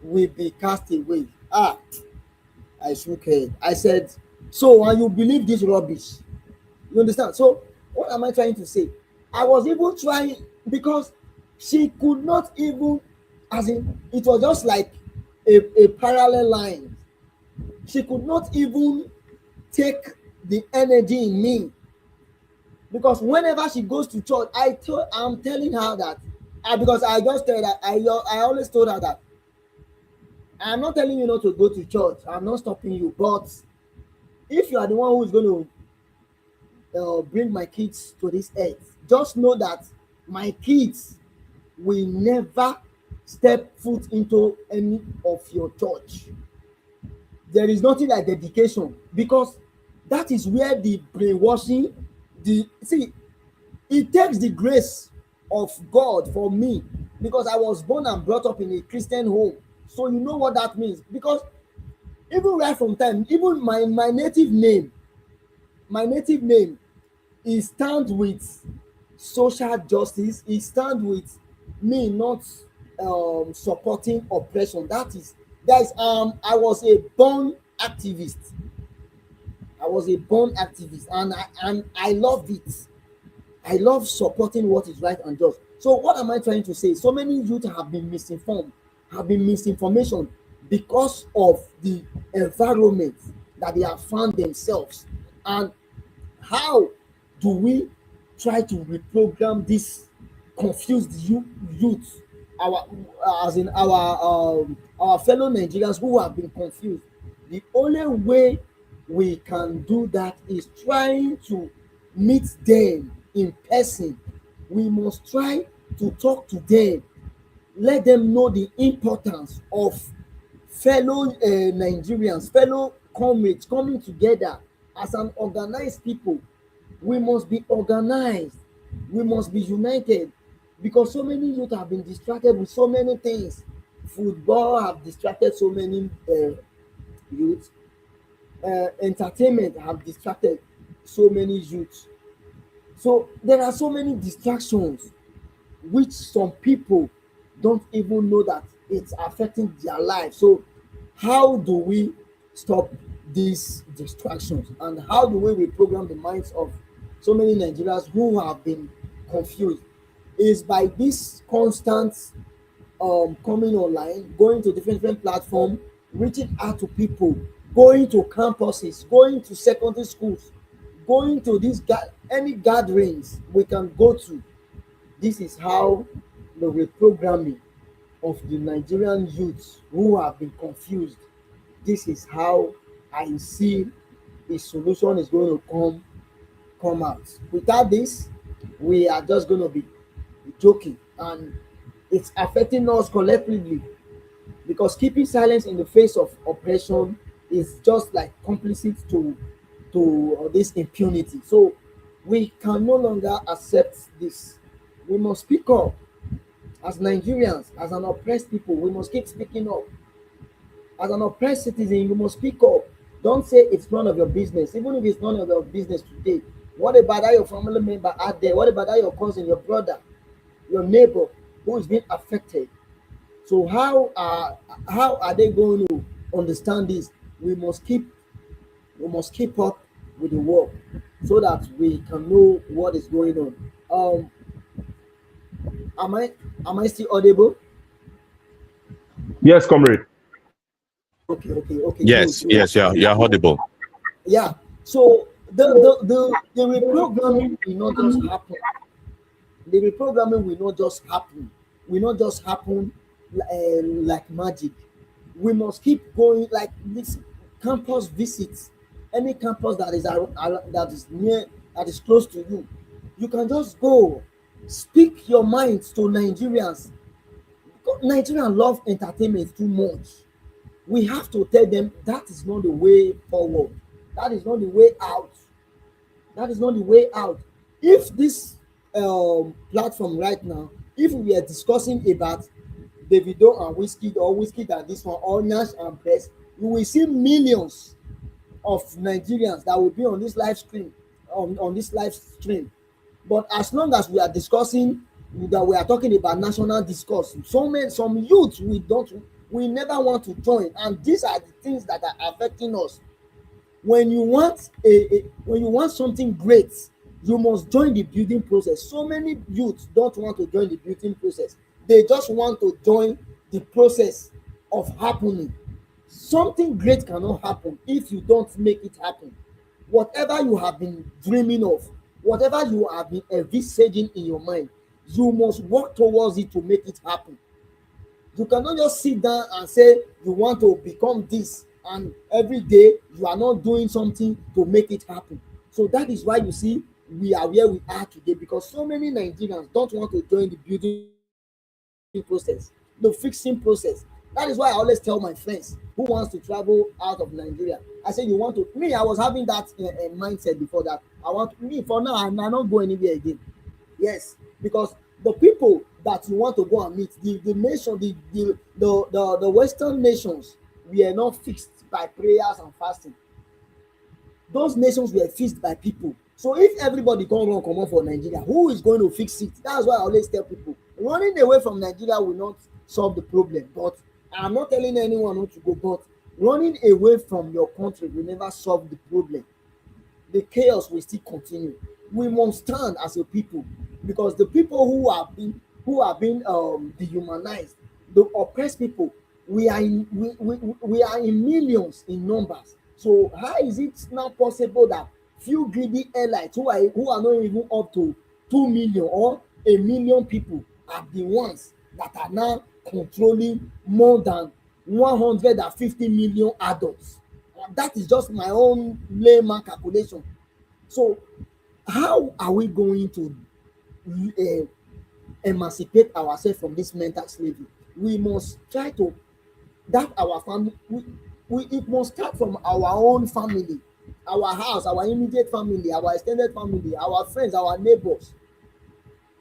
will be cast away. I shook head. I said, So, and you believe this rubbish. You understand? So, what am I trying to say? I was even trying, because she could not even, as in, it was just like a parallel line. She could not even take the energy in me, because whenever she goes to church, I'm telling her that, because I just tell her, I always told her that I'm not telling you not to go to church. I'm not stopping you, but if you are the one who is going to bring my kids to this earth, just know that my kids will never step foot into any of your church. There is nothing like dedication, because that is where the brainwashing, it takes the grace of God for me, because I was born and brought up in a Christian home. So you know what that means. Because even right from time, even my native name, it stands with social justice. It stands with me not supporting oppression. I was a born activist. And I love it. I love supporting what is right and just. So what am I trying to say? So many youth have been misinformed, misinformation, because of the environment that they have found themselves. And how do we try to reprogram this confused youth, our fellow Nigerians who have been confused? The only way we can do that is trying to meet them in person. We must try to talk to them, let them know the importance of fellow Nigerians, fellow comrades coming together as an organized people. We must be organized. We must be united, because so many youth have been distracted with so many things. Football have distracted so many youth. Entertainment have distracted so many youth. So there are so many distractions which some people don't even know that it's affecting their life. So how do we stop these distractions, and how do we reprogram the minds of so many Nigerians who have been confused? Is by this constant coming online, going to different platforms, reaching out to people, going to campuses, going to secondary schools, going to any gatherings we can go to. This is how the reprogramming of the Nigerian youths who have been confused. This is how I see a solution is going to come out. Without this, we are just going to be joking, and it's affecting us collectively, because keeping silence in the face of oppression is just like complicit to this impunity. So we can no longer accept this. We must speak up as Nigerians, as an oppressed people. We must keep speaking up. As an oppressed citizen, you must speak up. Don't say it's none of your business. Even if it's none of your business today, what about that your family member out there? What about that your cousin, your brother, your neighbor who is being affected? So how are they going to understand this? We must keep up with the work, so that we can know what is going on. Am I still audible? Yes, comrade. Okay. Yes, good. Yes, you're audible. Yeah. So the reprogramming will not just happen. The reprogramming will not just happen. Will not just happen like magic. We must keep going, like this campus visits. Any campus that is near, that is close to you, you can just go speak your mind to Nigerians. Nigerians love entertainment too much. We have to tell them that is not the way forward. That is not the way out. That is not the way out. If this platform right now, if we are discussing about Davido and Wizkid, or Wizkid and this one, or Nash and Press, you will see millions of Nigerians that will be on this live stream, on this live stream. But as long as we are discussing, that we are talking about national discourse, some youth we never want to join, and these are the things that are affecting us. when you want something great, you must join the building process. So many youths don't want to join the building process. They just want to join the process of happening. Something great cannot happen if you don't make it happen. Whatever you have been dreaming of, whatever you have been envisaging in your mind, you must work towards it to make it happen. You cannot just sit down and say you want to become this, and every day you are not doing something to make it happen. So that is why you see we are where we are today, because so many Nigerians don't want to join the building process, the fixing process. That is why I always tell my friends who wants to travel out of Nigeria, I say, you want to, me, I was having that mindset before, that I want, me, for now, I'm not go anywhere again. Yes, because the people that you want to go and meet, the nation, the Western nations, we are not fixed by prayers and fasting. Those nations were fixed by people. So if everybody come on for Nigeria, who is going to fix it? That's why I always tell people, running away from Nigeria will not solve the problem. But I'm not telling anyone not to go, but running away from your country will never solve the problem. The chaos will still continue. We must stand as a people, because the people who have been dehumanized, the oppressed people, we are in millions in numbers. So how is it now possible that few greedy elites who are not even up to 2 million or 1 million people are the ones that are now controlling more than 150 million adults? That is just my own layman calculation. So how are we going to emancipate ourselves from this mental slavery? We must try to, that our family, it must start from our own family, our house, our immediate family, our extended family, our friends, our neighbors.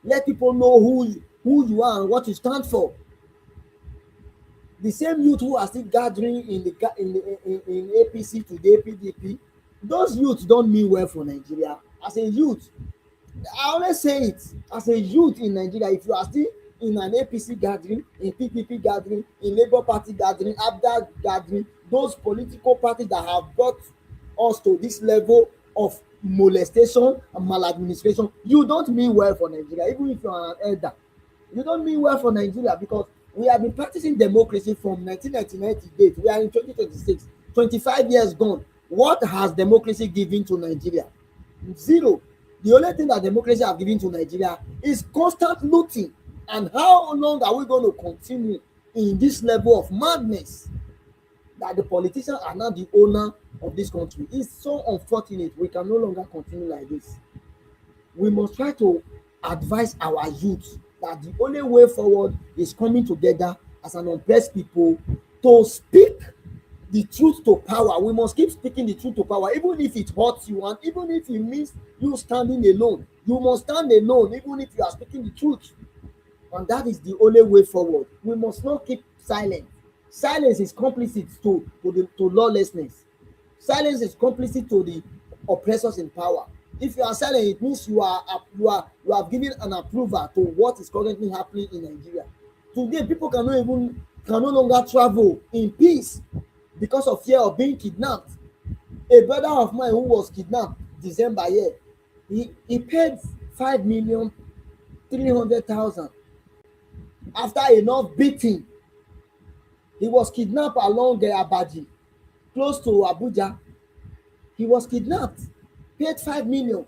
Let people know who you are and what you stand for. The same youth who are still gathering in APC to the PDP, those youths don't mean well for Nigeria. As a youth, I always say it, as a youth in Nigeria, if you are still in an APC gathering, in PDP gathering, in Labour Party gathering, ABDA gathering, those political parties that have brought us to this level of molestation and maladministration, you don't mean well for Nigeria. Even if you are an elder, you don't mean well for Nigeria, because we have been practicing democracy from 1999 to date. We are in 2026, 25 years gone. What has democracy given to Nigeria? Zero. The only thing that democracy have given to Nigeria is constant looting. And how long are we going to continue in this level of madness, that the politicians are now the owner of this country? It's so unfortunate. We can no longer continue like this. We must try to advise our youth that the only way forward is coming together as an oppressed people to speak the truth to power. We must keep speaking the truth to power, even if it hurts you, and even if it means you standing alone. You must stand alone, even if you are speaking the truth. And that is the only way forward. We must not keep silent. Silence is complicit to lawlessness. Silence is complicit to the oppressors in power. If you are silent, it means you have given an approval to what is currently happening in Nigeria. Today, people can no longer travel in peace because of fear of being kidnapped. A brother of mine who was kidnapped December here, he paid 5,300,000 after enough beating. He was kidnapped along Abaji, close to Abuja. He was kidnapped, paid 5 million.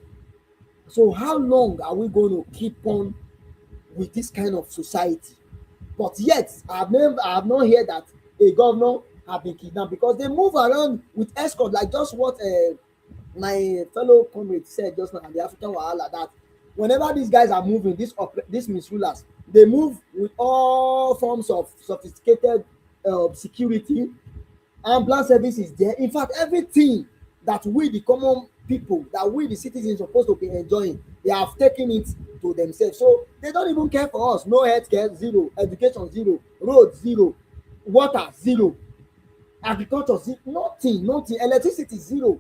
So how long are we going to keep on with this kind of society? But yet, I have not heard that a governor have been kidnapped, because they move around with escort, like just what my fellow comrade said just now, the African Wahala, that whenever these guys are moving, these misrulers, they move with all forms of sophisticated security. Ambulance service is there. In fact, everything that we, the common people, that we, the citizens, supposed to be enjoying, they have taken it to themselves. So they don't even care for us. No healthcare, zero. Education, zero. Road, zero. Water, zero. Agriculture, zero. Nothing. Electricity, zero.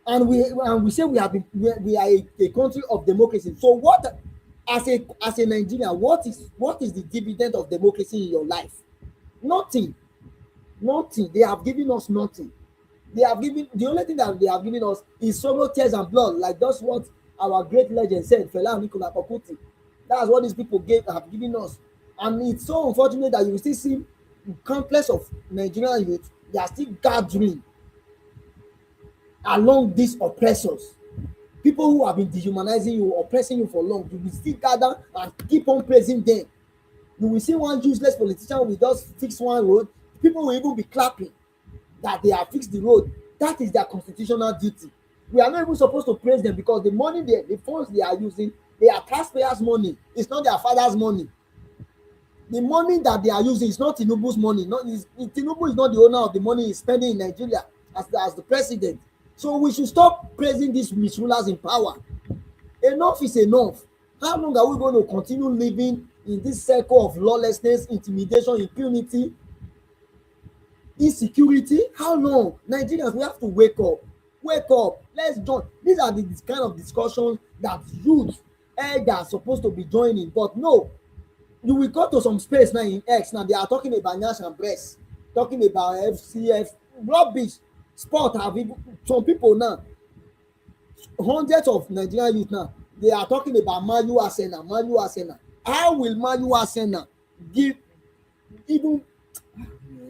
And we say we are a country of democracy. So what, as a Nigerian, what is the dividend of democracy in your life? Nothing. They have given us nothing. They have given, the only thing that they have given us is sorrow, tears, and blood. Like that's what our great legend said, Fela Nicola Pokuti. That's what these people have given us. And it's so unfortunate that you still see countless of Nigerian youth, they are still gathering along these oppressors. People who have been dehumanizing you, oppressing you for long, you will still gather and keep on praising them. You will see one useless politician will just fix one road. People will even be clapping that they have fixed the road. That is their constitutional duty. We are not even supposed to praise them because the money, the funds they are using, they are taxpayers' money. It's not their father's money. The money that they are using is not Tinubu's money. Tinubu is not the owner of the money he's spending in Nigeria as the president. So we should stop praising these misrulers in power. Enough is enough. How long are we going to continue living in this circle of lawlessness, intimidation, impunity, insecurity? How long? Nigerians, we have to wake up. Wake up. Let's join. These are the kind of discussions that youth are supposed to be joining. But no, you will go to some space now in X. Now they are talking about Nash and Breast, talking about FCF, rubbish. Sport have even, some people now, hundreds of Nigerian youth now, they are talking about Manu Arsenal. How will Manu Arsenal give even?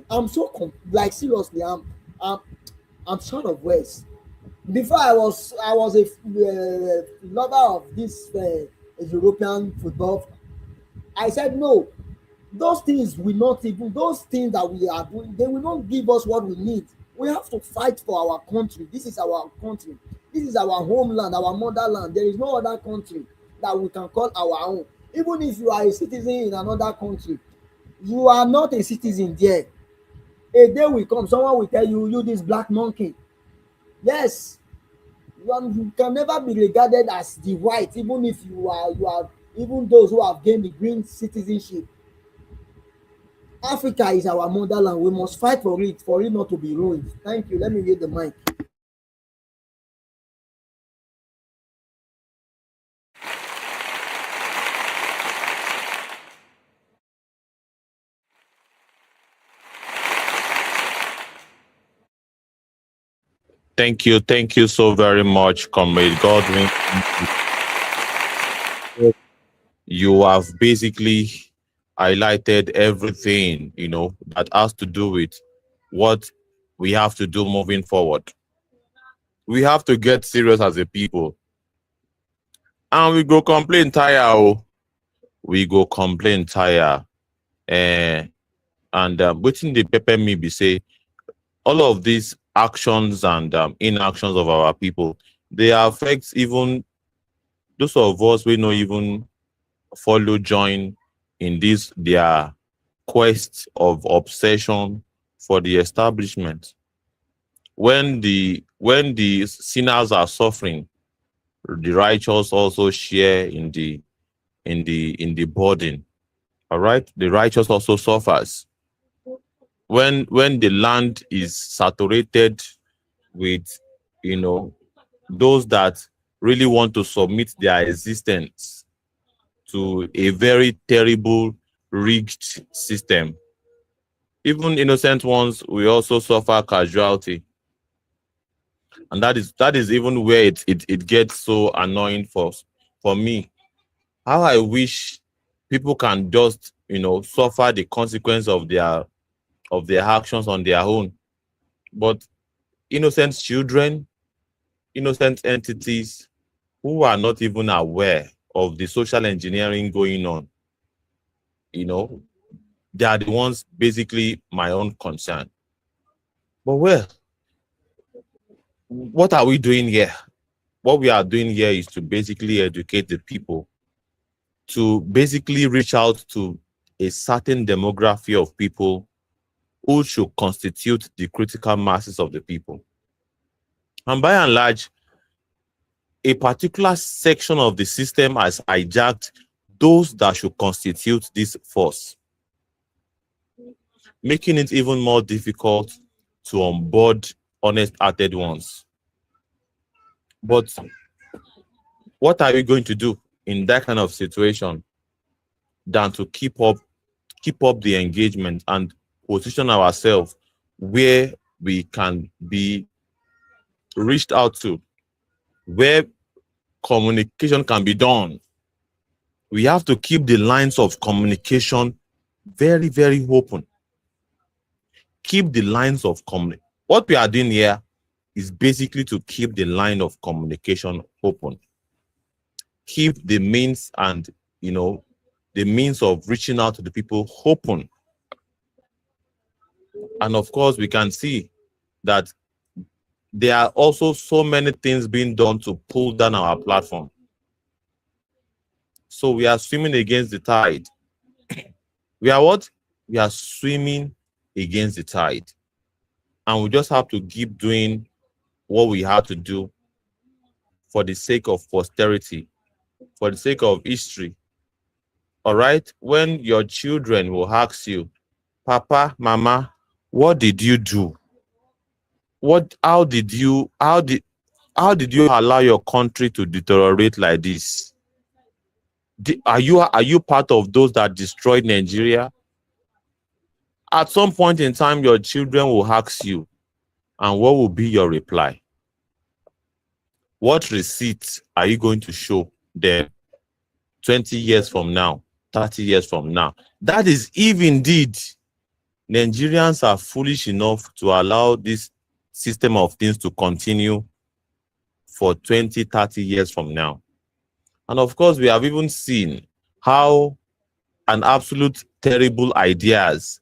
I'm so like seriously, I'm short of words. Before I was a lover of this European football. I said no. Those things will not even, those things that we are doing, they will not give us what we need. We have to fight for our country. This is our country. This is our homeland, our motherland. There is no other country that we can call our own. Even if you are a citizen in another country, you are not a citizen there. A day will come, someone will tell you, you this black monkey. Yes, you can never be regarded as the white, even if you are even those who have gained the green citizenship. Africa is our motherland. We must fight for it not to be ruined. Thank you. Let me read the mic. Thank you so very much, Comrade Godwin. You have basically highlighted everything, that has to do with what we have to do moving forward. We have to get serious as a people. And we go complain tire. We go complain tire. And waiting the pepper me be say, all of these actions and inactions of our people, they affect even those of us we not even follow join in this their quest of obsession for the establishment. When the sinners are suffering, the righteous also share in the burden. All right, the righteous also suffers. When the land is saturated with those that really want to submit their existence to a very terrible rigged system, even innocent ones will also suffer casualty. And that is even where it gets so annoying for me. How I wish people can just suffer the consequence of their actions on their own. But innocent children, innocent entities who are not even aware of the social engineering going on, they are the ones basically my own concern. But well, what are we doing here? What we are doing here is to basically educate the people, to basically reach out to a certain demography of people who should constitute the critical masses of the people. And by and large, a particular section of the system has hijacked those that should constitute this force, making it even more difficult to onboard honest-hearted ones. But what are we going to do in that kind of situation than to keep up the engagement and position ourselves where we can be reached out to, where communication can be done. We have to keep the lines of communication very, very open. Keep the lines of communication. What we are doing here is basically to keep the line of communication open. Keep the means and, the means of reaching out to the people open. And of course, we can see that there are also so many things being done to pull down our platform. So we are swimming against the tide. We are what? We are swimming against the tide. And we just have to keep doing what we have to do for the sake of posterity, for the sake of history. All right? When your children will ask you, Papa, Mama, what did you do? How did you allow your country to deteriorate like this? Are you part of those that destroyed Nigeria? At some point in time, your children will ask you, and what will be your reply? What receipts are you going to show them 20 years from now, 30 years from now? That is if indeed Nigerians are foolish enough to allow this system of things to continue for 20, 30 years from now. And of course, we have even seen how an absolute terrible ideas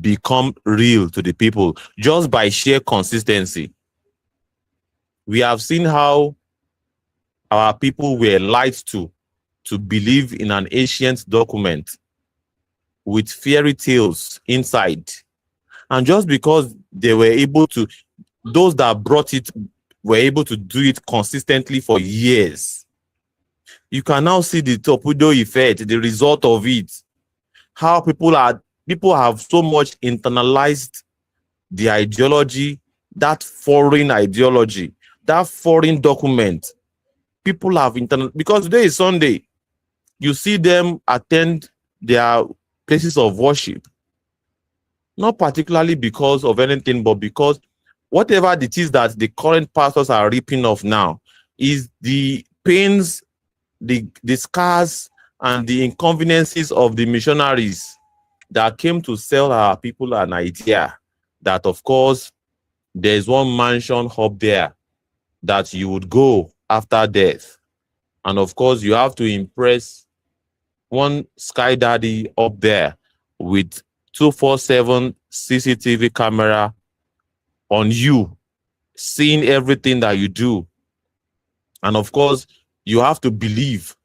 become real to the people just by sheer consistency. We have seen how our people were lied to believe in an ancient document with fairy tales inside. And just because they were able to, those that brought it were able to do it consistently for years. You can now see the torpedo effect, the result of it. How people have so much internalized the ideology, that foreign ideology, that foreign document. People have because today is Sunday. You see them attend their places of worship. Not particularly because of anything, but because whatever it is that the current pastors are reaping off now is the pains, the scars, and the inconveniences of the missionaries that came to sell our people an idea that, of course, there's one mansion up there that you would go after death. And of course, you have to impress one sky daddy up there with 247 CCTV camera on you, seeing everything that you do. And of course, you have to believe,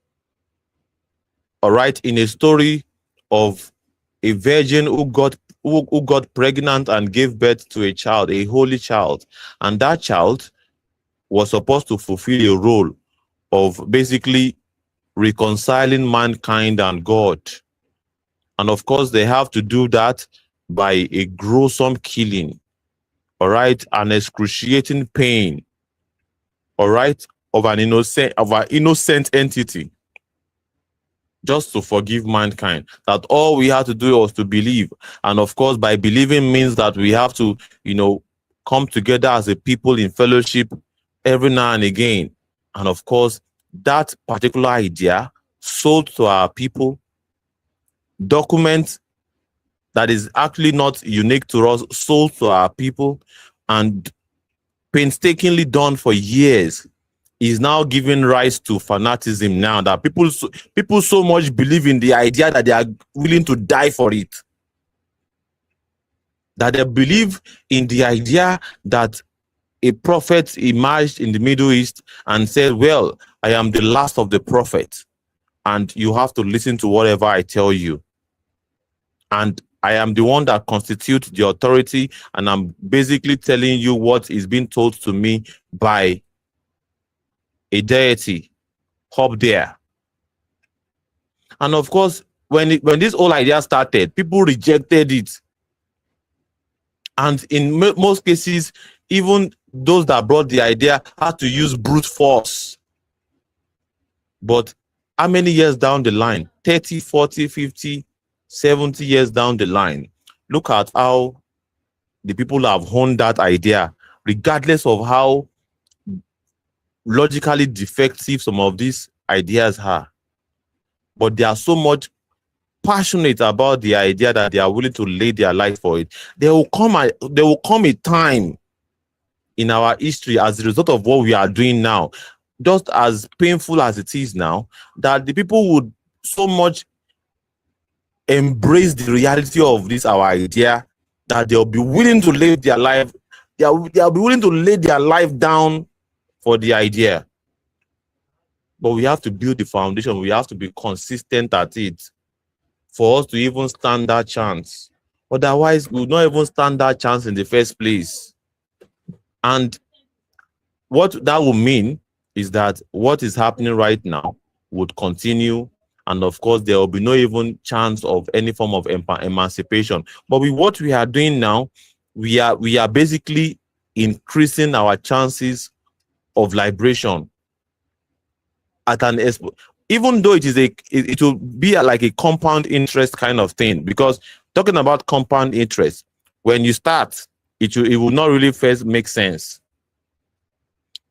all right, in a story of a virgin who got pregnant and gave birth to a child, a holy child. And that child was supposed to fulfill a role of basically reconciling mankind and God. And of course, they have to do that by a gruesome killing, all right, an excruciating pain, all right, of an innocent entity, just to forgive mankind. That all we had to do was to believe. And of course, by believing means that we have to, come together as a people in fellowship every now and again. And of course, that particular idea sold to our people, document that is actually not unique to us, sold to our people, and painstakingly done for years, is now giving rise to fanaticism now, that people so much believe in the idea that they are willing to die for it. That they believe in the idea that a prophet emerged in the Middle East and said, well, I am the last of the prophets, and you have to listen to whatever I tell you. And I am the one that constitutes the authority, and I'm basically telling you what is being told to me by a deity up there. And of course, when this whole idea started, people rejected it. And in most cases, even those that brought the idea had to use brute force. But how many years down the line? 30, 40, 50, 70 years down the line. Look at how the people have honed that idea, regardless of how logically defective some of these ideas are, but they are so much passionate about the idea that they are willing to lay their life for it. There will come a time in our history as a result of what we are doing now, just as painful as it is now, that the people would so much embrace the reality of this our idea that they'll be willing to lay their life, they'll be willing to lay their life down for the idea. But we have to build the foundation. We have to be consistent at it for us to even stand that chance. Otherwise, we will not even stand that chance in the first place. And what that will mean is that what is happening right now would continue. And of course, there will be no even chance of any form of emancipation. But with what we are doing now, we are basically increasing our chances of liberation at an even though it will be like a compound interest kind of thing, because talking about compound interest, when you start, it will not really first make sense.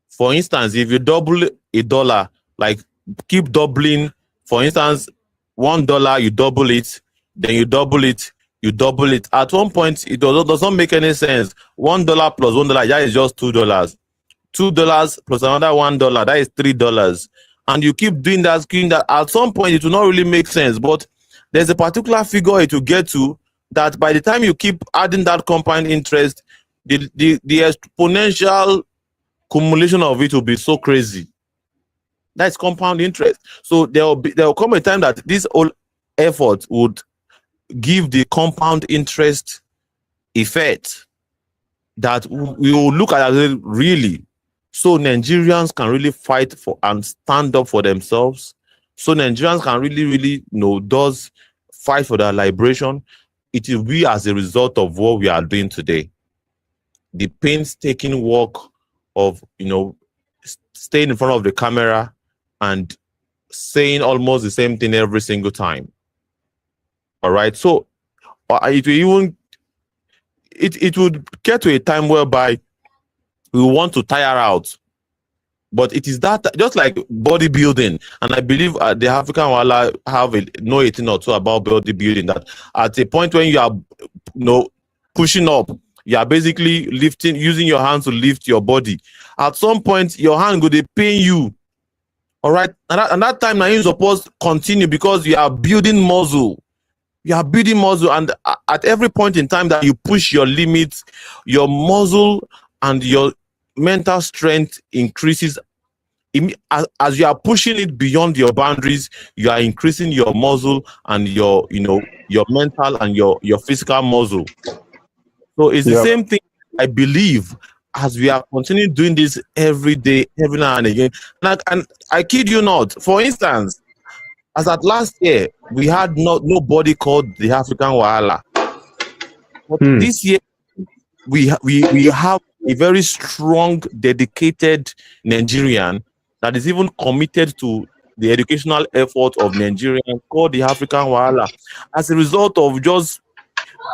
For instance, if you double $1, like keep doubling, for instance, $1, you double it, then you double it, you double it. At one point, it does not make any sense. $1 plus $1, that is just $2. $2 plus another $1, that is $3. And you keep doing that, at some point it will not really make sense. But there's a particular figure it will get to that by the time you keep adding that compound interest, the exponential accumulation of it will be so crazy. That's compound interest. So there will come a time that this whole effort would give the compound interest effect that we will look at as really. So Nigerians can really fight for and stand up for themselves. So Nigerians can really, does fight for their liberation. It will be as a result of what we are doing today. The painstaking work of, staying in front of the camera and saying almost the same thing every single time. All right. So it would get to a time whereby we want to tire out. But it is that, just like bodybuilding, and I believe the African Wahala know a thing or two about bodybuilding, that at a point when you are pushing up, you are basically lifting, using your hands to lift your body. At some point, your hand will pain you. All right. And that time now you're supposed to continue because you are building muscle. You are building muscle. And at every point in time that you push your limits, your muscle and your mental strength increases. As you are pushing it beyond your boundaries, you are increasing your muscle and your mental and your physical muscle. So it's the same thing, I believe, as we are continuing doing this every day, every now and again. And I kid you not, for instance, as at last year, we had nobody called the African Wahala. But this year, we have a very strong, dedicated Nigerian that is even committed to the educational effort of Nigerians called the African Wahala. As a result of just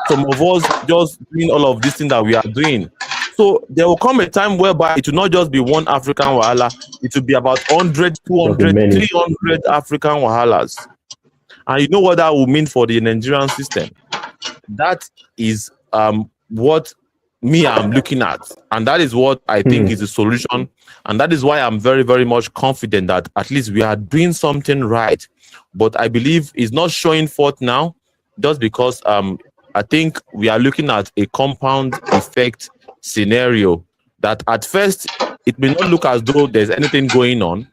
some of us just doing all of this thing that we are doing. So there will come a time whereby it will not just be one African Wahala, it will be about 100, 200, 300 African Wahalas. And you know what that will mean for the Nigerian system? That is what I'm looking at. And that is what I think is the solution. And that is why I'm very, very much confident that at least we are doing something right. But I believe it's not showing forth now just because I think we are looking at a compound effect scenario that at first it may not look as though there's anything going on,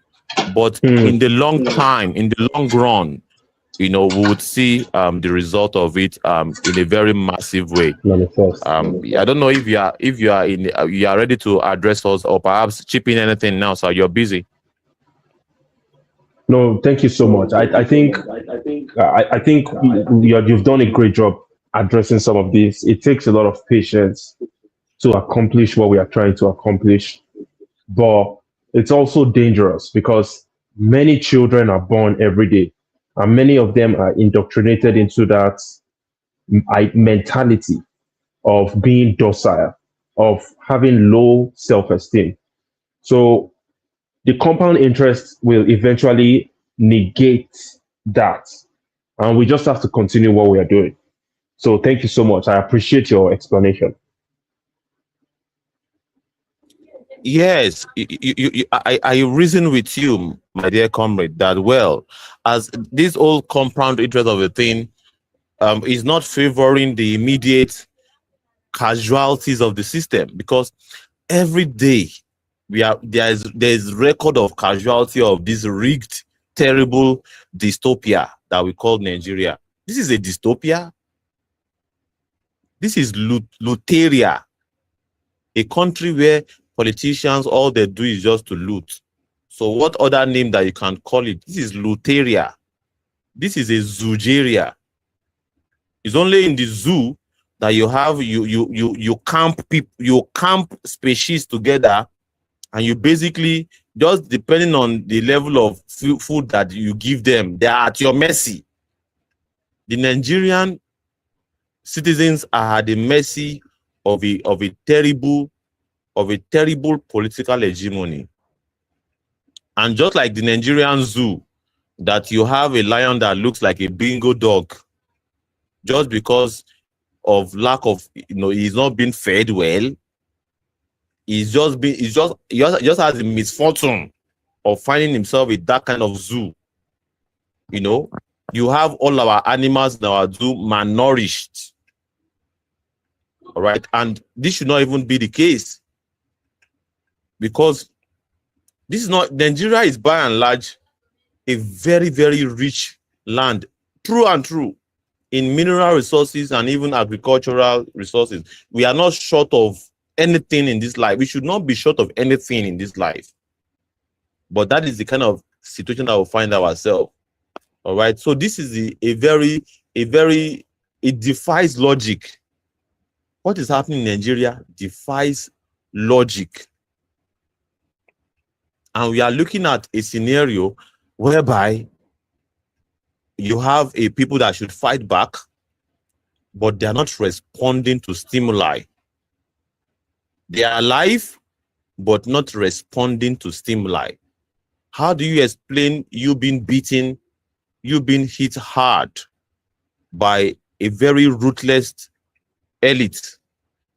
but in the long time, in the long run, we would see the result of it in a very massive way. I don't know if you are ready to address us or perhaps chip in anything now, so you're busy. No, thank you so much. I think you've done a great job addressing some of this. It takes a lot of patience to accomplish what we are trying to accomplish, but it's also dangerous because many children are born every day, and many of them are indoctrinated into that mentality of being docile, of having low self-esteem. So the compound interest will eventually negate that. And we just have to continue what we are doing. So thank you so much. I appreciate your explanation. Yes, I reason with you, my dear comrade, that well, as this old compound interest of a thing is not favoring the immediate casualties of the system, because every day there's record of casualty of this rigged, terrible dystopia that we call Nigeria. This is a dystopia. This is Luteria, a country where politicians, all they do is just to loot. So what other name that you can call it? This is Luteria. This is a zoogeria. It's only in the zoo that you have you camp people, you camp species together, and you basically, just depending on the level of food that you give them, they are at your mercy. The Nigerian citizens are at the mercy of a terrible political hegemony. And just like the Nigerian zoo, that you have a lion that looks like a bingo dog, just because of lack of, he's not being fed well. He just has the misfortune of finding himself in that kind of zoo. You have all our animals in our zoo malnourished. All right, and this should not even be the case, because this is not, Nigeria is by and large a very, very rich land, true and true, in mineral resources and even agricultural resources. We are not short of anything in this life. We should not be short of anything in this life. But that is the kind of situation that we'll find ourselves. All right. So this is it defies logic. What is happening in Nigeria defies logic. And we are looking at a scenario whereby you have a people that should fight back, but they are not responding to stimuli. They are alive, but not responding to stimuli. How do you explain you being beaten, you being hit hard by a very ruthless elite,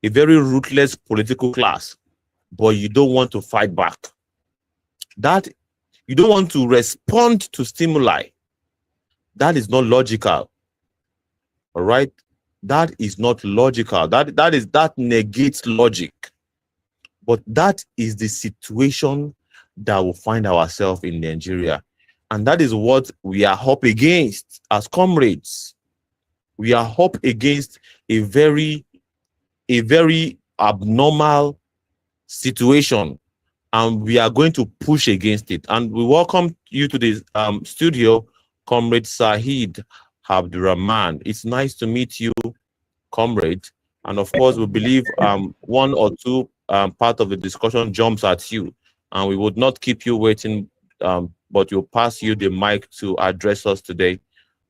a very ruthless political class, but you don't want to fight back? That you don't want to respond to stimuli. That is not logical. All right, that is not logical. That negates logic. But that is the situation that we'll find ourselves in Nigeria, and that is what we are up against as comrades. We are up against a very abnormal situation, and we are going to push against it. And we welcome you to the studio, Comrade Saheed Abdurrahman. It's nice to meet you, comrade. And of course, we believe one or two part of the discussion jumps at you, and we would not keep you waiting, but we'll pass you the mic to address us today.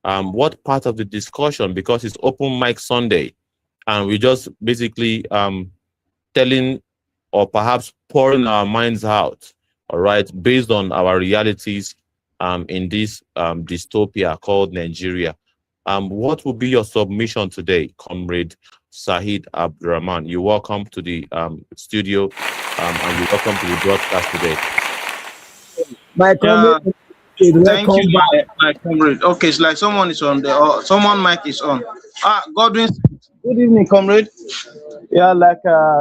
What part of the discussion, because it's open mic Sunday, and we just basically telling or perhaps pouring our minds out, all right, based on our realities in this dystopia called Nigeria. What will be your submission today, Comrade Saheed Abdurrahman? You're welcome to the studio, and you're welcome to the broadcast today. My comrade, thank you, my comrade. Okay, it's like someone is on the, someone mic is on. Godwin, good evening, comrade. Yeah, like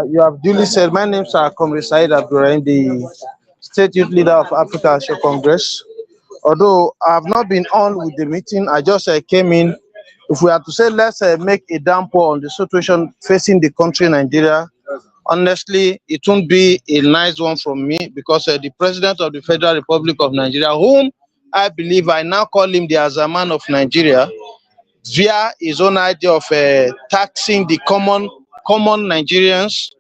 you have duly said, my name is Comrade Saheed Abdurrahman, the State Youth Leader of Africa Action Congress. Although I have not been on with the meeting, I just came in. If we have to say, let's make a downpour on the situation facing the country, Nigeria, honestly, it won't be a nice one from me, because the President of the Federal Republic of Nigeria, whom I believe I now call him the Azaman of Nigeria, via his own idea of taxing the common Nigerians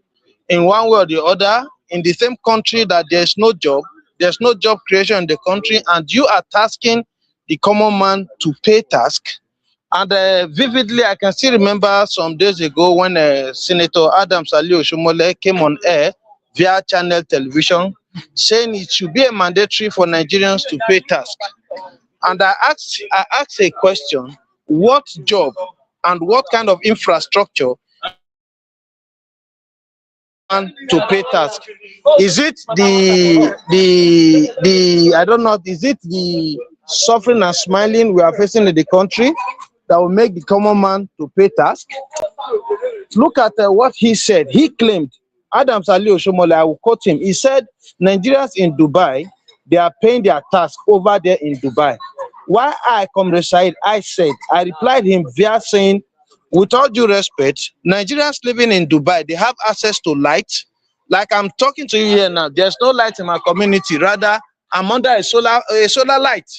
in one way or the other, in the same country that there's no job creation in the country, and you are tasking the common man to pay task. And vividly, I can still remember some days ago when Senator Adams Ali Oshomole came on air via Channel Television saying it should be a mandatory for Nigerians to pay tax. And I asked a question: what job and what kind of infrastructure to pay tax? Is it the I don't know, is it the suffering and smiling we are facing in the country that will make the common man to pay tax? Look at what he said. He claimed, Adams Ali Oshomole, I will quote him. He said, Nigerians in Dubai, they are paying their tax over there in Dubai. Why I, Comrade Said, I replied him via saying, with all due respect, Nigerians living in Dubai, they have access to light. Like I'm talking to you here now, there's no light in my community. Rather, I'm under a solar light.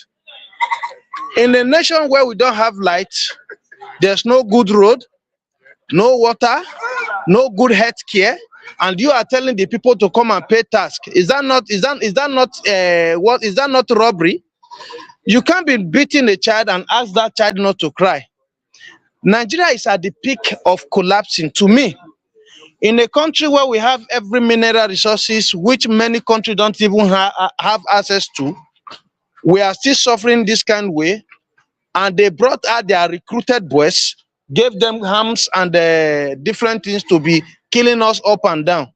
In a nation where we don't have light, there's no good road, no water, no good health care, and you are telling the people to come and pay tax. Is that not robbery? You can't be beating a child and ask that child not to cry. Nigeria is at the peak of collapsing to me. In a country where we have every mineral resources, which many countries don't even have access to, we are still suffering this kind of way. And they brought out their recruited boys, gave them arms and different things to be killing us up and down.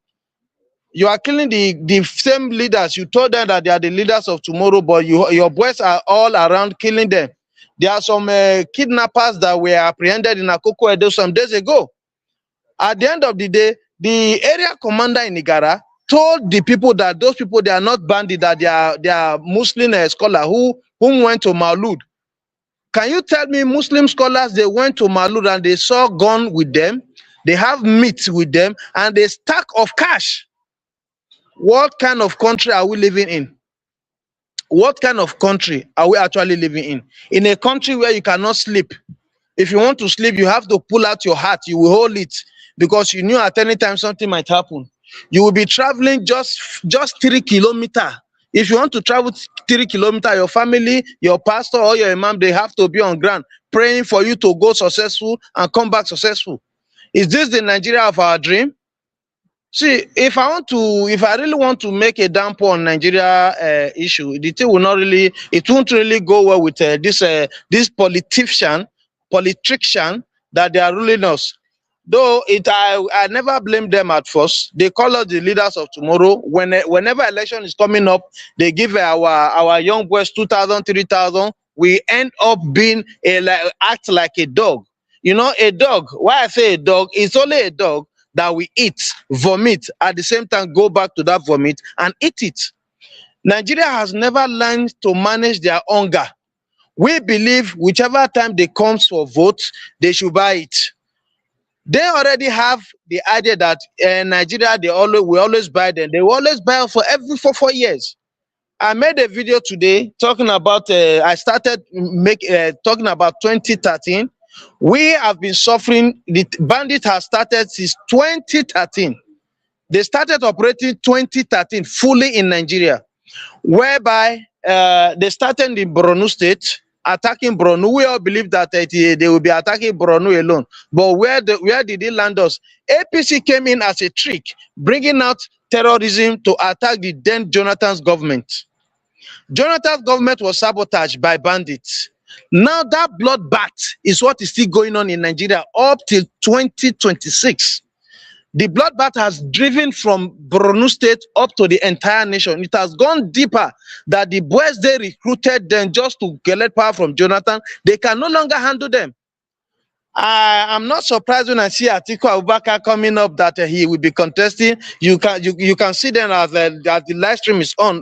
You are killing the same leaders. You told them that they are the leaders of tomorrow, but your boys are all around killing them. There are some kidnappers that were apprehended in Akoko Edo some days ago. At the end of the day, the area commander in Igara told the people that those people, they are not bandits, that they are Muslim scholars who went to Maulud. Can you tell me Muslim scholars, they went to Maulud and they saw gun with them, they have meat with them, and a stack of cash? What kind of country are we living in? What kind of country are we actually living in? In a country where you cannot sleep. If you want to sleep, you have to pull out your heart. You will hold it because you knew at any time something might happen. You will be traveling just 3 kilometers. If you want to travel 3 kilometers, your family, your pastor, or your imam, they have to be on ground praying for you to go successful and come back successful. Is this the Nigeria of our dream? See, if I really want to make a downpour on Nigeria issue, the thing will not really, it won't really go well with this politician that they are ruling us. Though I never blame them at first. They call us the leaders of tomorrow. Whenever election is coming up, they give our young boys 2,000, 3,000. We end up being act like a dog. You know, a dog. Why I say a dog? It's only a dog that we eat, vomit, at the same time go back to that vomit and eat it. Nigeria has never learned to manage their hunger. We believe whichever time they come for vote, they should buy it. They already have the idea that Nigeria, we always buy them. They will always buy us for every 4 years. I made a video today talking about, I started talking about 2013. We have been suffering. The bandit has started since 2013. They started operating 2013 fully in Nigeria, whereby they started in Borno State, attacking Borno. We all believe that they will be attacking Borno alone. But where did they land us? APC came in as a trick, bringing out terrorism to attack the then Jonathan's government. Jonathan's government was sabotaged by bandits. Now that bloodbath is what is still going on in Nigeria up till 2026. The bloodbath has driven from Borno State up to the entire nation. It has gone deeper that the boys they recruited them just to collect power from Jonathan, they can no longer handle them. I'm not surprised when I see Atiku Abubakar coming up that he will be contesting. You can see them as the live stream is on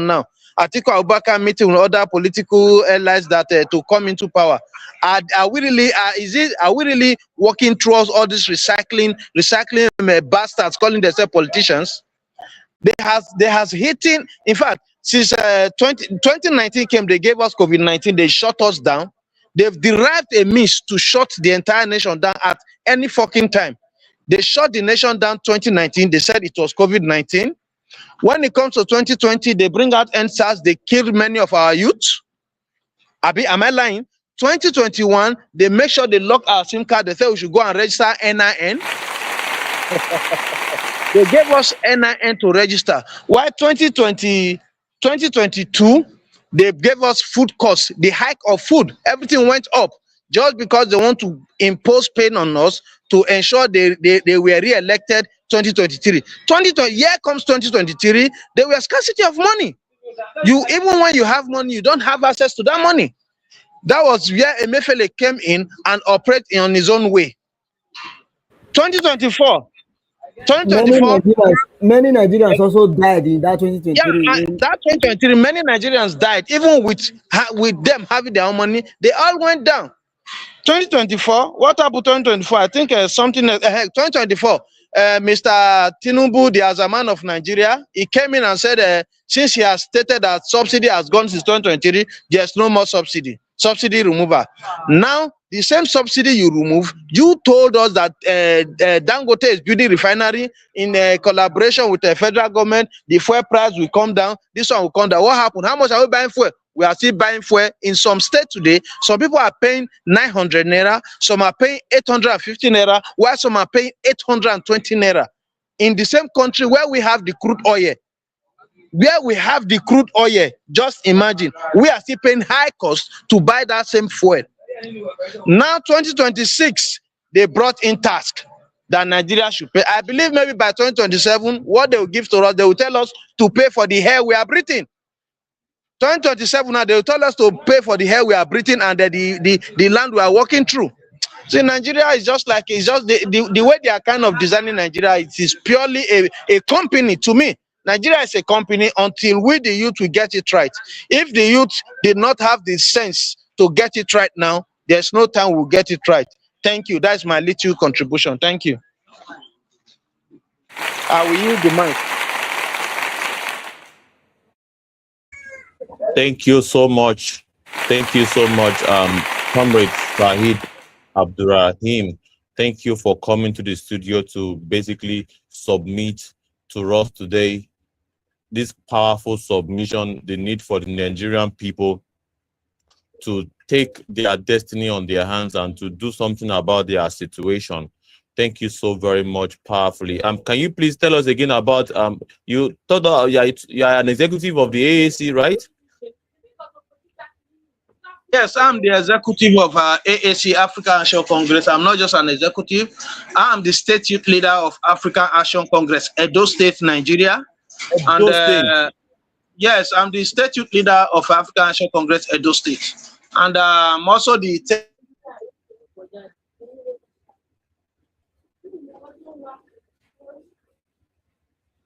now. Atiku Abubakar meeting with other political allies that to come into power. Are we really working towards all this recycling bastards calling themselves politicians? They has hitting. In fact, since 2019 came, they gave us COVID-19. They shut us down. They've derived a means to shut the entire nation down at any fucking time. They shut the nation down 2019. They said it was COVID-19. When it comes to 2020, they bring out NSAS. They killed many of our youth. Am I lying? 2021, they make sure they lock our SIM card. They say we should go and register NIN. They gave us NIN to register. Why 2022, they gave us food costs, the hike of food, everything went up just because they want to impose pain on us to ensure they were re-elected 2023. 2020, here comes 2023, there were scarcity of money. Even when you have money, you don't have access to that money. That was where Emefiele came in and operated on his own way. 2024. Many Nigerians also died in that 2023. Yeah, that 2023, many Nigerians died. Even with them having their own money, they all went down. 2024, what happened 2024? I think something 2024. Mr. Tinubu, the Azaman of Nigeria, he came in and said, since he has stated that subsidy has gone since 2023, there's no more subsidy removal. Now, the same subsidy you remove, you told us that Dangote is building refinery in collaboration with the federal government. The fuel price will come down. This one will come down. What happened? How much are we buying fuel? We are still buying fuel in some states today. Some people are paying 900 naira, some are paying 850 naira, while some are paying 820 naira. In the same country where we have the crude oil. Just imagine, we are still paying high cost to buy that same fuel. Now, 2026, they brought in task that Nigeria should pay. I believe maybe by 2027, what they will give to us, they will tell us to pay for the air we are breathing. 2027 now, they will tell us to pay for the air we are breathing and the land we are walking through. See, Nigeria is just like, it's just the way they are kind of designing Nigeria, it is purely a company to me. Nigeria is a company until we, the youth, will get it right. If the youth did not have the sense to get it right now, there's no time we'll get it right. Thank you. That's my little contribution. Thank you. I will use the mic. Thank you so much. Thank you so much, Comrade Shahid Abdurrahim. Thank you for coming to the studio to basically submit to us today this powerful submission, the need for the Nigerian people to take their destiny on their hands and to do something about their situation. Thank you so very much, powerfully. Can you please tell us again about you thought you are an executive of the AAC, right? Yes, I'm the executive of AAC, African Action Congress. I'm not just an executive. I'm the state youth leader of African Action Congress, Edo State, Nigeria. Yes, I'm the state youth leader of African Action Congress, Edo State. And I'm also the...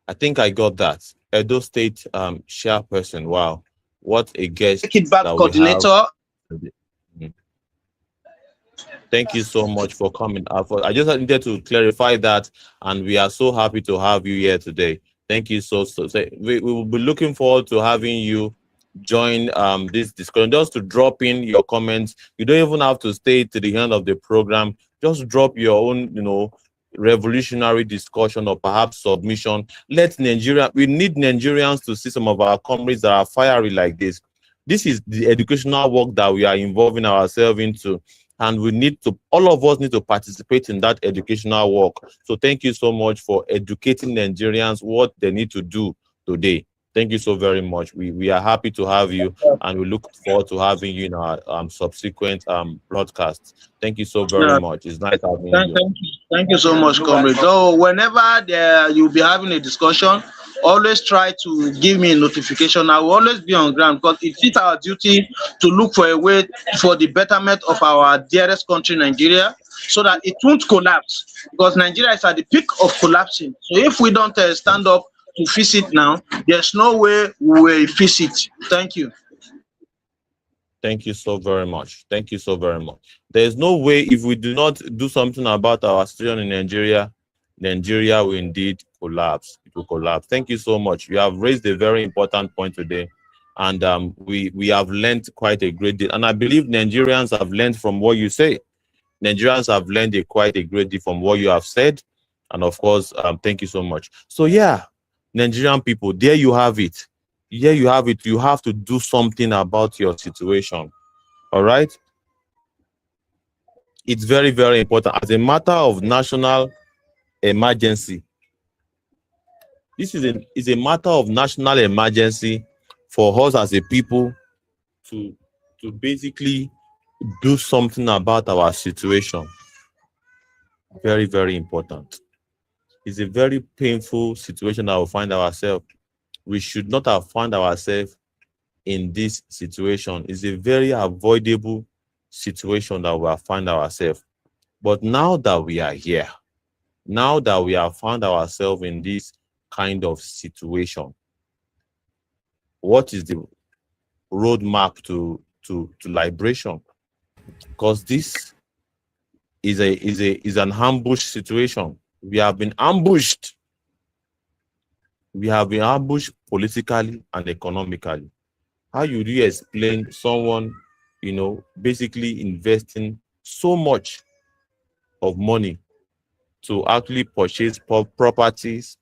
I think I got that. Edo State chairperson. Wow. What a guest. Kickback coordinator. Thank you so much for coming. I just needed to clarify that, and we are so happy to have you here today. Thank you so. We will be looking forward to having you join this discussion. Just to drop in your comments. You don't even have to stay to the end of the program. Just drop your own, revolutionary discussion or perhaps submission. We need Nigerians to see some of our comrades that are fiery like this. This is the educational work that we are involving ourselves into, and all of us need to participate in that educational work. So thank you so much for educating Nigerians what they need to do today. Thank you so very much. We are happy to have you, and we look forward to having you in our subsequent broadcasts. Thank you so very much. It's nice having you. Thank you so much, comrade. So whenever you'll be having a discussion, always try to give me a notification. I will always be on ground because it is our duty to look for a way for the betterment of our dearest country, Nigeria, so that it won't collapse, because Nigeria is at the peak of collapsing. So if we don't stand up to fix it now, there's no way we will fix it. Thank you. Thank you so very much. Thank you so very much. There's no way, if we do not do something about our situation in Nigeria, Nigeria will indeed collapse. It will collapse. Thank you so much. You have raised a very important point today, and we have learned quite a great deal. And I believe Nigerians have learned from what you say. Nigerians have learned quite a great deal from what you have said. And of course, thank you so much. So yeah, Nigerian people, there you have it. Here you have it. You have to do something about your situation. All right? It's very, very important. As a matter of national emergency, This is a matter of national emergency for us as a people to basically do something about our situation. Very, very important. It's a very painful situation that we find ourselves. We should not have found ourselves in this situation. It's a very avoidable situation that we have found ourselves. But now that we are here, now that we have found ourselves in this kind of situation, what is the roadmap to liberation? Because this is an ambush situation. We have been ambushed. We have been ambushed politically and economically. How do you explain someone, basically investing so much of money to actually purchase properties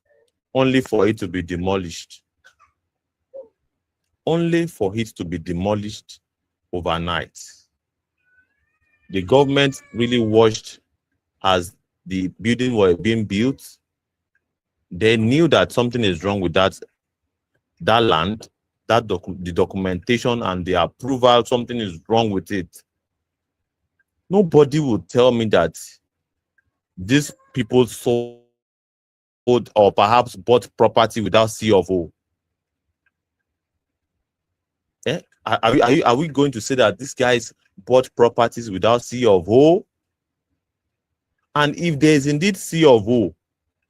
only for it to be demolished? Only for it to be demolished overnight. The government really watched as the building were being built. They knew that something is wrong with that land, the documentation and the approval, something is wrong with it. Nobody would tell me that these people sold or perhaps bought property without C of O. Are we going to say that these guys bought properties without C of O? And if there is indeed C of O,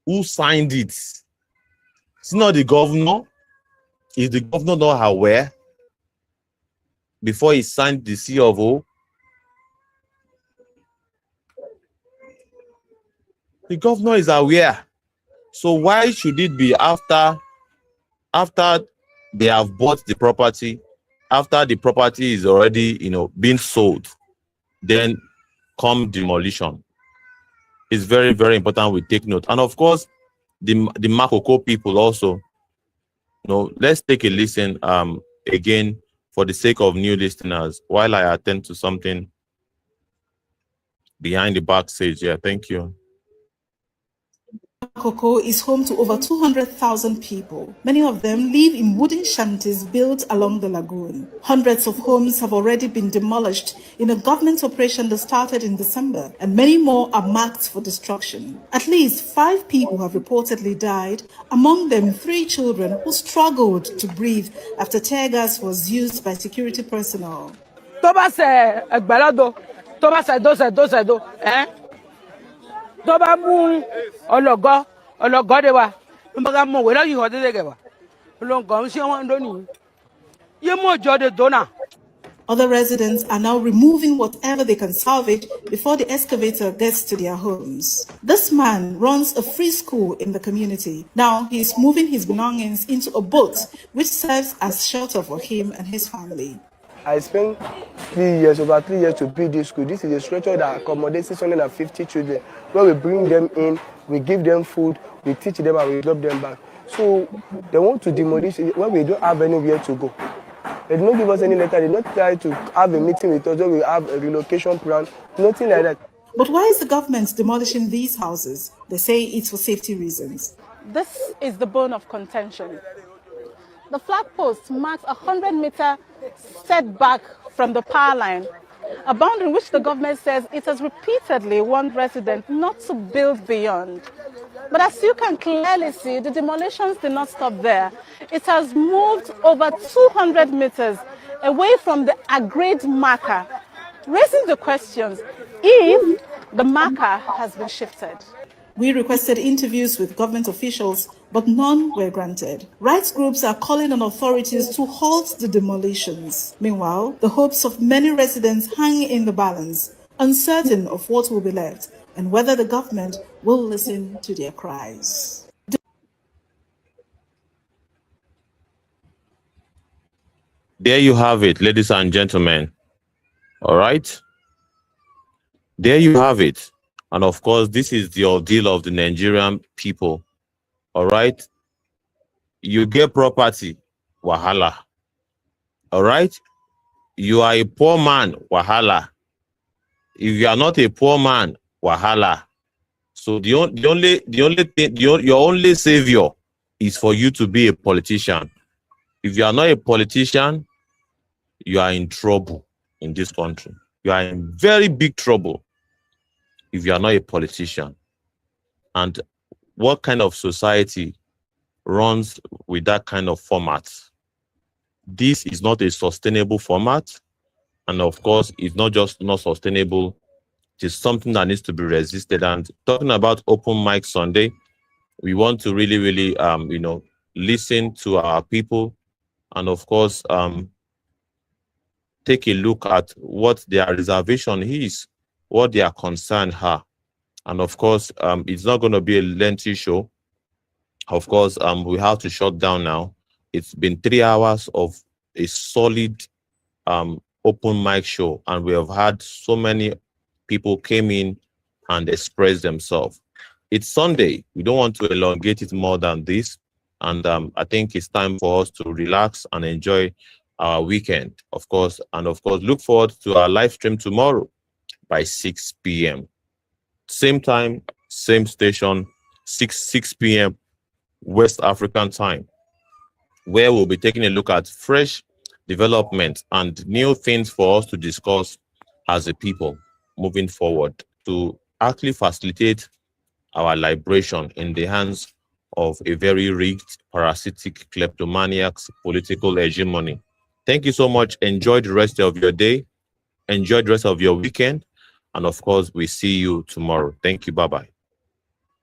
who signed it? It's not the governor. Is the governor not aware before he signed the C of O? The governor is aware. So why should it be after they have bought the property, after the property is already being sold, then come demolition? It's very, very important we take note. And of course, the Makoko people also. Let's take a listen again for the sake of new listeners while I attend to something behind the backstage here. Thank you. Makoko is home to over 200,000 people. Many of them live in wooden shanties built along the lagoon. Hundreds of homes have already been demolished in a government operation that started in December, and many more are marked for destruction. At least 5 people have reportedly died, among them 3 children who struggled to breathe after tear gas was used by security personnel. Toba mu ologo de wa mbaga mo we la yi ho de ge wa olongo nsi won do ni ye mo jo de dona. Other residents are now removing whatever they can salvage before the excavator gets to their homes. This man runs a free school in the community. Now he is moving his belongings into a boat which serves as shelter for him and his family. I spent over 3 years to build this school. This is a structure that accommodates 650 children. Where we bring them in, we give them food, we teach them and we drop them back. So they want to demolish it when we don't have anywhere to go. They did not give us any letter. They did not try to have a meeting with us. We have a relocation plan, nothing like that. But why is the government demolishing these houses? They say it's for safety reasons. This is the bone of contention. The flag post marks a 100-meter setback from the power line, a boundary which the government says it has repeatedly warned residents not to build beyond. But as you can clearly see, the demolitions did not stop there. It has moved over 200 meters away from the agreed marker, raising the questions if the marker has been shifted. We requested interviews with government officials, but none were granted. Rights groups are calling on authorities to halt the demolitions. Meanwhile, the hopes of many residents hang in the balance, uncertain of what will be left and whether the government will listen to their cries. There you have it, ladies and gentlemen. All right. There you have it. And of course, this is the ordeal of the Nigerian people. All right. You get property, wahala. All right. You are a poor man, wahala. If you are not a poor man, wahala. So the only thing, your only savior is for you to be a politician. If you are not a politician, you are in trouble in this country. You are in very big trouble if you are not a politician. And what kind of society runs with that kind of format? This is not a sustainable format. And of course, it's not just not sustainable, it is something that needs to be resisted. And talking about Open Mic Sunday, we want to really, really, listen to our people, and of course, take a look at what their reservation is, what their concern are. And of course, it's not going to be a lengthy show. Of course, we have to shut down now. It's been 3 hours of a solid open mic show, and we have had so many people came in and expressed themselves. It's Sunday. We don't want to elongate it more than this. And I think it's time for us to relax and enjoy our weekend, of course. And of course, look forward to our live stream tomorrow by 6 p.m. Same time, same station, 6 p.m. West African time, where we'll be taking a look at fresh development and new things for us to discuss as a people moving forward to actually facilitate our liberation in the hands of a very rigged, parasitic, kleptomaniac's political hegemony. Thank you so much. Enjoy the rest of your day. Enjoy the rest of your weekend. And of course, we see you tomorrow. Thank you. Bye-bye.